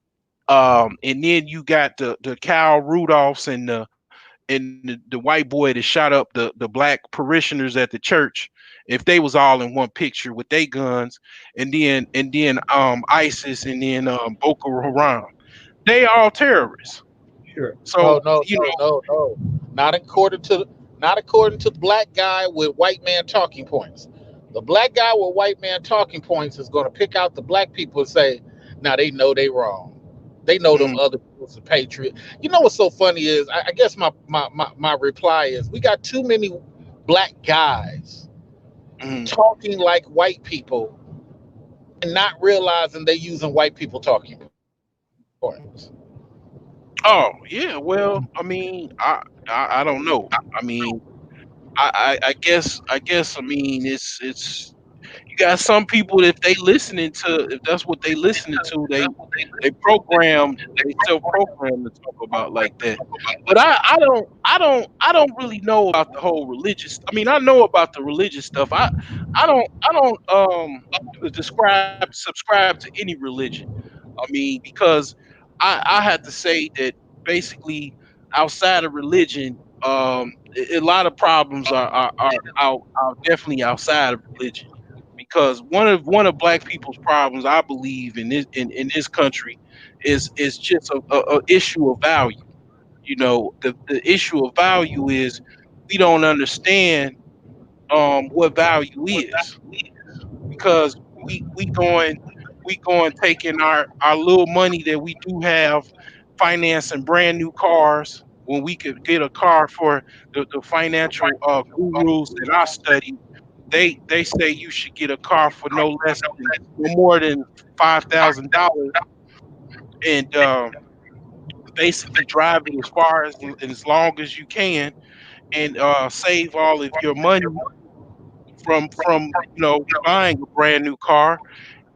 and then you got the Cal Rudolphs and the white boy that shot up the black parishioners at the church, if they was all in one picture with their guns, and then ISIS, and then Boko Haram, they all terrorists. Sure. So No, no, no, no, no. Not according to the black guy with white man talking points. The black guy with white man talking points is going to pick out the black people and say, "Now they know they wrong. They know them mm, other people's a patriot." You know what's so funny is, I guess my reply is, we got too many black guys mm. talking like white people and not realizing they using white people talking points. Oh yeah, well, I mean, I don't know. I mean, I guess, I mean, it's you got some people, if they listening to, if that's what they listening to, they self program to talk about like that. But I don't really know about the whole religious. I mean, I know about the religious stuff. I don't describe subscribe to any religion. I mean, because I had to say that basically, outside of religion, a lot of problems are definitely outside of religion, because one of black people's problems, I believe, in this country, is just a issue of value. The issue of value is, we don't understand what value is, because we going taking our little money that we do have, financing brand new cars, when we could get a car for the financial gurus that I study. They say you should get a car for no more than $5,000, and basically drive it as long as you can, and save all of your money from buying a brand new car,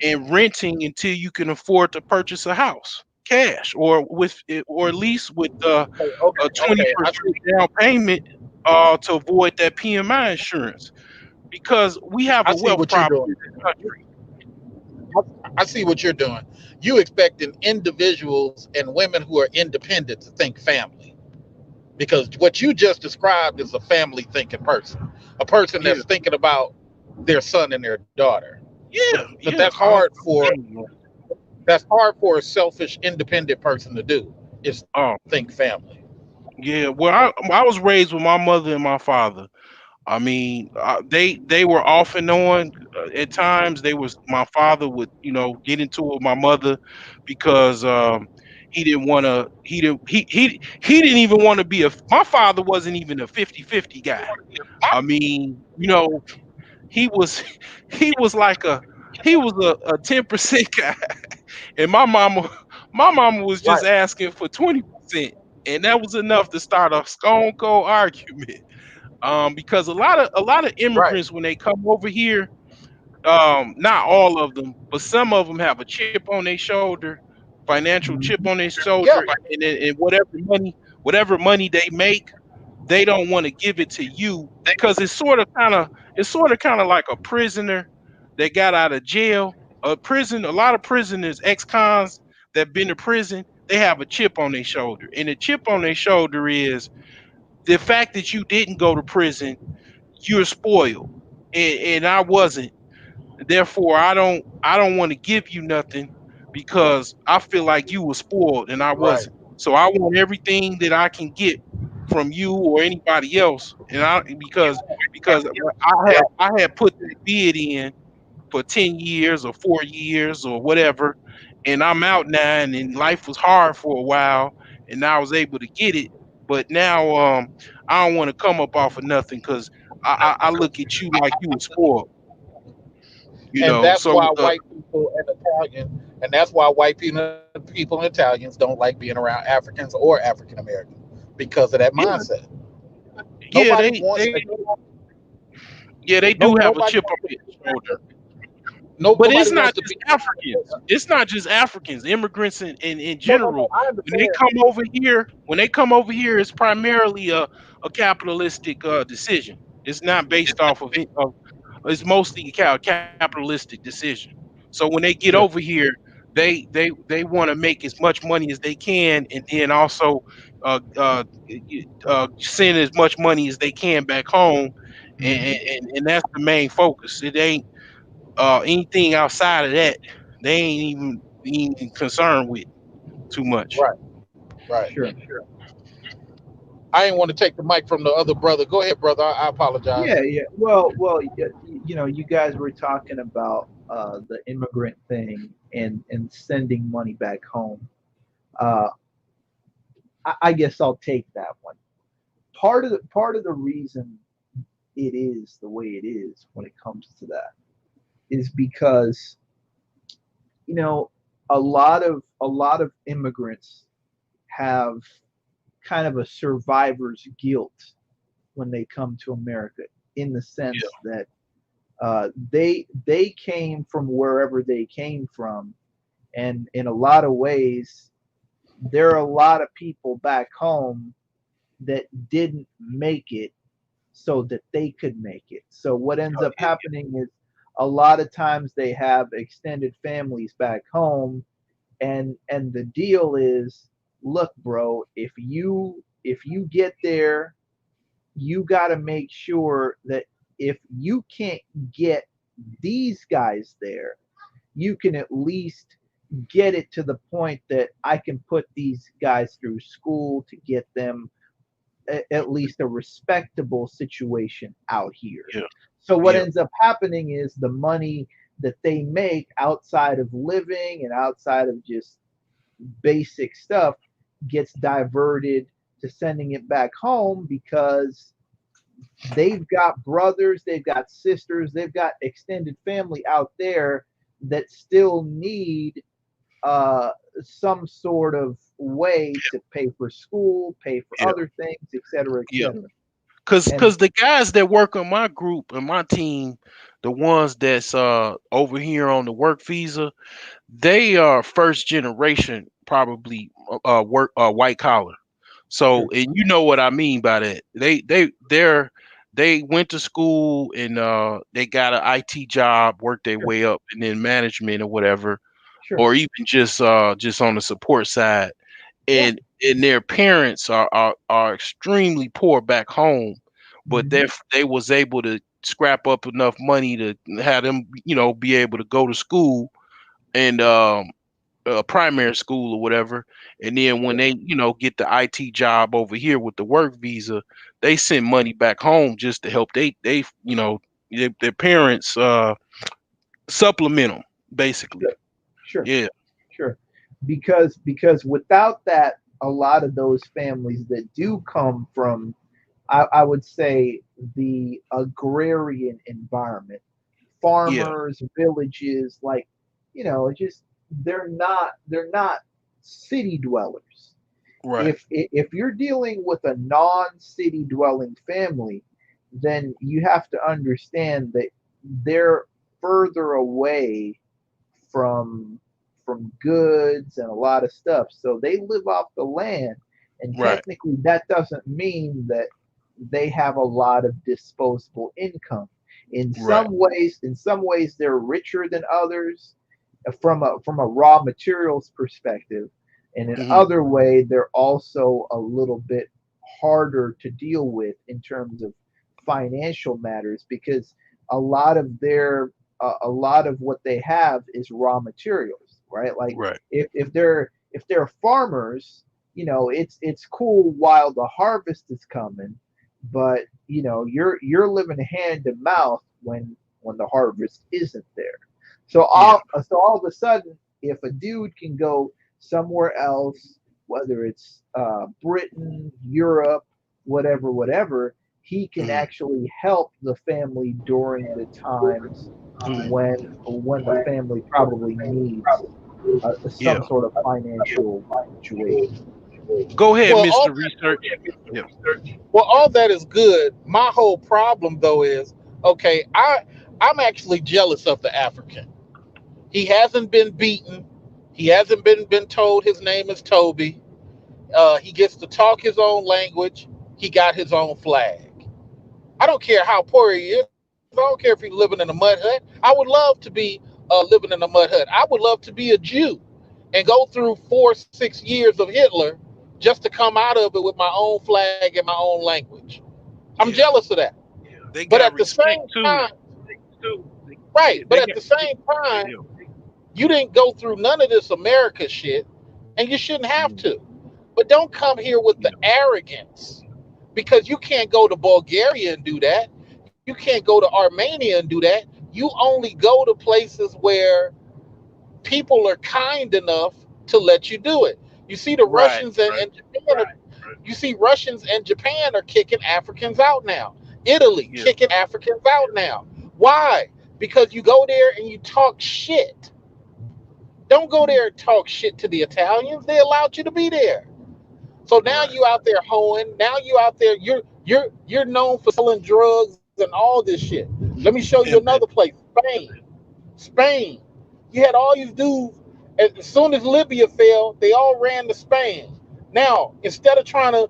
and renting until you can afford to purchase a house cash, or at least with Okay, a okay. 20% down payment, to avoid that PMI insurance, because we have I a see wealth what you're problem doing. in this country. I see what you're doing. You expecting individuals and women who are independent to think family, because what you just described is a family thinking person, a person Yeah, that's thinking about their son and their daughter. yeah, But yeah. that's hard for a selfish independent person to do, is think Oh, family. yeah. Well, I was raised with my mother and my father. I mean, they were off and on. At times, they was my father would get into it with my mother because he didn't want to. He didn't even want to be a. My father wasn't even a 50-50 guy. I mean, he was he was like a he was a 10% guy, and my mama was just Right. asking for 20%, and that was enough to start a stone cold argument. Because a lot of Right. immigrants when they come over here, not all of them, but some of them have a chip on their shoulder, financial chip on Mhm. their shoulder, Yeah, and whatever money they make, they don't want to give it to you because it's sort of kind of like a prisoner that got out of jail. A lot of prisoners, ex-cons that been to prison, they have a chip on their shoulder, and the chip on their shoulder is the fact that you didn't go to prison. You're spoiled, and I wasn't. Therefore, I don't want to give you nothing because I feel like you were spoiled and I right, wasn't. So I want everything that I can get from you or anybody else, and because I had put that bid in for 10 years or 4 years or whatever, and I'm out now, and life was hard for a while, and I was able to get it. But now, I don't want to come up off of nothing because I look at you like you were spoiled, and that's So why white people and Italian, and that's why white people and Italians don't like being around Africans or African Americans because of that yeah, mindset. yeah, Nobody they wants they to. yeah they No, do have a nobody chip on wants to their be shoulder. around. No, But nobody it's wants not to just be Africans. around. It's not just Africans. Immigrants in No, no, no. general, I understand. when they come over here, it's primarily a capitalistic decision. It's not based off of it. It's mostly a capitalistic decision. So when they get over Yeah. here, they want to make as much money as they can, and then also send as much money as they can back home, and, Mhm. and that's the main focus. It ain't anything outside of that, they ain't even concerned with too much. Right, right. Sure. I ain't want to take the mic from the other brother. Go ahead, brother. I apologize. Yeah, yeah. Well, you guys were talking about the immigrant thing and sending money back home. Uh, I guess I'll take that one. Part of the reason it is the way it is when it comes to that is because you know a lot of immigrants have kind of a survivor's guilt when they come to America in the Yeah, sense that they came from wherever they came from, and in a lot of ways, there are a lot of people back home that didn't make it so that they could make it. So what ends up yeah, happening is a lot of times they have extended families back home, and the deal is, look, bro, if you get there, you got to make sure that if you can't get these guys there, you can at least get it to the point that I can put these guys through school to get them at least a respectable situation out here. yeah, So what yeah, ends up happening is the money that they make outside of living and outside of just basic stuff gets diverted to sending it back home because they've got brothers, they've got sisters, they've got extended family out there that still need uh, some sort of way to pay for school, pay for yeah, other things, et cetera, et yeah. cetera. Cause, And cause the guys that work on my group and my team, the ones that's over here on the work visa, they are first generation, probably work white collar. So, sure, and you know what I mean by that. They went to school and they got an IT job, worked their sure, way up, and then management or whatever, sure. or even just on the support side. Yeah. And their parents are extremely poor back home, but Hmm. they was able to scrap up enough money to have them be able to go to school and primary school or whatever, and then when they get the IT job over here with the work visa, they send money back home just to help their parents supplement them basically. Sure, sure, Yeah, sure. Because without that, a lot of those families that do come from, I would say, the agrarian environment, yeah, farmers, villages, like, just they're not city dwellers. right, If you're dealing with a non-city dwelling family, then you have to understand that they're further away from goods and a lot of stuff. So they live off the land, and right, technically that doesn't mean that they have a lot of disposable income. right. In some ways they're richer than others from a raw materials perspective, and in Hmm. other way they're also a little bit harder to deal with in terms of financial matters, because a lot of what they have is raw materials, right? Like, Right. if they're farmers, it's cool while the harvest is coming, but you're living hand to mouth when the harvest isn't there. Yeah. So all of a sudden, if a dude can go somewhere else, whether it's Britain, Europe, whatever, he can Hmm. actually help the family during the times Hmm. when the family probably needs Yeah. some sort of financial situation. Go ahead, Well, Mr. Research. Yeah. all that is good. My whole problem though is, okay, I'm actually jealous of the African. He hasn't been beaten. He hasn't been told his name is Toby. He gets to talk his own language. He got his own flag. I don't care how poor he is. I don't care if he's living in a mud hut. I would love to be living in a mud hut. I would love to be a Jew and go through 4 6 years of Hitler just to come out of it with my own flag and my own language. I'm Yeah. jealous of that. They But got at the respect same too. time, Yeah. right? But They at got. the same time, Yeah. you didn't go through none of this America shit, and you shouldn't have Mm. to. But don't come here with the Yeah. arrogance, because you can't go to Bulgaria and do that. You can't go to Armenia and do that. You only go to places where people are kind enough to let you do it. You see, the Right. Russians and Japan. You see, Russians and Japan are kicking Africans out now. Italy Yeah. kicking Africans out now. Why? Because you go there and you talk shit. Don't go there and talk shit to the Italians. They allowed you to be there. So now Right. you out there hoeing. Now you out there. You're known for selling drugs and all this shit. Let me show you another Pimping. place. Spain. Spain. You had all these dudes. As soon as Libya fell, they all ran to Spain. Now, instead of trying to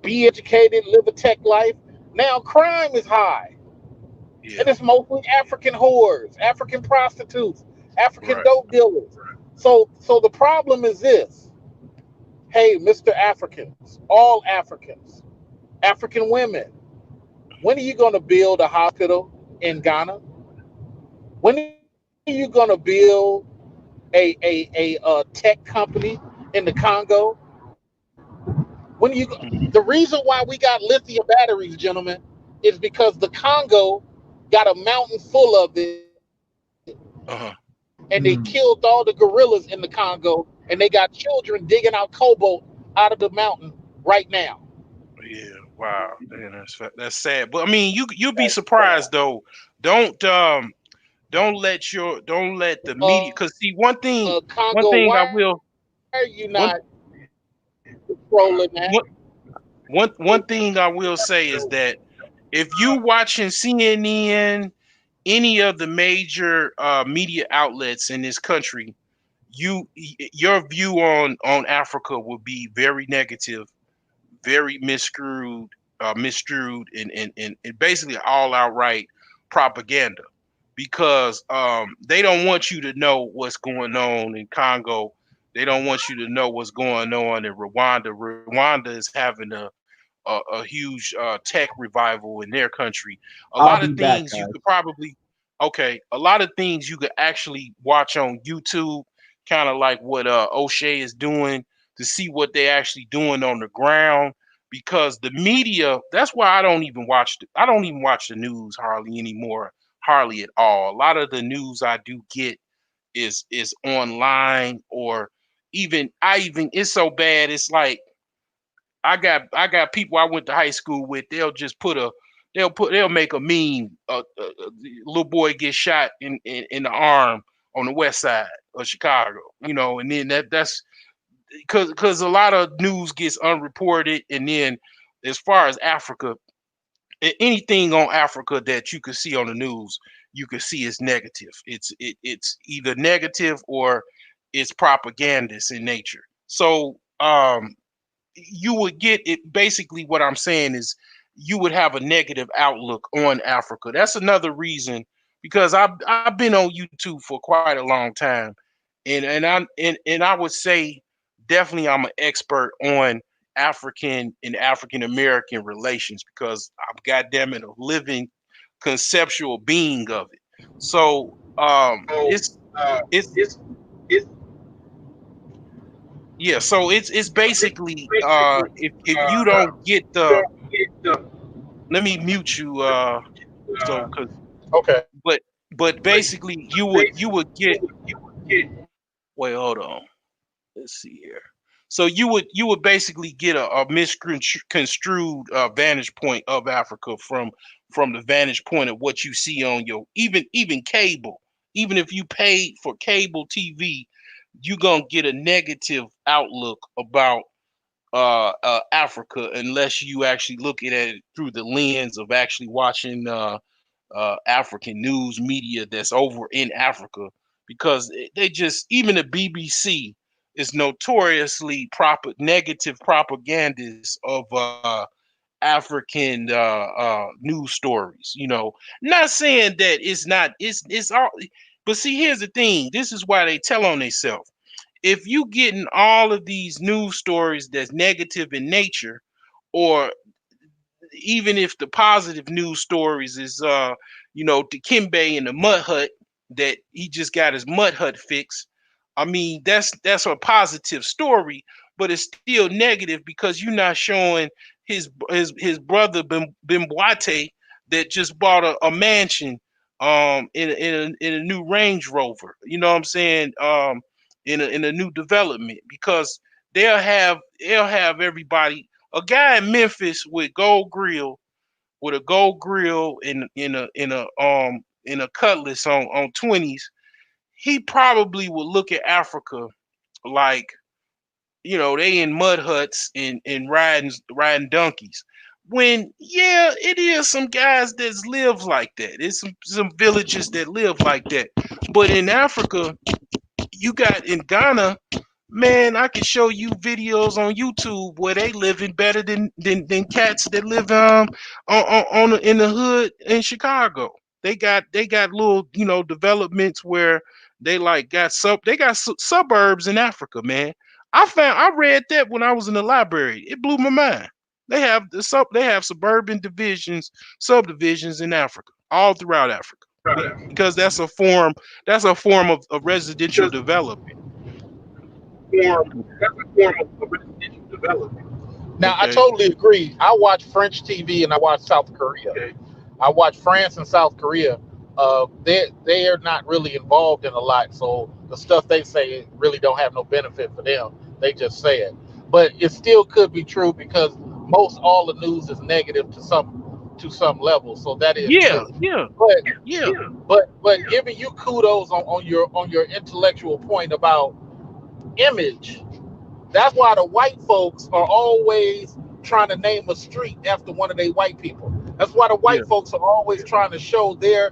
be educated, live a tech life, now crime is high. And Yeah. it's mostly African whores, African prostitutes, African Right. dope dealers. So the problem is this. Hey, Mr. Africans, all Africans, African women, when are you going to build a hospital in Ghana? When are you going to build a tech company in the Congo? When are you? Hmm. The reason why we got lithium batteries, gentlemen, is because the Congo got a mountain full of it, and they Uh-huh. killed all the Mm. gorillas in the Congo, and they got children digging out cobalt out of the mountain right now. Yeah. Wow. Man, that's sad. But I mean, you'll be surprised though. Don't um don't let the media, because see Congo, one why thing are I you will not one controlling that? one thing I will say is that if you watching CNN, any of the major media outlets in this country, your view on Africa will be very negative, very misstrued, and basically all outright propaganda, because they don't want you to know what's going on in Congo. They don't want you to know what's going on in Rwanda. Rwanda is having a huge tech revival in their country. A I'll lot of be back, things you guys. could probably, okay, a lot of things you could actually watch on YouTube kind of like what O'Shea is doing, to see what they're actually doing on the ground. Because the media, that's why I don't even watch the news hardly anymore, hardly at all. A lot of the news I do get is online, or even it's so bad, it's like I got people I went to high school with. They'll make a meme. A little boy gets shot in the arm on the west side of Chicago, and then that's because a lot of news gets unreported. And then as far as Africa, anything on Africa that you could see on the news, you could see is negative. It's either negative or it's propagandist in nature. So you would get it. Basically, what I'm saying is you would have a negative outlook on Africa. That's another reason, because I've been on YouTube for quite a long time, and I would say definitely I'm an expert on African and African American relations, because I'm goddamn it a living conceptual being of it. So So it's it's yeah, so it's basically basically if you don't get you the, don't get the let me mute you so cuz okay. but but But basically you would get, you would get wait, hold on, let's see here. So you would basically get a misconstrued vantage point of Africa from the vantage point of what you see on your, even cable. Even if you paid for cable TV, you're gonna get a negative outlook about Africa, unless you actually look at it through the lens of actually watching African news media that's over in Africa, because they just, even the BBC is notoriously negative propagandists of African news stories. Not saying that it's not, it's all, but see, here's the thing. This is why they tell on themselves. If you getting all of these news stories that's negative in nature, or even if the positive news stories is Dikembe in the mud hut, that he just got his mud hut fixed. I mean, that's a positive story, but it's still negative, because you're not showing his brother Bimboate that just bought a mansion in a new Range Rover. You know what I'm saying? In a new development, because they'll have everybody, a guy in Memphis with a gold grill in a cutlass on 20s. He probably would look at Africa like, they in mud huts and riding donkeys. When, yeah, it is some guys that live like that. It's some villages that live like that. But in Africa, you got in Ghana, man, I can show you videos on YouTube where they living better than cats that live in the hood in Chicago. They got little, developments where they like got suburbs in Africa, man. I read that when I was in the library. It blew my mind. They have suburban subdivisions in Africa, all throughout Africa, because that's a form of residential because development. that's a form of residential development. Now, I Okay. totally agree. I watch French TV and I watch South Korea. Okay. I watch France and South Korea. They are not really involved in a lot, so the stuff they say really don't have no benefit for them. They just say it, but it still could be true, because most all the news is negative to some level. So that is Yeah, true. yeah, But yeah, but giving you kudos on your intellectual point about image. That's why the white folks are always trying to name a street after one of their white people. That's why the yeah, white folks are always trying to show their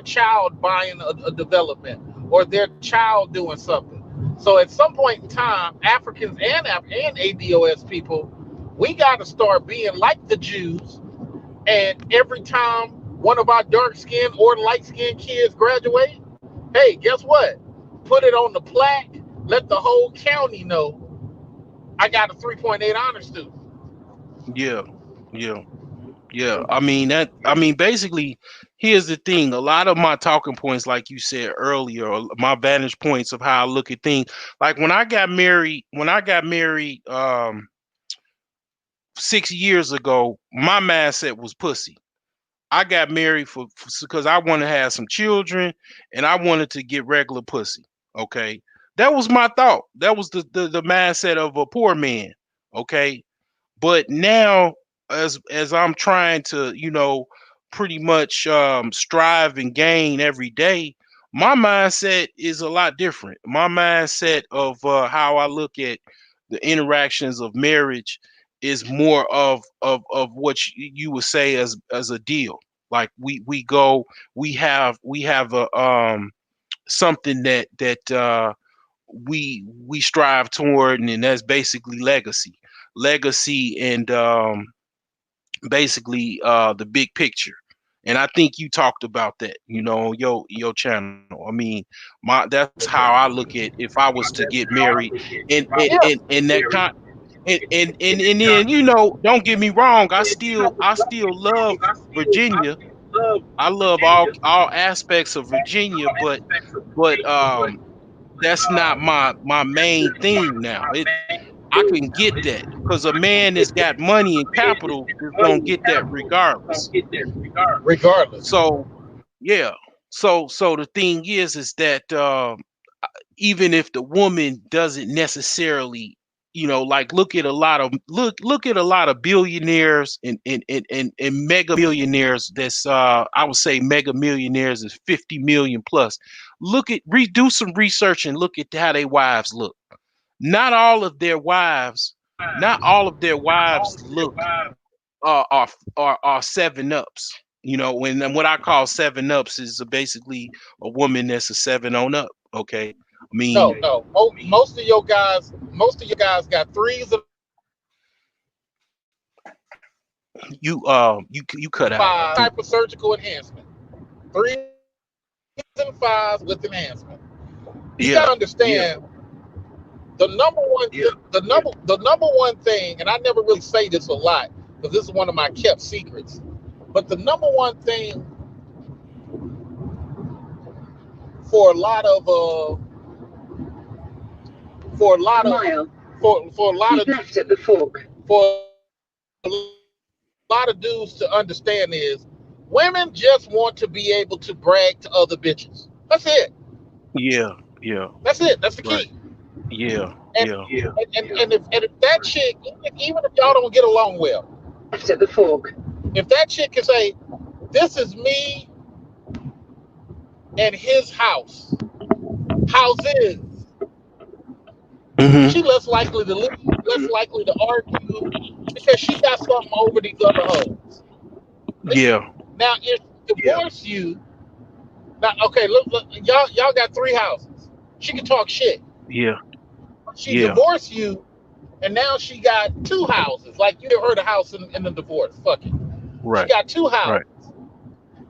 child buying a development, or their child doing something. So at some point in time, Africans and ADOS people, we got to start being like the Jews. And every time one of our dark skinned or light skinned kids graduate, hey, guess what? Put it on the plaque. Let the whole county know I got a 3.8 honor student. yeah, yeah. Yeah, I mean that. I mean, basically, here's the thing. A lot of my talking points, like you said earlier, or my vantage points of how I look at things. Like when I got married, 6 years ago, my mindset was pussy. I got married for because I wanted to have some children and I wanted to get regular pussy. Okay, that was my thought. That was the mindset of a poor man. Okay, but now as I'm trying to, pretty much strive and gain every day, my mindset is a lot different. My mindset of how I look at the interactions of marriage is more of what you would say as a deal. Like we go, we have a something that we strive toward, and that's basically legacy and basically the big picture. And I think you talked about that, on your channel. I mean, that's how I look at if I was to get married, and that kind, and then, don't get me wrong, I still love Virginia. I love all aspects of Virginia, but that's not my main thing now. I can get that because a man that's got money and capital is gonna get that regardless. regardless. So yeah. So the thing is that even if the woman doesn't necessarily, like look at a lot of billionaires and mega millionaires. That's I would say mega millionaires is 50 million plus. Do some research and look at how their wives look. Not all of their wives, not all of their wives look are seven ups. When what I call seven ups is basically a woman that's a seven on up. Okay, I No, mean, no. Most of your guys got threes and you cut out. I five think. type of surgical enhancement. Threes and fives with enhancement. You got to understand Yeah, yeah. the number one thing, and I never really say this a lot because this is one of my kept secrets. But the number one thing for a lot of for a lot of for a lot of for a lot of dudes to understand is women just want to be able to brag to other bitches. That's it. Yeah, That's yeah, it. That's the key. yeah, And yeah, and if that chick, even if y'all don't get along well, if that chick can say, "This is me and his house, houses," hmm she less likely to leave, less likely to argue, because she got something over these other hoes. yeah, Now, if she divorce you, now okay, look, y'all got three houses. She can talk shit. yeah, She yeah. divorced you, and now she got two houses. Like you give her the house in the divorce. Fuck it. She Right, got two right. houses.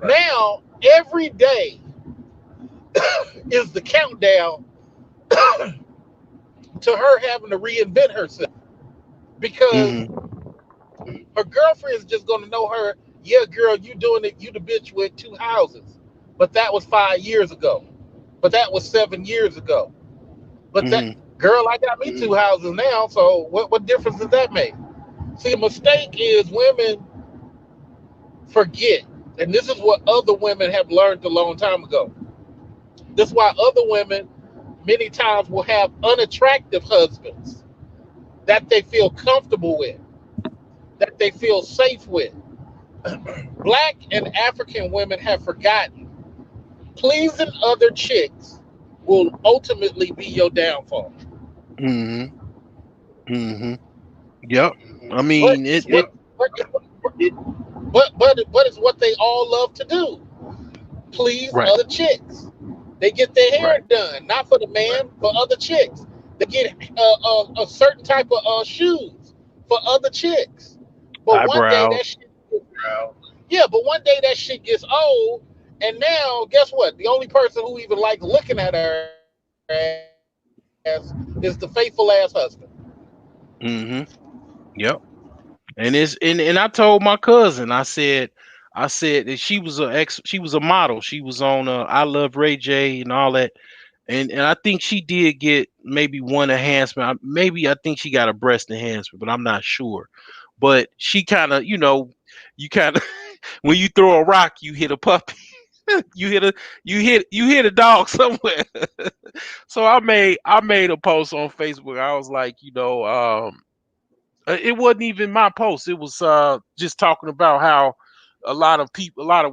Now every day is the countdown to her having to reinvent herself because hmm her girlfriend is just gonna know her. Yeah, girl, you doing it. You the bitch with two houses, but that was 5 years ago. But that was 7 years ago. But that hmm girl, I got me two houses now. So what difference does that make? See, the mistake is women forget, and this is what other women have learned a long time ago. This is why other women many times will have unattractive husbands that they feel comfortable with, that they feel safe with. Black and African women have forgotten pleasing other chicks will ultimately be your downfall. hmm hmm Yep. I But mean, it's what but, but it's what they all love to do. Please right, other chicks. They get their hair right. done, not for the man, for other chicks. They get a certain type of shoes for other chicks. But one day Eyebrows. that shit, yeah, but one day that shit gets old, and now guess what? The only person who even likes looking at her ass is the faithful ass husband. hmm Yep. And I told my cousin, I said that she was a model. She was on I Love Ray J and all that. And I think she did get maybe one enhancement. Maybe I think she got a breast enhancement, but I'm not sure. But she kind of, you kind of when you throw a rock, you hit a puppy. you hit a you hit a dog somewhere. So I made a post on Facebook. I was like, it wasn't even my post. It was just talking about how a lot of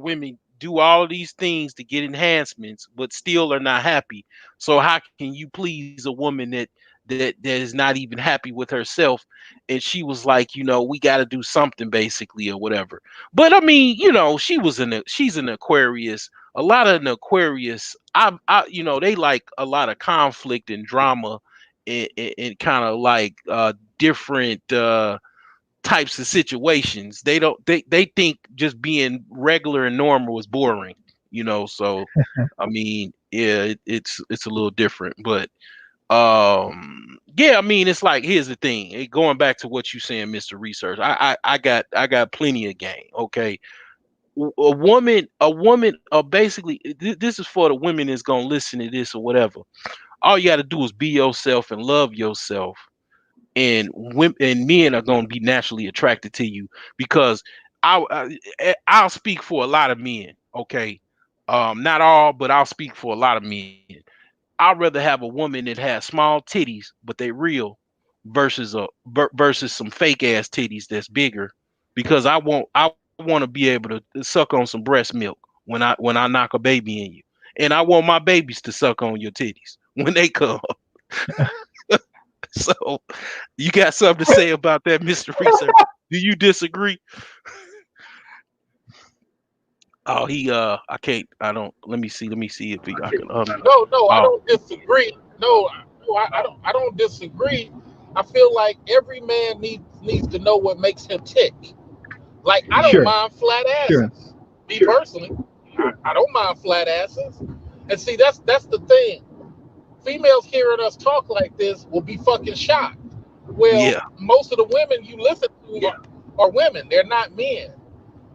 women do all of these things to get enhancements, but still are not happy. So how can you please a woman that is not even happy with herself? And she was like, we got to do something basically or whatever. But I mean, she's an Aquarius. A lot of an Aquarius, they like a lot of conflict and drama and kind of like different types of situations. They don't they think just being regular and normal is boring. So I mean, yeah, it's a little different, but yeah, I mean, it's like, here's the thing. Going back to what you saying, Mr. Research, I got plenty of game. Okay, a woman, basically, this is for the women that's gonna listen to this or whatever. All you got to do is be yourself and love yourself, and women and men are going to be naturally attracted to you, because I'll speak for a lot of men. Okay, not all, but I'll speak for a lot of men. I'd rather have a woman that has small titties but they real, versus some fake ass titties that's bigger, because I want to be able to suck on some breast milk when I knock a baby in you, and I want my babies to suck on your titties when they come. So you got something to say about that, Mr. Research? Do you disagree? Oh, I can't. I don't. Let me see if I can No, no, I Oh, don't disagree. No, no, I don't disagree. I feel like every man needs to know what makes him tick. Like, I don't Sure, mind flat sure. asses. Me personally, I don't mind flat asses. And see, that's the thing. Females hearing us talk like this will be fucking shocked. Well, yeah. most of the women you listen to are women. They're not men.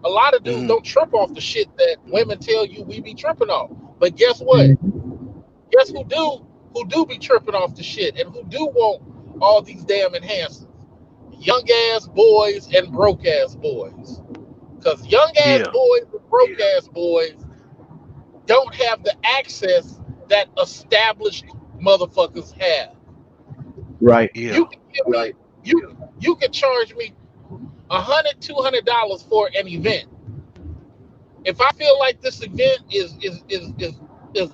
A lot of dudes Hmm. don't trip off the shit that women tell you we be tripping off. But guess what? Mhm. Guess who do be tripping off the shit and who do want all these damn enhancements? Young ass boys and broke ass boys. Because young ass Yeah. boys and broke ass boys don't have the access that established motherfuckers have. Right. You Yeah. can give me you can charge me $100, $200 for an event. If I feel like this event is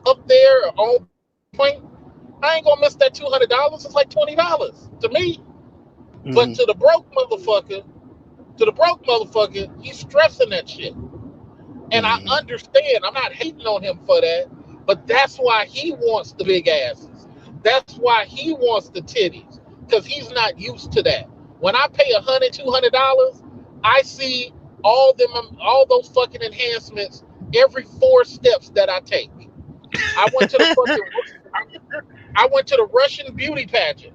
up there or on point, I ain't gonna miss that $200. It's like $20 to me. But Hmm. to the broke motherfucker, he's stressing that shit. And I Hmm. understand. I'm not hating on him for that. But that's why he wants the big asses. That's why he wants the titties. Because he's not used to that. When I pay $100, $200, I see all those fucking enhancements every 4 steps that I take. I went to the I went to the Russian beauty pageant.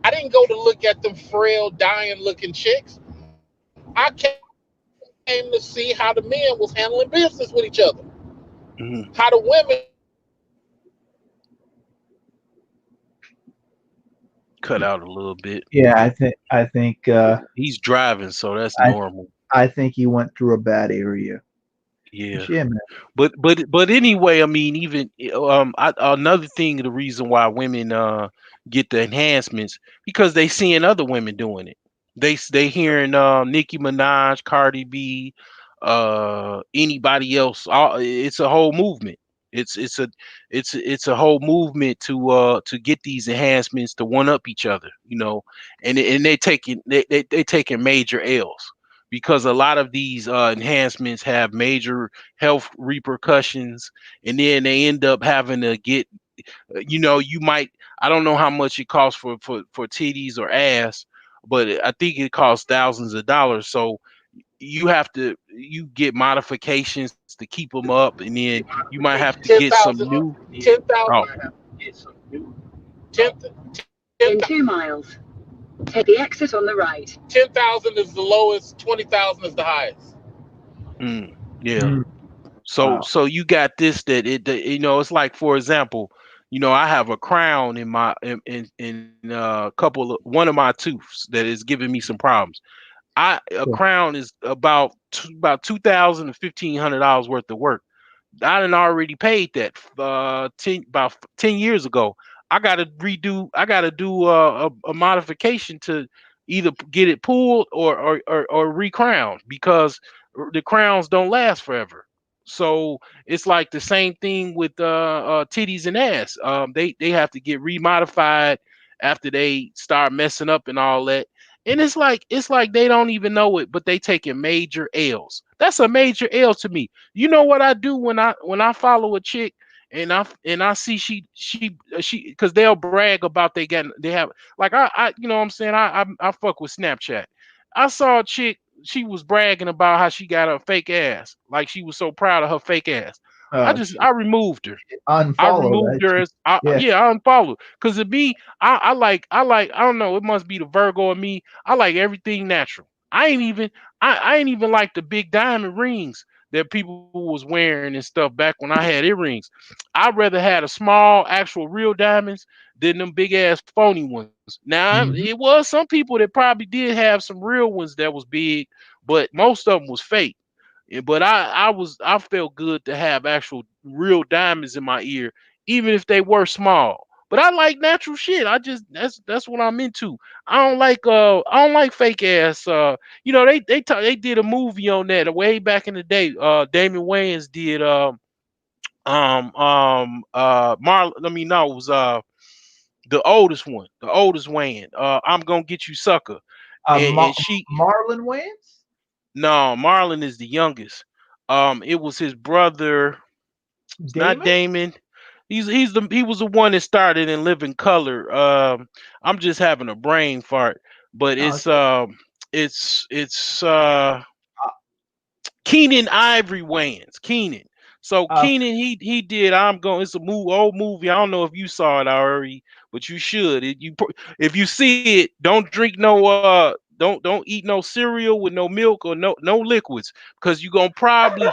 I didn't go to look at them frail, dying looking chicks. I came to see how the men was handling business with each other. How the women Hmm. was handling business with each other. Cut out a little bit. Yeah, I think He's driving, so that's I normal. I think he went through a bad area. Yeah. But yeah, man. But anyway, I mean, even another thing, the reason why women get the enhancements, because they seeing other women doing it. They hearing Nicki Minaj, Cardi B, anybody else. It's a whole movement. It's a whole movement to get these enhancements to one up each other. And they taking major L's, because a lot of these enhancements have major health repercussions, and then they end up having to get, you might, I don't know how much it costs for titties or ass, but I think it costs thousands of dollars. So you get modifications to keep them up, and then you might have to get some 10,000, new. 10,000, Oh, 10, 10, In 2 miles, Take the exit on the right. 10,000 is the lowest, 20,000 is the highest. Mm, yeah. Mm, So wow. so you got this it's like, for example, I have a crown in my in couple of one of my tooths that is giving me some problems. A Sure. crown is about $2,000 to $1,500 worth of work. I done already paid that 10 years ago. I gotta do a modification to either get it pulled or recrowned, because the crowns don't last forever. So it's like the same thing with titties and ass. They have to get remodified after they start messing up and all that. And it's like they don't even know it, but they taking major L's. That's a major L to me. You know what I do when I follow a chick and I see she because they'll brag about they have, like, I you know what I'm saying, I fuck with Snapchat. I saw a chick, she was bragging about how she got a fake ass, like she was so proud of her fake ass. Oh, I removed her. I unfollow removed that. her as Yeah. yeah, I unfollowed. Cause to me, I like I don't know, it must be the Virgo in me. I like everything natural. I ain't even like the big diamond rings that people was wearing and stuff back when I had earrings. I'd rather had a small, actual real diamonds than them big ass phony ones. Now it Hmm. was some people that probably did have some real ones that was big, but most of them was fake. But I felt good to have actual real diamonds in my ear, even if they were small. But I like natural shit. That's what I'm into. I don't like fake ass. They did a movie on that way back in the day. Damon Wayans did Mar I mean no, it was the oldest Wayans. I'm gonna get you, sucker. And she Marlon Wayans? No, Marlon is the youngest. It was his brother. It's not Damon? Damon. He was the one that started in Living Color. I'm just having a brain fart, but Oh, it's Keenan Ivory Wayans. Keenan. So uh, Keenan, he did. I'm going. It's a old movie. I don't know if you saw it already, but you should. If you see it, don't drink no don't eat no cereal with no milk or no liquids, because you're gonna probably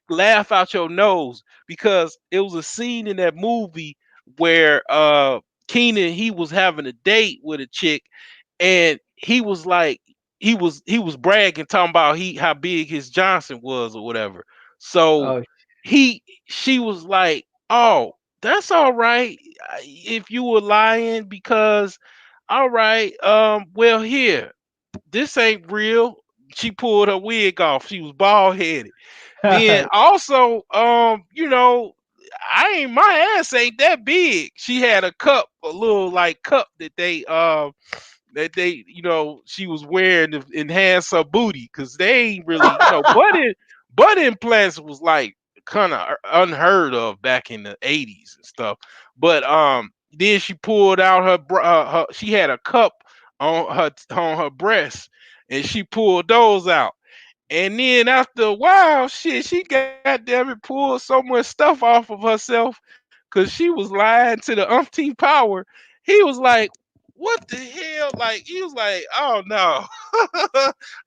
laugh out your nose, because it was a scene in that movie where Keenan, he was having a date with a chick, and he was like, he was bragging, talking about he how big his Johnson was or whatever. So oh, she was like, "Oh, that's all right if you were lying, because all right, well, here, this ain't real." She pulled her wig off. She was bald headed. Then also, I ain't my ass ain't that big. She had a cup, a little like cup that she was wearing to enhance her booty, because they ain't really, butt implants was like kind of unheard of back in the 80s and stuff. But then she pulled out she had a cup on her breast, and she pulled those out. And then after a while, shit, she goddamn it pulled so much stuff off of herself, because she was lying to the umpteenth power. He was like, "What the hell?" Like, he was like, "Oh no,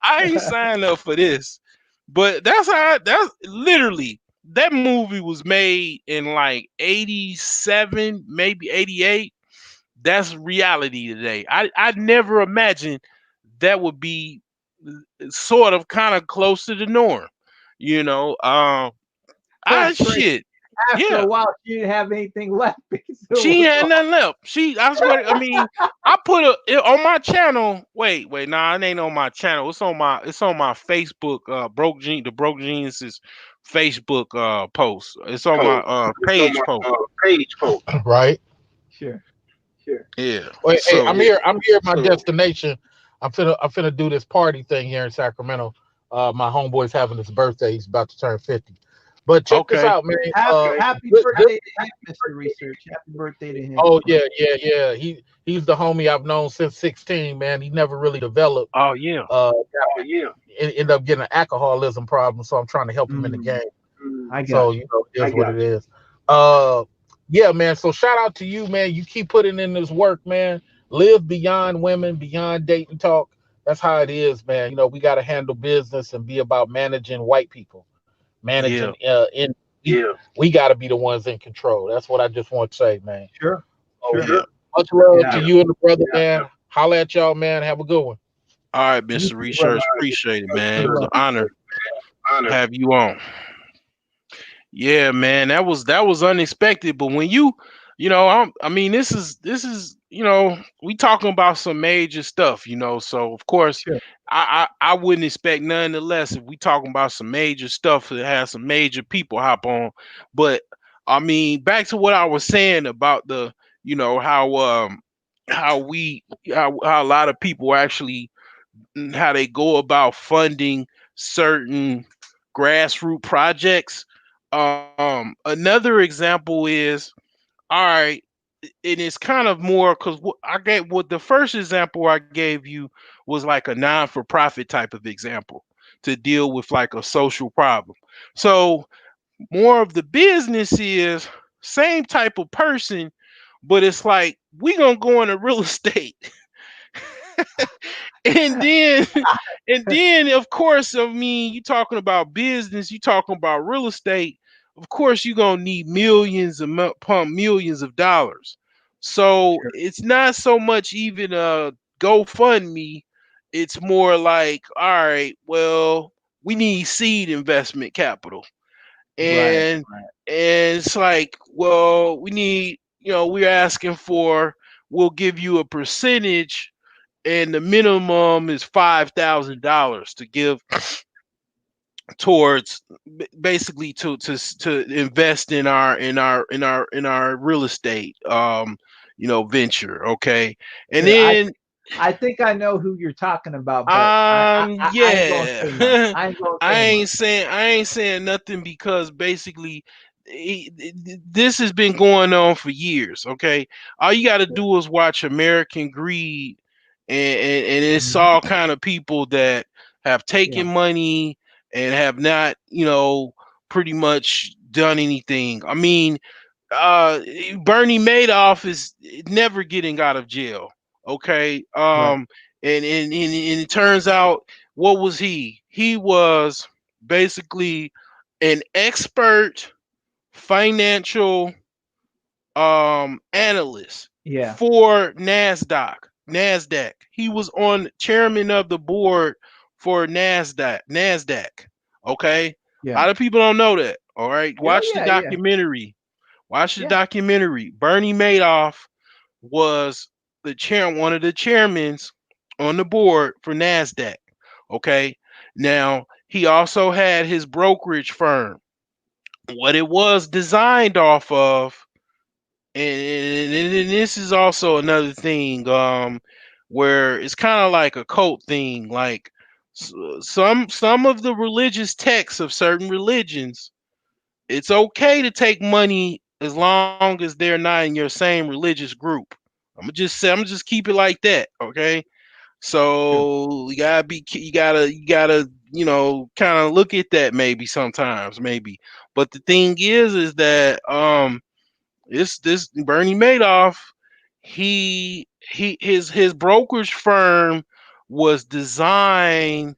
I ain't signed up for this." But that's literally, that movie was made in like 87, maybe 88. That's reality today. I never imagined that would be sort of kind of close to the norm. You know, that's crazy. shit. After a Yeah. while, she didn't have anything left because it She was ain't had nothing left. I swear, I mean, I put it on my channel. Wait, nah, it ain't on my channel. It's on my Facebook, the Broke Geniuses Facebook post. It's on my Post. It's on page my post. page post. Right. sure. Yeah. Wait, hey, I'm So here. I'm here at my destination. I'm finna do this party thing here in Sacramento. My homeboy's having his birthday. He's about to turn 50. But check this okay. out, man. Happy Good, birthday to him, Mr. Research. Happy birthday to him. oh yeah. He's the homie I've known since 16. Man, he never really developed. Oh yeah. Uh, yeah. End up getting an alcoholism problem, so I'm trying to help him in the Mm, game. I So got you. it is what it is. Uh, yeah, man. So shout out to you, man. You keep putting in this work, man. live beyond women, beyond dating talk. That's how it is, man. We got to handle business and be about managing white people, managing Yeah. in. Yeah, we got to be the ones in control. That's what I just want to say, man. Sure, Oh, sure. yeah. Much love to Yeah. you and the brother, man. Holla at y'all, man. Have a good one. All right, You Mr. too, brother. Research. Appreciate it, man. Be It was an well. honor to have you on. Yeah, man, that was unexpected. But when I mean, this is we talking about some major stuff, So of course, Sure. I wouldn't expect none the less if we talking about some major stuff that has some major people hop on. But I mean, back to what I was saying about the, how we how a lot of people actually how they go about funding certain grassroots projects. Another example is all right, and it's kind of more because what the first example I gave you was like a non-for-profit type of example to deal with like a social problem. So more of the business is same type of person, but it's like we gonna go into real estate and then and then of course, I mean, you talking about business, you talking about real estate, of course you're gonna need millions and pump millions of dollars. So Sure. it's not so much even a GoFundMe, it's more like, all right, well, we need seed investment capital. Right. and Right. and it's like, well, we need, we're asking for, we'll give you a percentage, and the minimum is $5,000 to give towards basically to invest in our real estate venture. Okay, and Sure. then I think I know who you're talking about, but I ain't gonna yeah. say nothing. I ain't gonna I say ain't much. saying I ain't saying nothing because basically this has been going on for years. Okay, all you got to Sure. do is watch American Greed, and it's Mhm. all kind of people that have taken Yeah. money and have not, pretty much done anything. I mean, uh Bernie Madoff is never getting out of jail. Okay. Right. And it turns out, what was he? He was basically an expert financial analyst Yeah. for NASDAQ. He was on chairman of the board for NASDAQ. Okay. A Yeah. lot of people don't know that. All right. Yeah. Watch the Yeah. Yeah. documentary. Watch the Yeah. documentary. Bernie Madoff was one of the chairmans on the board for Nasdaq. Okay. Now he also had his brokerage firm. What it was designed off of, and this is also another thing, where it's kind of like a cult thing. Like some of the religious texts of certain religions, it's okay to take money as long as they're not in your same religious group. I'm gonna just keep it like that, okay? Sure. So you gotta kind of look at that maybe sometimes, maybe. But the thing is that this Bernie Madoff, his brokerage firm was designed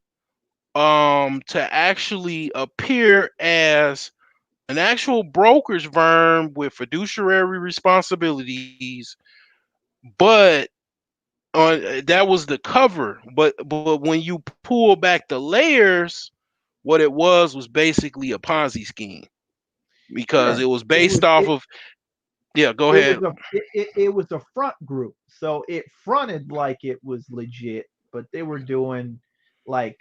to actually appear as an actual brokerage firm with fiduciary responsibilities, but that was the cover. But when you pull back the layers, what it was basically a Ponzi scheme, because Sure. it was It based was off it of, yeah. Go it was ahead. it was a front group. So it fronted like it was legit, but they were doing like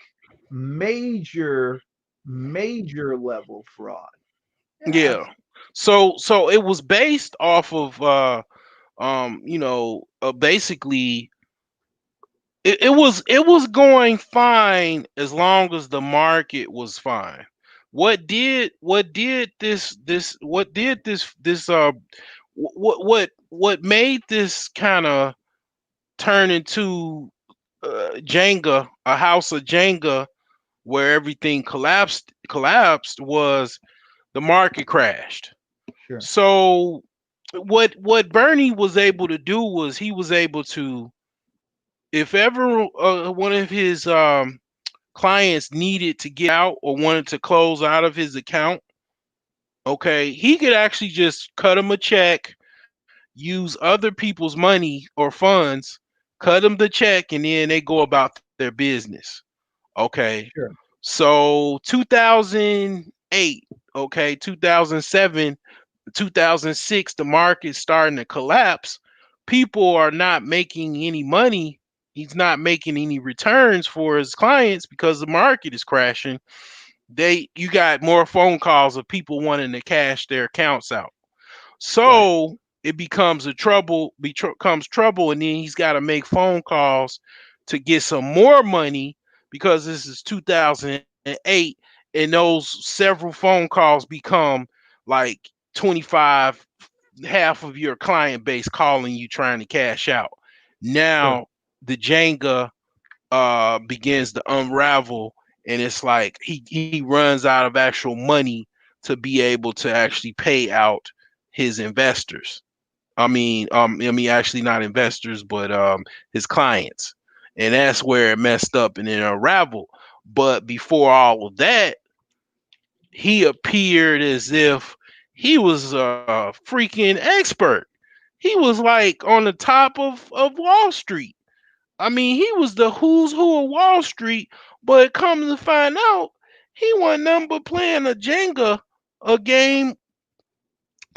major major level fraud. Yeah. Yeah. So it was based off of basically it was going fine as long as the market was fine. What made this kind of turn into Jenga, a house of Jenga, where everything collapsed was the market crashed. Sure. So what Bernie was able to do was he was able to, if ever one of his clients needed to get out or wanted to close out of his account, okay, he could actually just cut him a check, use other people's money or funds, cut them the check, and then they go about their business. Okay. Sure. So 2008, okay, 2007, 2006, the market's starting to collapse. People are not making any money. He's not making any returns for his clients because the market is crashing. You got more phone calls of people wanting to cash their accounts out. Right. So it becomes trouble, and then he's got to make phone calls to get some more money because this is 2008, and those several phone calls become like 25, half of your client base calling you trying to cash out. Sure. Now the Jenga begins to unravel, and it's like he runs out of actual money to be able to actually pay out his investors. Actually not investors, but his clients, and that's where it messed up and it unraveled. But before all of that, he appeared as if he was a freaking expert. He was like on the top of Wall Street. I mean, he was the who's who of Wall Street, but come to find out, he wasn't nothing but playing a game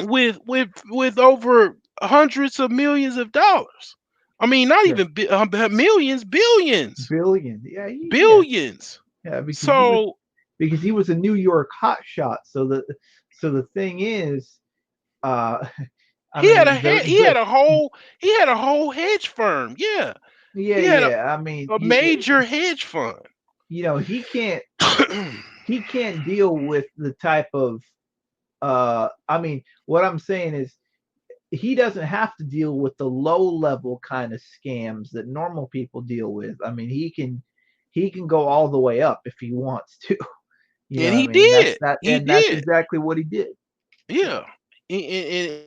with over hundreds of millions of dollars. I mean, not Sure. even millions, billions, Billion. Yeah. Yeah. billions. Yeah. So Because he was a New York hotshot. So the thing is, uh, I he had mean, a he had a whole hedge firm. Yeah, yeah, he had yeah. I mean, a major hedge fund. he can't deal with the type of I mean, what I'm saying is he doesn't have to deal with the low level kind of scams that normal people deal with. I mean, he can go all the way up if he wants to. You know And what I he mean? That's did. that He and that's did. exactly what he did. Yeah. And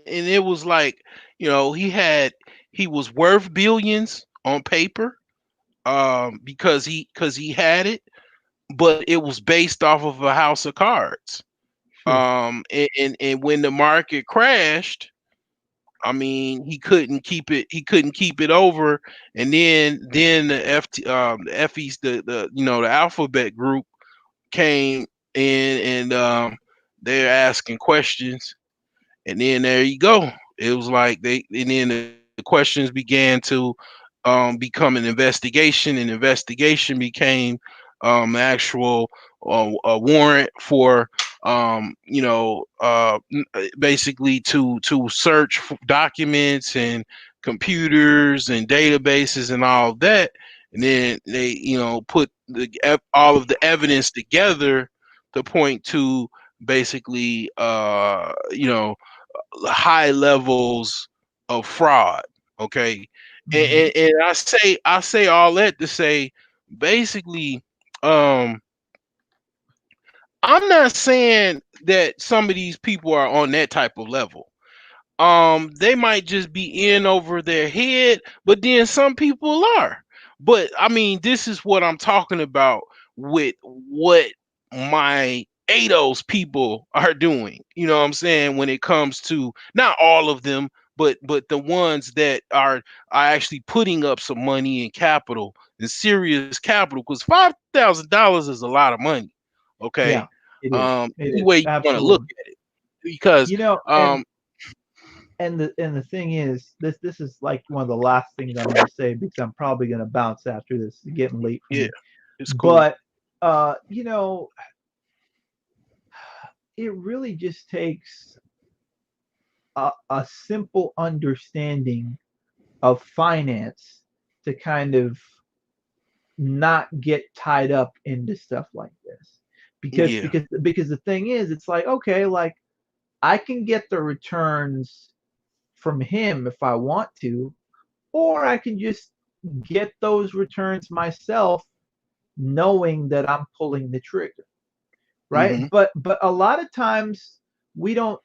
it was like, he was worth billions on paper, because he had it, but it was based off of a house of cards. Sure. And when the market crashed, I mean, he couldn't keep it over, and then the FE's the alphabet group came in, and they're asking questions, and then there you go. It was like and then the questions began to become an investigation, and investigation became actual a warrant for basically to search for documents and computers and databases and all of that, and then they put all of the evidence together to point to basically high levels of fraud. Okay, Hmm. and I say all that to say, basically, um, I'm not saying that some of these people are on that type of level. They might just be in over their head, but then some people are. But I mean, this is what I'm talking about with what my ADOS people are doing. You know what I'm saying? When it comes to not all of them, but the ones that are actually putting up some money in capital, in serious capital, because $5,000 is a lot of money. Okay. Yeah, it is. It Any is way you want to look absolutely. at it, because You know, and um and the thing is, this is like one of the last things I'm going to say because I'm probably going to bounce after this. It's getting late for yeah, me. it's cool. But it really just takes a simple understanding of finance to kind of not get tied up into stuff like this. Because Yeah. because because the thing is, it's like, okay, like I can get the returns from him if I want to, or I can just get those returns myself knowing that I'm pulling the trigger, right? Mhm. But a lot of times we don't.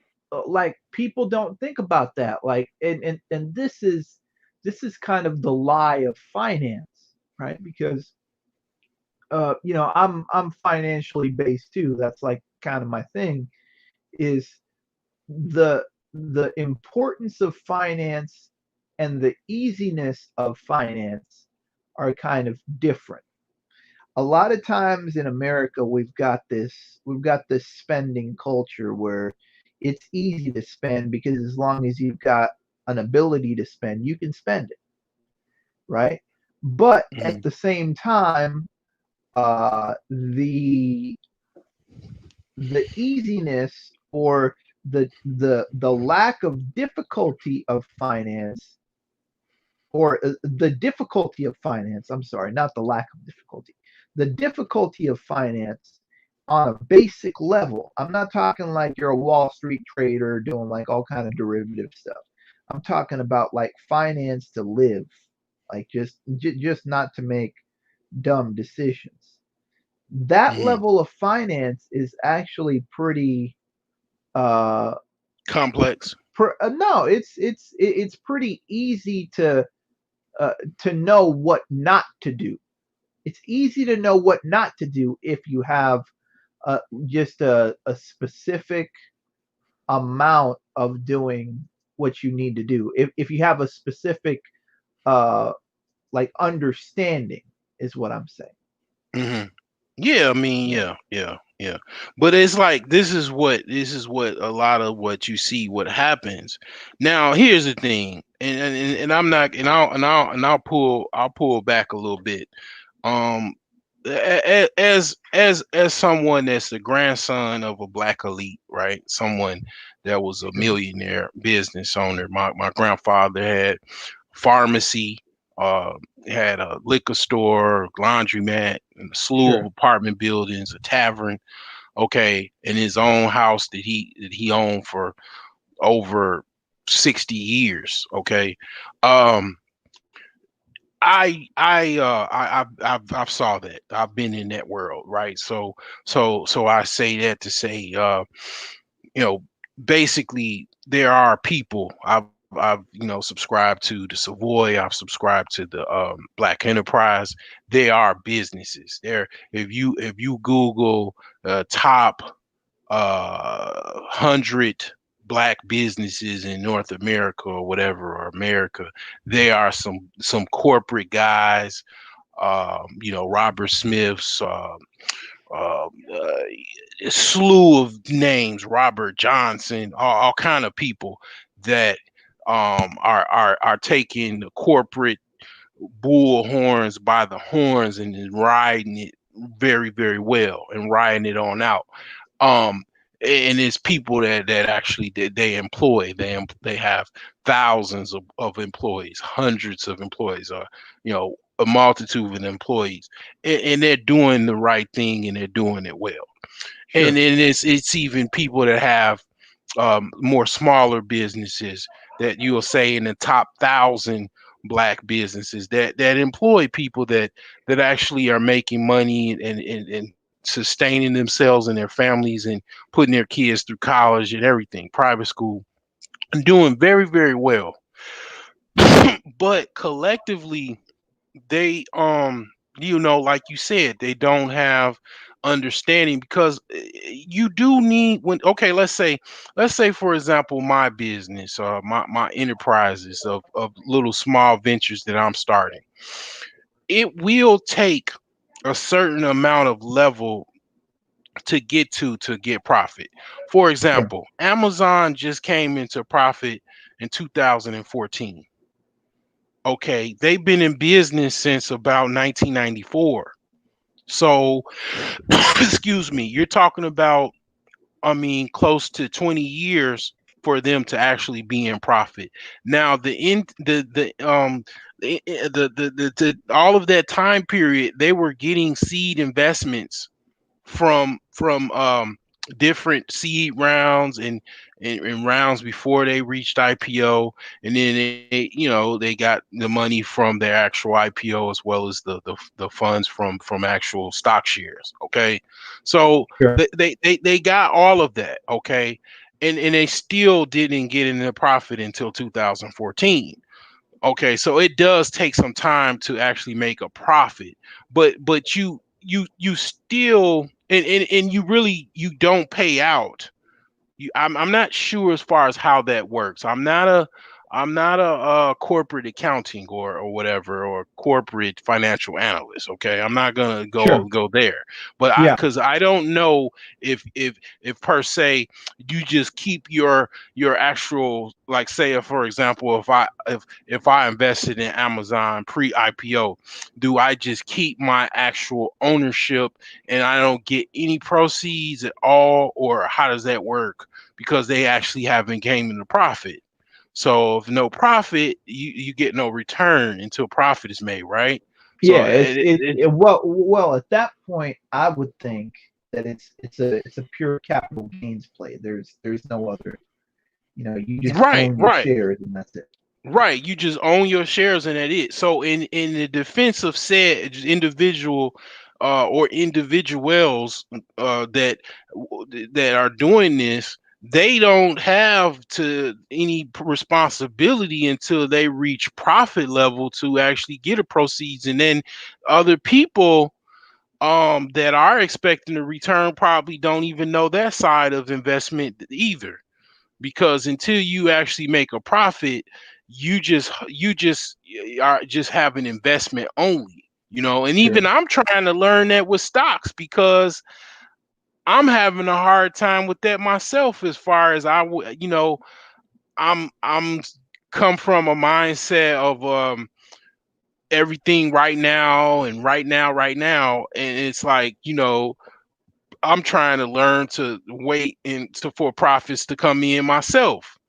like people don't think about that. Like, and this is kind of the lie of finance, right? Because I'm financially based too. That's like kind of my thing. Is the the importance of finance and the easiness of finance are kind of different. A lot of times in America we've got this spending culture where it's easy to spend because as long as you've got an ability to spend, you can spend it, right? But Mhm. at the same time, the easiness or the lack of difficulty of finance or the difficulty of finance, I'm sorry, not the lack of difficulty, the difficulty of finance on a basic level. I'm not talking like you're a Wall Street trader doing like all kind of derivative stuff. I'm talking about like finance to live, like just not to make dumb decisions. That Mhm. level of finance is actually pretty uh, Complex. no, it's pretty easy to know what not to do. It's easy to know what not to do if you have just a specific amount of doing what you need to do. If you have a specific uh like understanding is what I'm saying. Hmm. Yeah, I mean, Yeah. yeah. But it's like this is what a lot of what you see what happens. Now, here's the thing, and I'm not, and I'll pull back a little bit. Um, as someone that's the grandson of a black elite, right? Someone that was a Sure. millionaire business owner. My grandfather had pharmacy, uh, had a liquor store, laundromat, and a slew of Sure. apartment buildings, a tavern. Okay, in his own house that he owned for over 60 years. Okay, um, I've saw that. I've been in that world, right? So I say that to say, you know, basically there are people I've subscribed to the Savoy. I've subscribed to the Black Enterprise. They are businesses. They're if you Google top 100 black businesses in North America or whatever or America, they are some corporate guys. Robert Smith's. Uh, uh, a slew of names, Robert Johnson, all kind of people that are taking the corporate bull horns by the horns and then riding it very, very well and riding it on out. Um, and it's people that actually they employ. They have thousands of employees, hundreds of employees, or a multitude of employees, and they're doing the right thing and they're doing it well. And Sure. then it's even people that have more smaller businesses that you'll say in the top 1,000 black businesses that employ people that actually are making money and sustaining themselves and their families and putting their kids through college and everything, private school, and doing very, very well. But collectively, they like you said, they don't have understanding because you do need when okay, let's say for example my business, my enterprises of little small ventures that I'm starting. It will take a certain amount of level to get profit. For Sure. example, Amazon just came into profit in 2014. Okay, they've been in business since about 1994. So, excuse me, you're talking about, I mean, close to 20 years for them to actually be in profit. Now, all of that time period, they were getting seed investments from different seed rounds and rounds before they reached IPO, and then they got the money from their actual IPO as well as the funds from actual stock shares. Okay, so Sure. they got all of that. Okay, and they still didn't get in the profit until 2014. Okay, so it does take some time to actually make a profit, but you still and you really you don't pay out. I'm not sure as far as how that works. I'm not a corporate accounting or whatever or corporate financial analyst. Okay, I'm not gonna Sure. go there, but I Yeah. because I don't know if per se you just keep your actual, like, say if, for example, if I invested in Amazon pre-IPO, do I just keep my actual ownership and I don't get any proceeds at all, or how does that work? Because they actually haven't came into profit. So if no profit, you get no return until profit is made, right? So Yeah. Well, at that point, I would think that it's a pure capital gains play. There's no other. You just right, own your right, shares and that's it. right. You just own your shares and that it. So in the defense of said individual or individuals that are doing this, they don't have to any responsibility until they reach profit level to actually get a proceeds, and then other people that are expecting a return probably don't even know that side of investment either, because until you actually make a profit, you just are just have an investment only, and Sure. even I'm trying to learn that with stocks, because I'm having a hard time with that myself, as far as I would, I'm come from a mindset of everything right now, and it's like, I'm trying to learn to wait for profits to come in myself.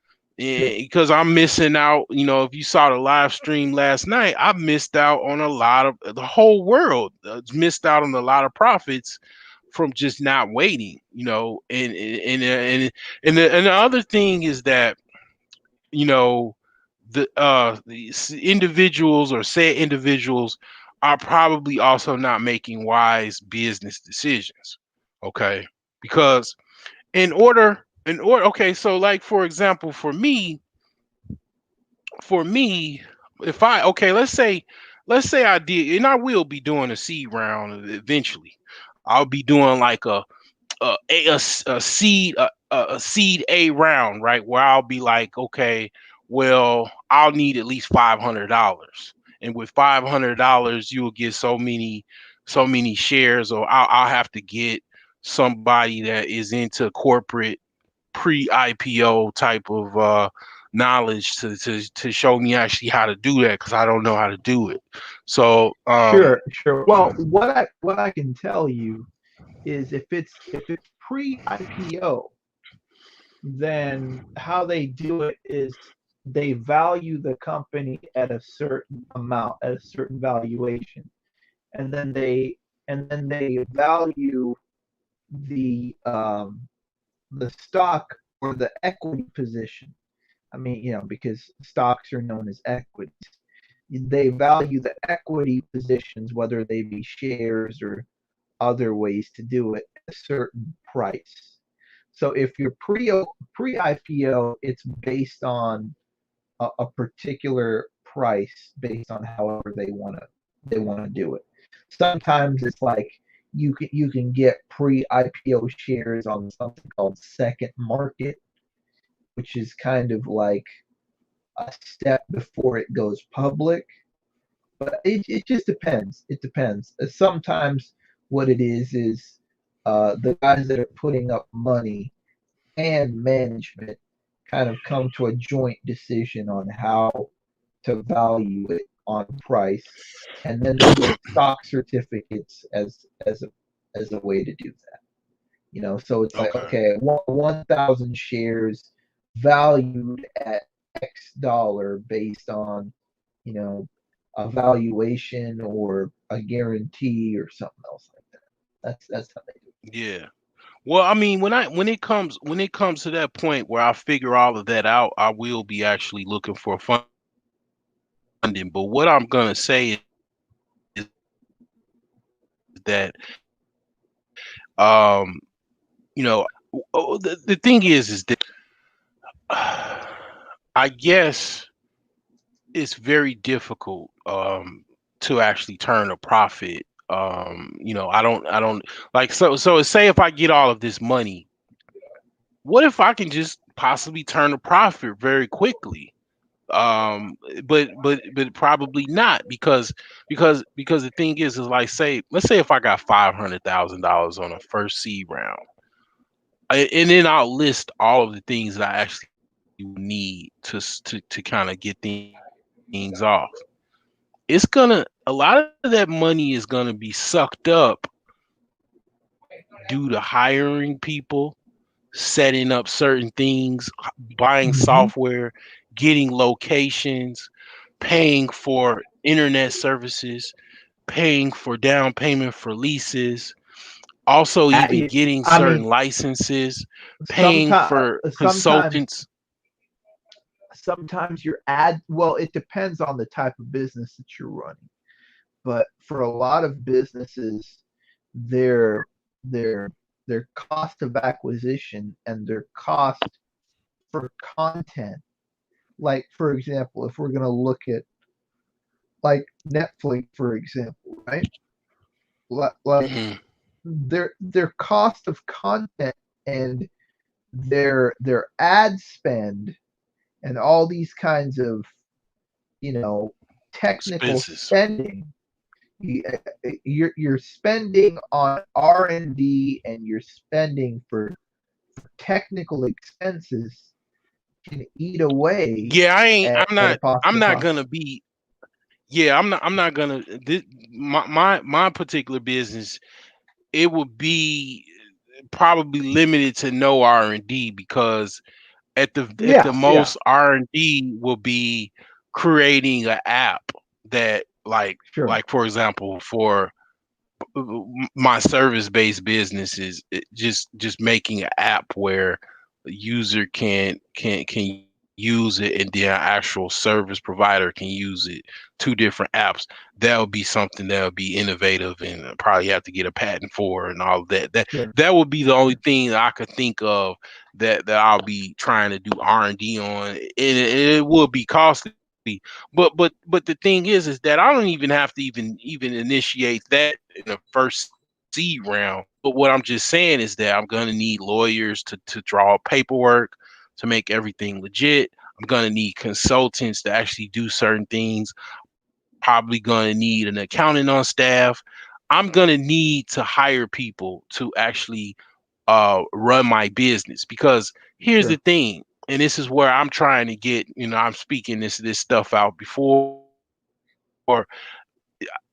Sure. Because I'm missing out. If you saw the live stream last night, I missed out on a lot of the whole world missed out on a lot of profits from just not waiting. And the other thing is that, you know the individuals, or said individuals, are probably also not making wise business decisions. Okay, because in order, okay, so, like, for example, for me, if I okay, let's say I did, and I will be doing a seed round eventually. I'll be doing like a seed A round, right? Where I'll be like, okay, well, I'll need at least $500, and with $500, you'll get so many shares, or I'll have to get somebody that is into corporate pre-IPO type of knowledge to show me actually how to do that, because I don't know how to do it. So Sure. Sure. Well, what I can tell you is if it's pre-IPO, then how they do it is they value the company at a certain amount, at a certain valuation, and then they value the stock or the equity position. I mean, because stocks are known as equities. They value the equity positions, whether they be shares or other ways to do it, at a certain price. So if you're pre-IPO, it's based on a particular price based on however they want to do it. Sometimes it's like you can get pre-IPO shares on something called second market, which is kind of like a step before it goes public. But it just depends. It depends. Sometimes what it is the guys that are putting up money and management kind of come to a joint decision on how to value it on price, and then they get stock certificates as a way to do that. So it's like, okay, okay, 1,000 shares valued at X dollar based on you know a valuation or a guarantee or something else like that. That's how they do it. yeah. Well, I mean, when it comes to that point where I figure all of that out, I will be actually looking for funding. But what I'm gonna say is that, um, you know, the thing is this. I guess it's very difficult to actually turn a profit. I don't like so say if I get all of this money, what if I can just possibly turn a profit very quickly? But probably not because the thing is like say let's say if I got $500,000 on a first seed round, and then I'll list all of the things that I actually need to kind of get things off. It's gonna a lot of that money is gonna be sucked up due to hiring people, setting up certain things, buying Hmm. software, getting locations, paying for internet services, paying for down payment for leases, also even getting I certain mean, licenses, paying sometimes, for sometimes, consultants. sometimes your ad. Well, it depends on the type of business that you're running. But for a lot of businesses, their their their cost of acquisition and their cost for content, like for example, if we're going to look at like Netflix, for example, right? Like Mhm. their cost of content and their ad spend and all these kinds of, you know, technical Expenses. spending. You're spending on R&D and you're spending for technical expenses can eat away Yeah, I ain't. I'm at a not. I'm possible not profit. gonna be. Yeah, I'm not. I'm not gonna. My particular business, it would be probably limited to no R&D because at the Yeah, yeah, most R&D will be creating an app that sure, like for example for my service based business is just making an app where the user can use it and the actual service provider can use it, two different apps. That would be something that would be innovative and probably have to get a patent for and all of that. that sure, that would be the only sure, thing that I could think of that I'll be trying to do R&D on, and it would be costly. But the thing is that I don't even have to even initiate that in the first seed round. But what I'm just saying is that I'm gonna need lawyers to draw up paperwork to make everything legit. I'm gonna need consultants to actually do certain things. Probably gonna need an accountant on staff. I'm gonna need to hire people to actually run my business because here's the sure, thing, and this is where I'm trying to get. I'm speaking this stuff out before.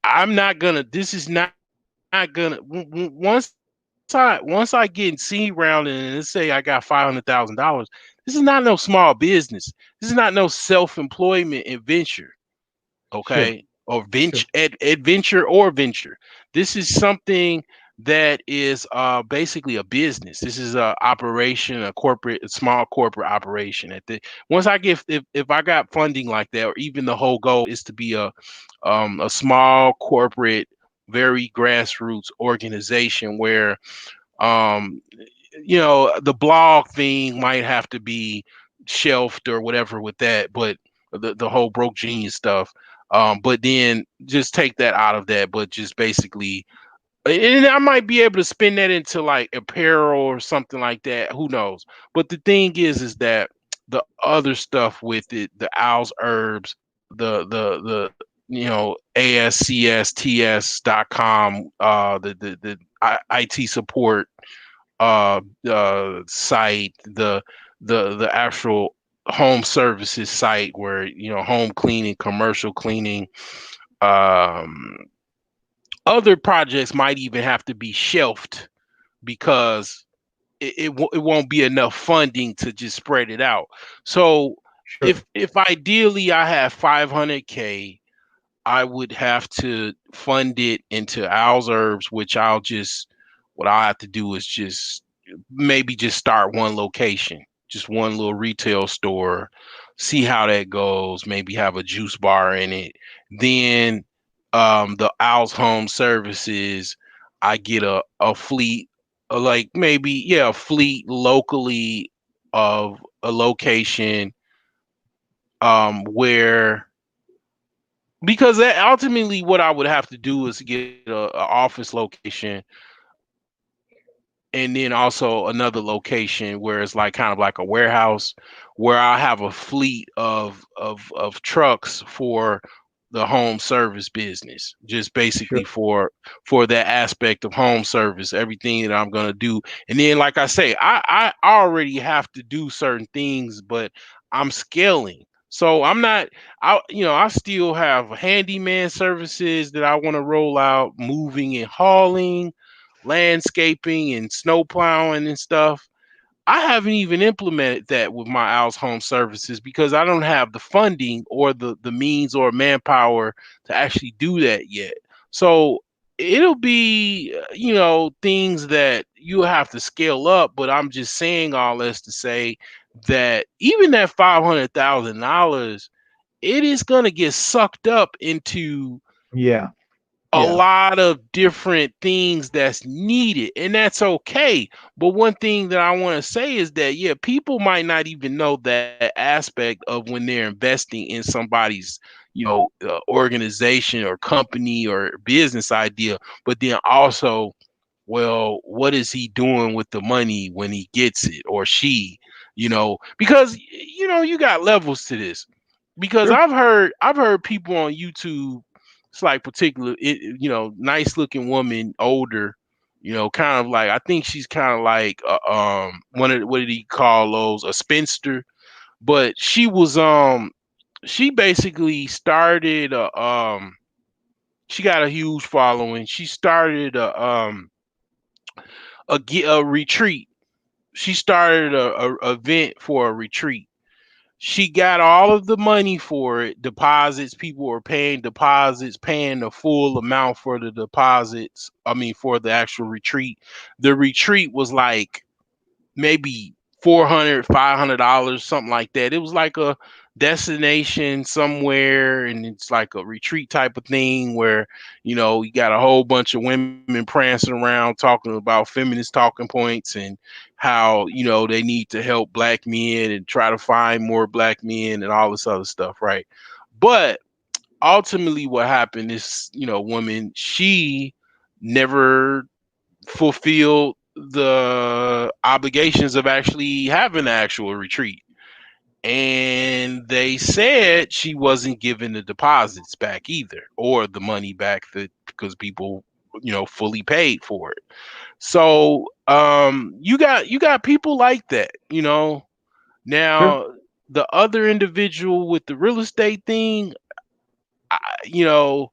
I'm not gonna. This is not gonna. Once I get in seed round and let's say I got $500,000, this is not no small business. This is not no self-employment adventure, sure, okay, or sure, adventure or venture. This is something that is basically a business. This is a operation, a small corporate operation. At the once I get if I got funding like that, or even the whole goal is to be a small corporate, very grassroots organization where um the blog thing might have to be shelved or whatever with that, but the whole broke genius stuff. But then just take that out of that, but just basically, and I might be able to spin that into like apparel or something like that. Who knows? But the thing is that the other stuff with it, the owls herbs, the ASCSTS.com, IT support site, the actual home services site where home cleaning, commercial cleaning, um, other projects might even have to be shelved because it won't be enough funding to just spread it out. So sure, if ideally I have 500K, I would have to fund it into Owl's Herbs, which what I'll have to do is just maybe just start one location, just one little retail store, see how that goes, maybe have a juice bar in it. Then the Owl's Home Services, I get a fleet, like maybe, yeah, a fleet locally of a location where, because ultimately what I would have to do is get a office location, and then also another location where it's like kind of like a warehouse, where I have a fleet of trucks for the home service business, just basically Sure. for that aspect of home service, everything that I'm gonna do. And then, like I say, I already have to do certain things, but I'm scaling. So I'm not, I still have handyman services that I want to roll out, moving and hauling, landscaping and snow plowing and stuff. I haven't even implemented that with my Al's Home Services because I don't have the funding or the means or manpower to actually do that yet. So it'll be, things that you have to scale up. But I'm just saying all this to say that even that $500,000, it is going to get sucked up into Yeah. a Yeah. lot of different things that's needed, and that's okay. But one thing that I want to say is that, yeah, people might not even know that aspect of when they're investing in somebody's, organization or company or business idea. But then also, well, what is he doing with the money when he gets it, or she, because you got levels to this. Because Sure. I've heard people on YouTube. It's like particular, nice looking woman, older, kind of like, I think she's kind of like one of, what did he call those, a spinster. But she basically started she got a huge following. She started a retreat. She started a event for a retreat. She got all of the money for it, deposits. People were paying deposits, paying the full amount for the deposits. I mean, for the actual retreat. The retreat was like maybe $400, $500, something like that. It was like a destination somewhere, and it's like a retreat type of thing where, you got a whole bunch of women prancing around talking about feminist talking points, and how, they need to help black men and try to find more black men and all this other stuff, right? But ultimately what happened is, woman, she never fulfilled the obligations of actually having the actual retreat. And they said she wasn't giving the deposits back either, or the money back, that because people, fully paid for it. So you got people like that. Sure. Now, the other individual with the real estate thing, I, you know,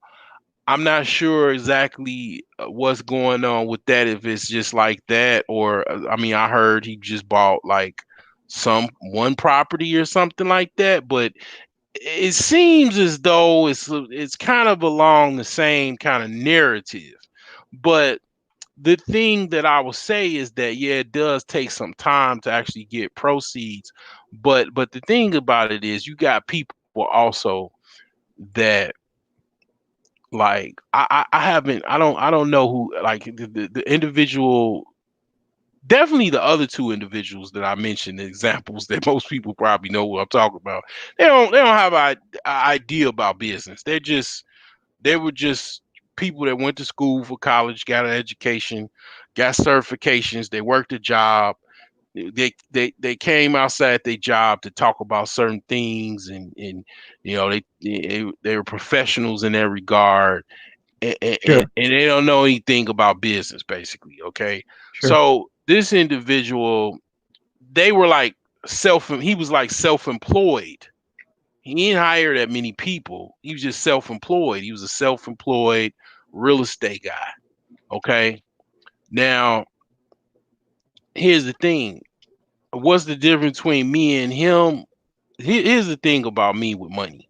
I'm not sure exactly what's going on with that. If it's just like that, or I mean, I heard he just bought like some one property or something like that. But it seems as though it's kind of along the same kind of narrative. But the thing that I will say is that, yeah, it does take some time to actually get proceeds. But the thing about it is, you got people also that, like, I haven't, I don't know who, like, the individual, definitely the other two individuals that I mentioned, the examples that most people probably know what I'm talking about. They don't have an idea about business. They were just people that went to school for college, got an education, got certifications. They worked a job. They came outside their job to talk about certain things, and they were professionals in that regard, and Sure. they don't know anything about business, basically. Okay, Sure. so this individual, they were like he was like self-employed. He didn't hire that many people. He was just self-employed. He was a self-employed real estate guy. Okay. Now, here's the thing. What's the difference between me and him? Here's the thing about me with money.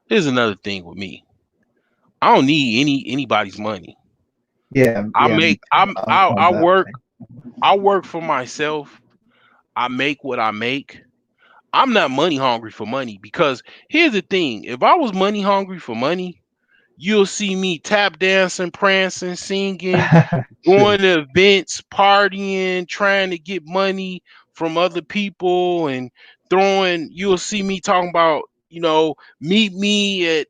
Here's another thing with me. I don't need anybody's money. Yeah. I Yeah. make I'm that way. I work for myself. I make what I make. I'm not money hungry for money, because here's the thing. If I was money hungry for money, you'll see me tap dancing, prancing, singing, Sure. going to events, partying, trying to get money from other people and throwing. You'll see me talking about, meet me at,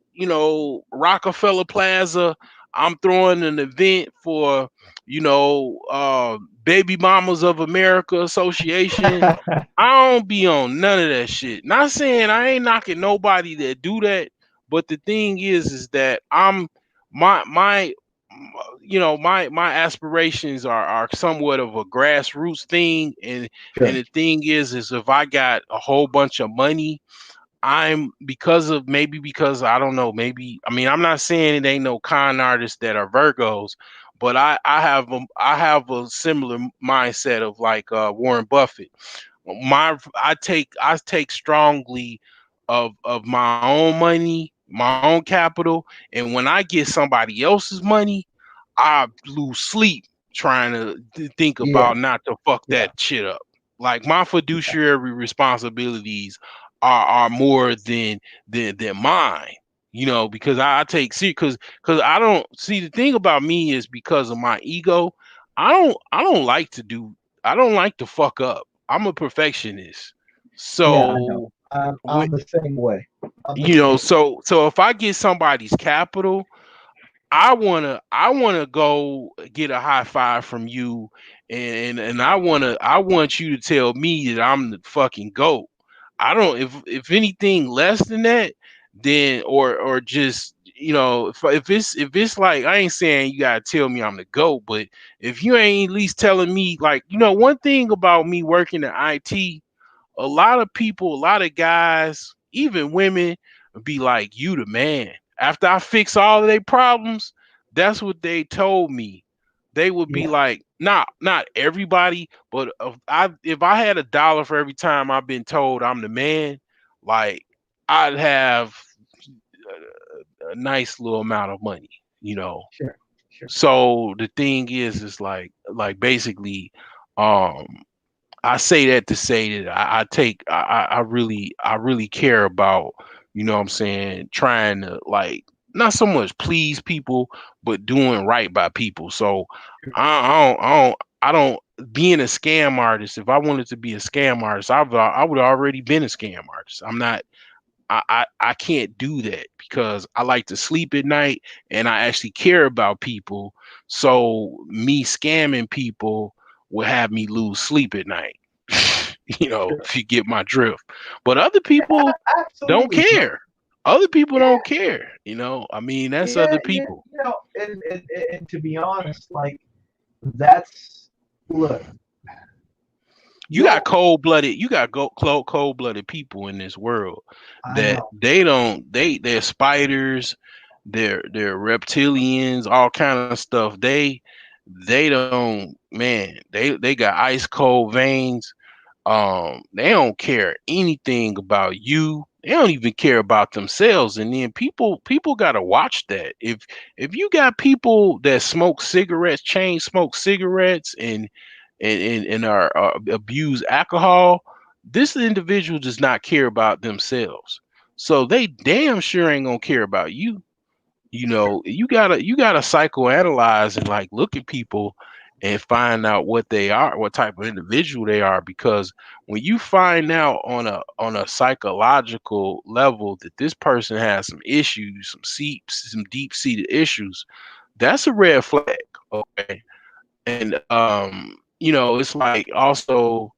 Rockefeller Plaza. I'm throwing an event for, Baby Mamas of America Association. I don't be on none of that shit. Not saying I ain't knocking nobody that do that, but the thing is that my my aspirations are somewhat of a grassroots thing, and Sure. the thing is if I got a whole bunch of money, I'm because I don't know, maybe, I mean, I'm not saying it ain't no con artists that are Virgos, but I have a similar mindset of like Warren Buffett. I take strongly of my own money, my own capital, and when I get somebody else's money, I lose sleep trying to think Yeah. about not to fuck Yeah. that shit up. Like my fiduciary responsibilities are more than mine. Because I take serious, because I don't see, the thing about me is because of my ego. I don't like to do. I don't like to fuck up. I'm a perfectionist. Yeah. I know. So when, I'm the same way. I'm the same way. so if I get somebody's capital, I wanna go get a high five from you, and I want you to tell me that I'm the fucking goat. I don't, if anything less than that, then or just, if it's like, I ain't saying you gotta tell me I'm the goat, but if you ain't at least telling me, like, one thing about me working in IT, a lot of people, a lot of guys, even women, be like, "You the man." After I fix all of their problems, that's what they told me. They would be Yeah. like, not everybody, but if I had $1 for every time I've been told I'm the man, like, I'd have a nice little amount of money, you know. Sure. Sure. So the thing is like basically, um, I say that to say that I really care about, what I'm saying, trying to, like, not so much please people, but doing right by people. So Sure. I don't being a scam artist. If I wanted to be a scam artist, I would already been a scam artist. I'm not. I can't do that because I like to sleep at night and I actually care about people. So me scamming people will have me lose sleep at night. Sure. If you get my drift. But other people don't Absolutely, bro. care. Other people Yeah. don't care. I mean, that's Yeah. other Yeah. people. And to be honest, like that's look. You got You'll. cold blooded. You got cold blooded people in this world I that know. they don't. They're spiders. They're reptilians. All kind of stuff. They don't. Man. They got ice cold veins. They don't care anything about you. They don't even care about themselves. And then people got to watch that. If you got people that smoke cigarettes, chain smoke cigarettes, and are abuse alcohol, this individual does not care about themselves. So they damn sure ain't gonna care about you. You gotta psychoanalyze and, like, look at people and find out what they are, what type of individual they are, because when you find out on a psychological level that this person has some issues, some deep seated issues, that's a red flag. Okay. And it's like, also,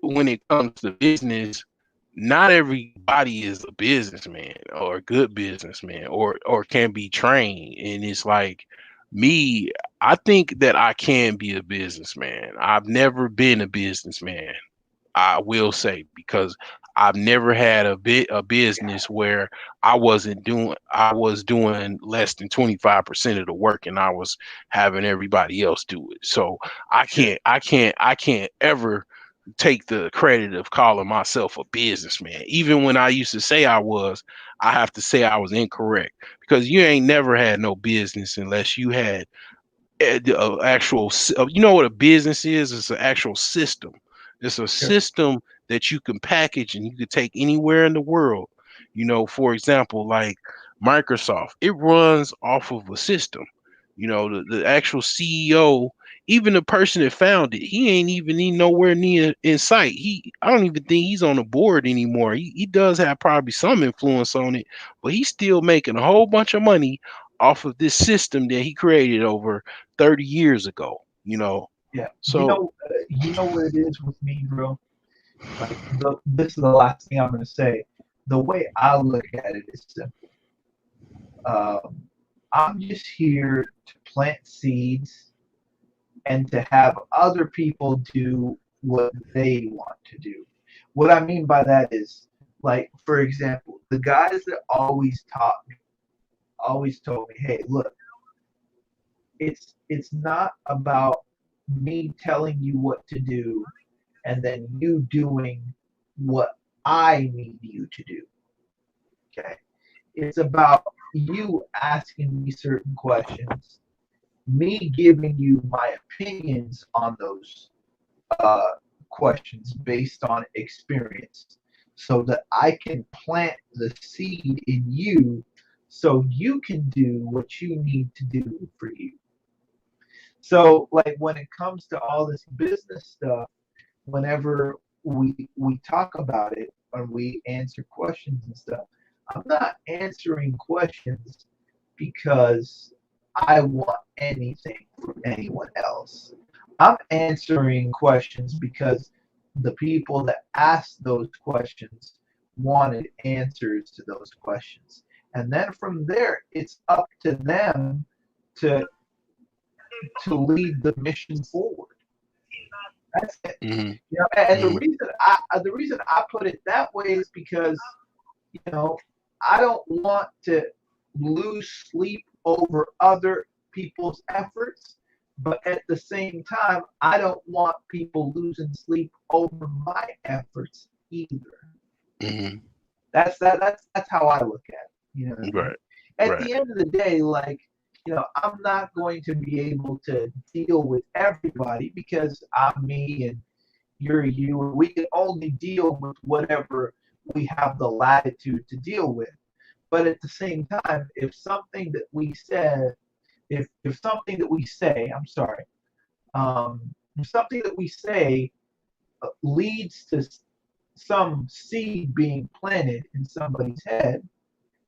when it comes to business, not everybody is a businessman or a good businessman, or can be trained. And it's like, me, I think that I can be a businessman. I've never been a businessman, I will say, because I've never had a business where I was doing less than 25% of the work, and I was having everybody else do it. So I Sure. can't I can't I can't ever take the credit of calling myself a businessman. Even when I used to say I was, I have to say I was incorrect, because you ain't never had no business unless you had you know what a business is? It's an actual system. It's a Sure. system that you can package and you can take anywhere in the world. For example, like Microsoft, it runs off of a system. The actual CEO, even the person that found it, he ain't even nowhere near in sight. I don't even think he's on the board anymore. He does have probably some influence on it, but he's still making a whole bunch of money off of this system that he created over 30 years ago. Yeah. So You know what it is with me, bro. Like this is the last thing I'm gonna say. The way I look at it is simple. I'm just here to plant seeds and to have other people do what they want to do. What I mean by that is, like, for example, the guys that always told me, hey, look, it's not about me telling you what to do and then you doing what I need you to do. Okay. It's about you asking me certain questions, me giving you my opinions on those uh, questions based on experience so that I can plant the seed in you so you can do what you need to do for you. So, like, when it comes to all this business stuff, whenever we talk about it or we answer questions and stuff, I'm not answering questions because I want anything from anyone else. I'm answering questions because the people that asked those questions wanted answers to those questions. And then from there, it's up to them to lead the mission forward. That's it. mhm, And mhm, the reason I put it that way is because you know I don't want to lose sleep over other people's efforts, but at the same time, I don't want people losing sleep over my efforts either. mhm. That's how I look at it. You know what I mean? Right, At right. the end of the day, like I'm not going to be able to deal with everybody because I'm me and you're you, and we can only deal with whatever we have the latitude to deal with. But at the same time, if something that we say, I'm sorry, if something that we say leads to some seed being planted in somebody's head,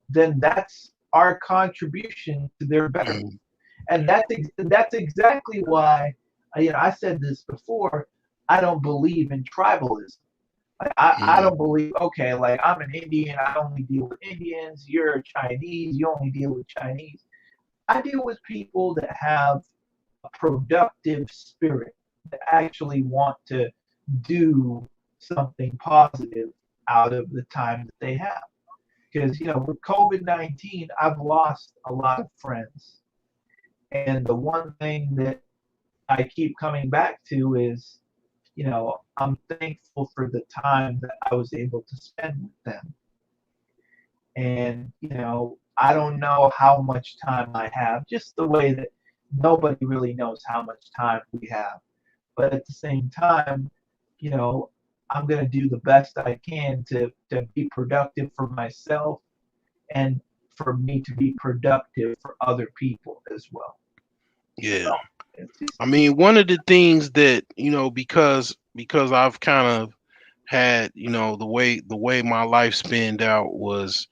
then that's our contribution to their betterment. Mhm, And that's exactly why I said this before. I don't believe in tribalism. Like, I mhm, don't believe, okay, like I'm an Indian, I only deal with Indians. You're a Chinese, you only deal with Chinese. I deal with people that have a productive spirit, that actually want to do something positive out of the time that they have. Because with COVID-19, I've lost a lot of friends, and the one thing that I keep coming back to is, I'm thankful for the time that I was able to spend with them. And, I don't know how much time I have, just the way that nobody really knows how much time we have. But at the same time, you know, I'm going to do the best I can to be productive for myself and for me to be productive for other people as well. yeah. So it's just, I mean, one of the things that, because I've kind of had, the way my life spanned out was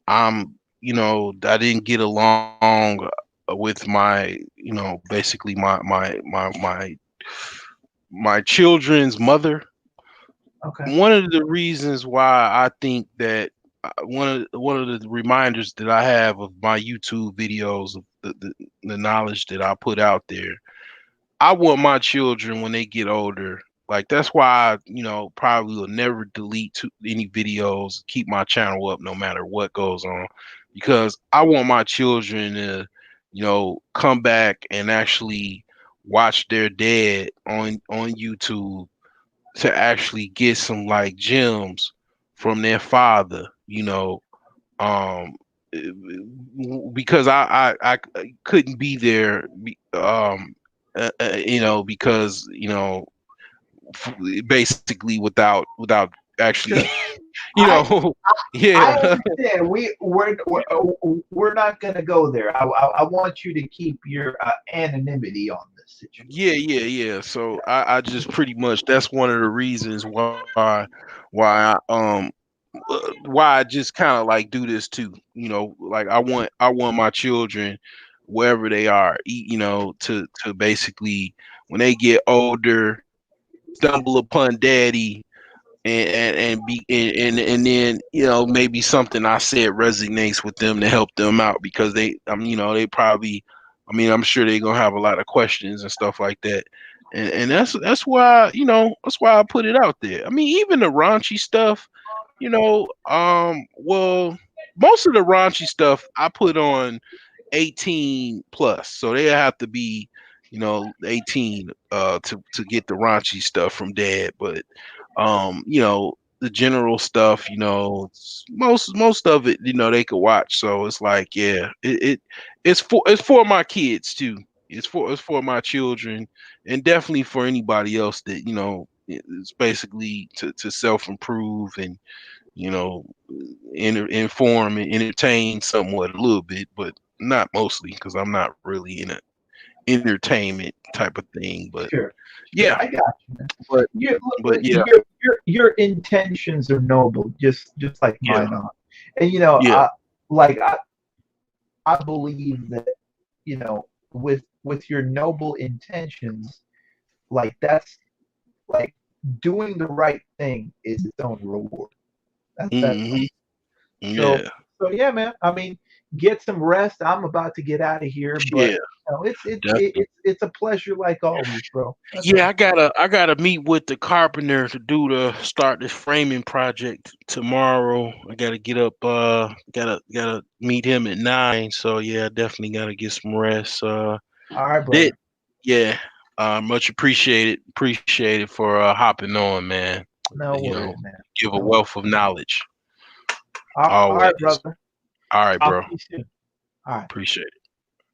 I didn't get along with basically my children's mother. okay. One of the reasons why I think that one of the reminders that I have of my YouTube videos of the knowledge that I put out there, I want my children when they get older. Like that's why I, probably will never delete any videos, keep my channel up no matter what goes on, because I want my children to, come back and actually watch their dad on YouTube to actually get some like gems from their father, um, eh, because I couldn't be there, because basically without actually Sure. you I know, I yeah, understand. We're not gonna go there. I want you to keep your anonymity on this yeah, situation. yeah, yeah. So I just pretty much that's one of the reasons why why I just kind of like do this too. You know, like I want my children wherever they are, you know, to basically when they get older, stumble upon daddy and then maybe something I said resonates with them to help them out because they probably I'm sure they're gonna have a lot of questions and stuff like that. And that's why that's why I put it out there. I mean, even the raunchy stuff, well, most of the raunchy stuff I put on 18 plus, so they have to be 18 to get the raunchy stuff from dad. But the general stuff, most of it, they could watch. So it's like, yeah, it's for my kids too. It's for my children, and definitely for anybody else that it's basically to self improve and you know inform and entertain somewhat a little bit, but not mostly because I'm not really in a entertainment type of thing. But Sure, sure. yeah, I got you, man. but Your but yeah, your intentions are noble, just like yeah, mine are. And yeah. like I believe that with your noble intentions, like that's like doing the right thing is its own reward. That's all. Hmm. So Yeah, so yeah, man. I mean, get some rest. I'm about to get out of here, but yeah, definitely. it's a pleasure like always, bro. That's Yeah, all. I gotta meet with the carpenter to start this framing project tomorrow. I gotta get up gotta meet him at 9. So yeah, definitely gotta get some rest. All right, That brother. yeah, much appreciated. Appreciate it for hopping on, man. No worries, man. Give a No worries. wealth of knowledge All always. right, brother. All right, Talk bro. to you soon. All right. Appreciate it.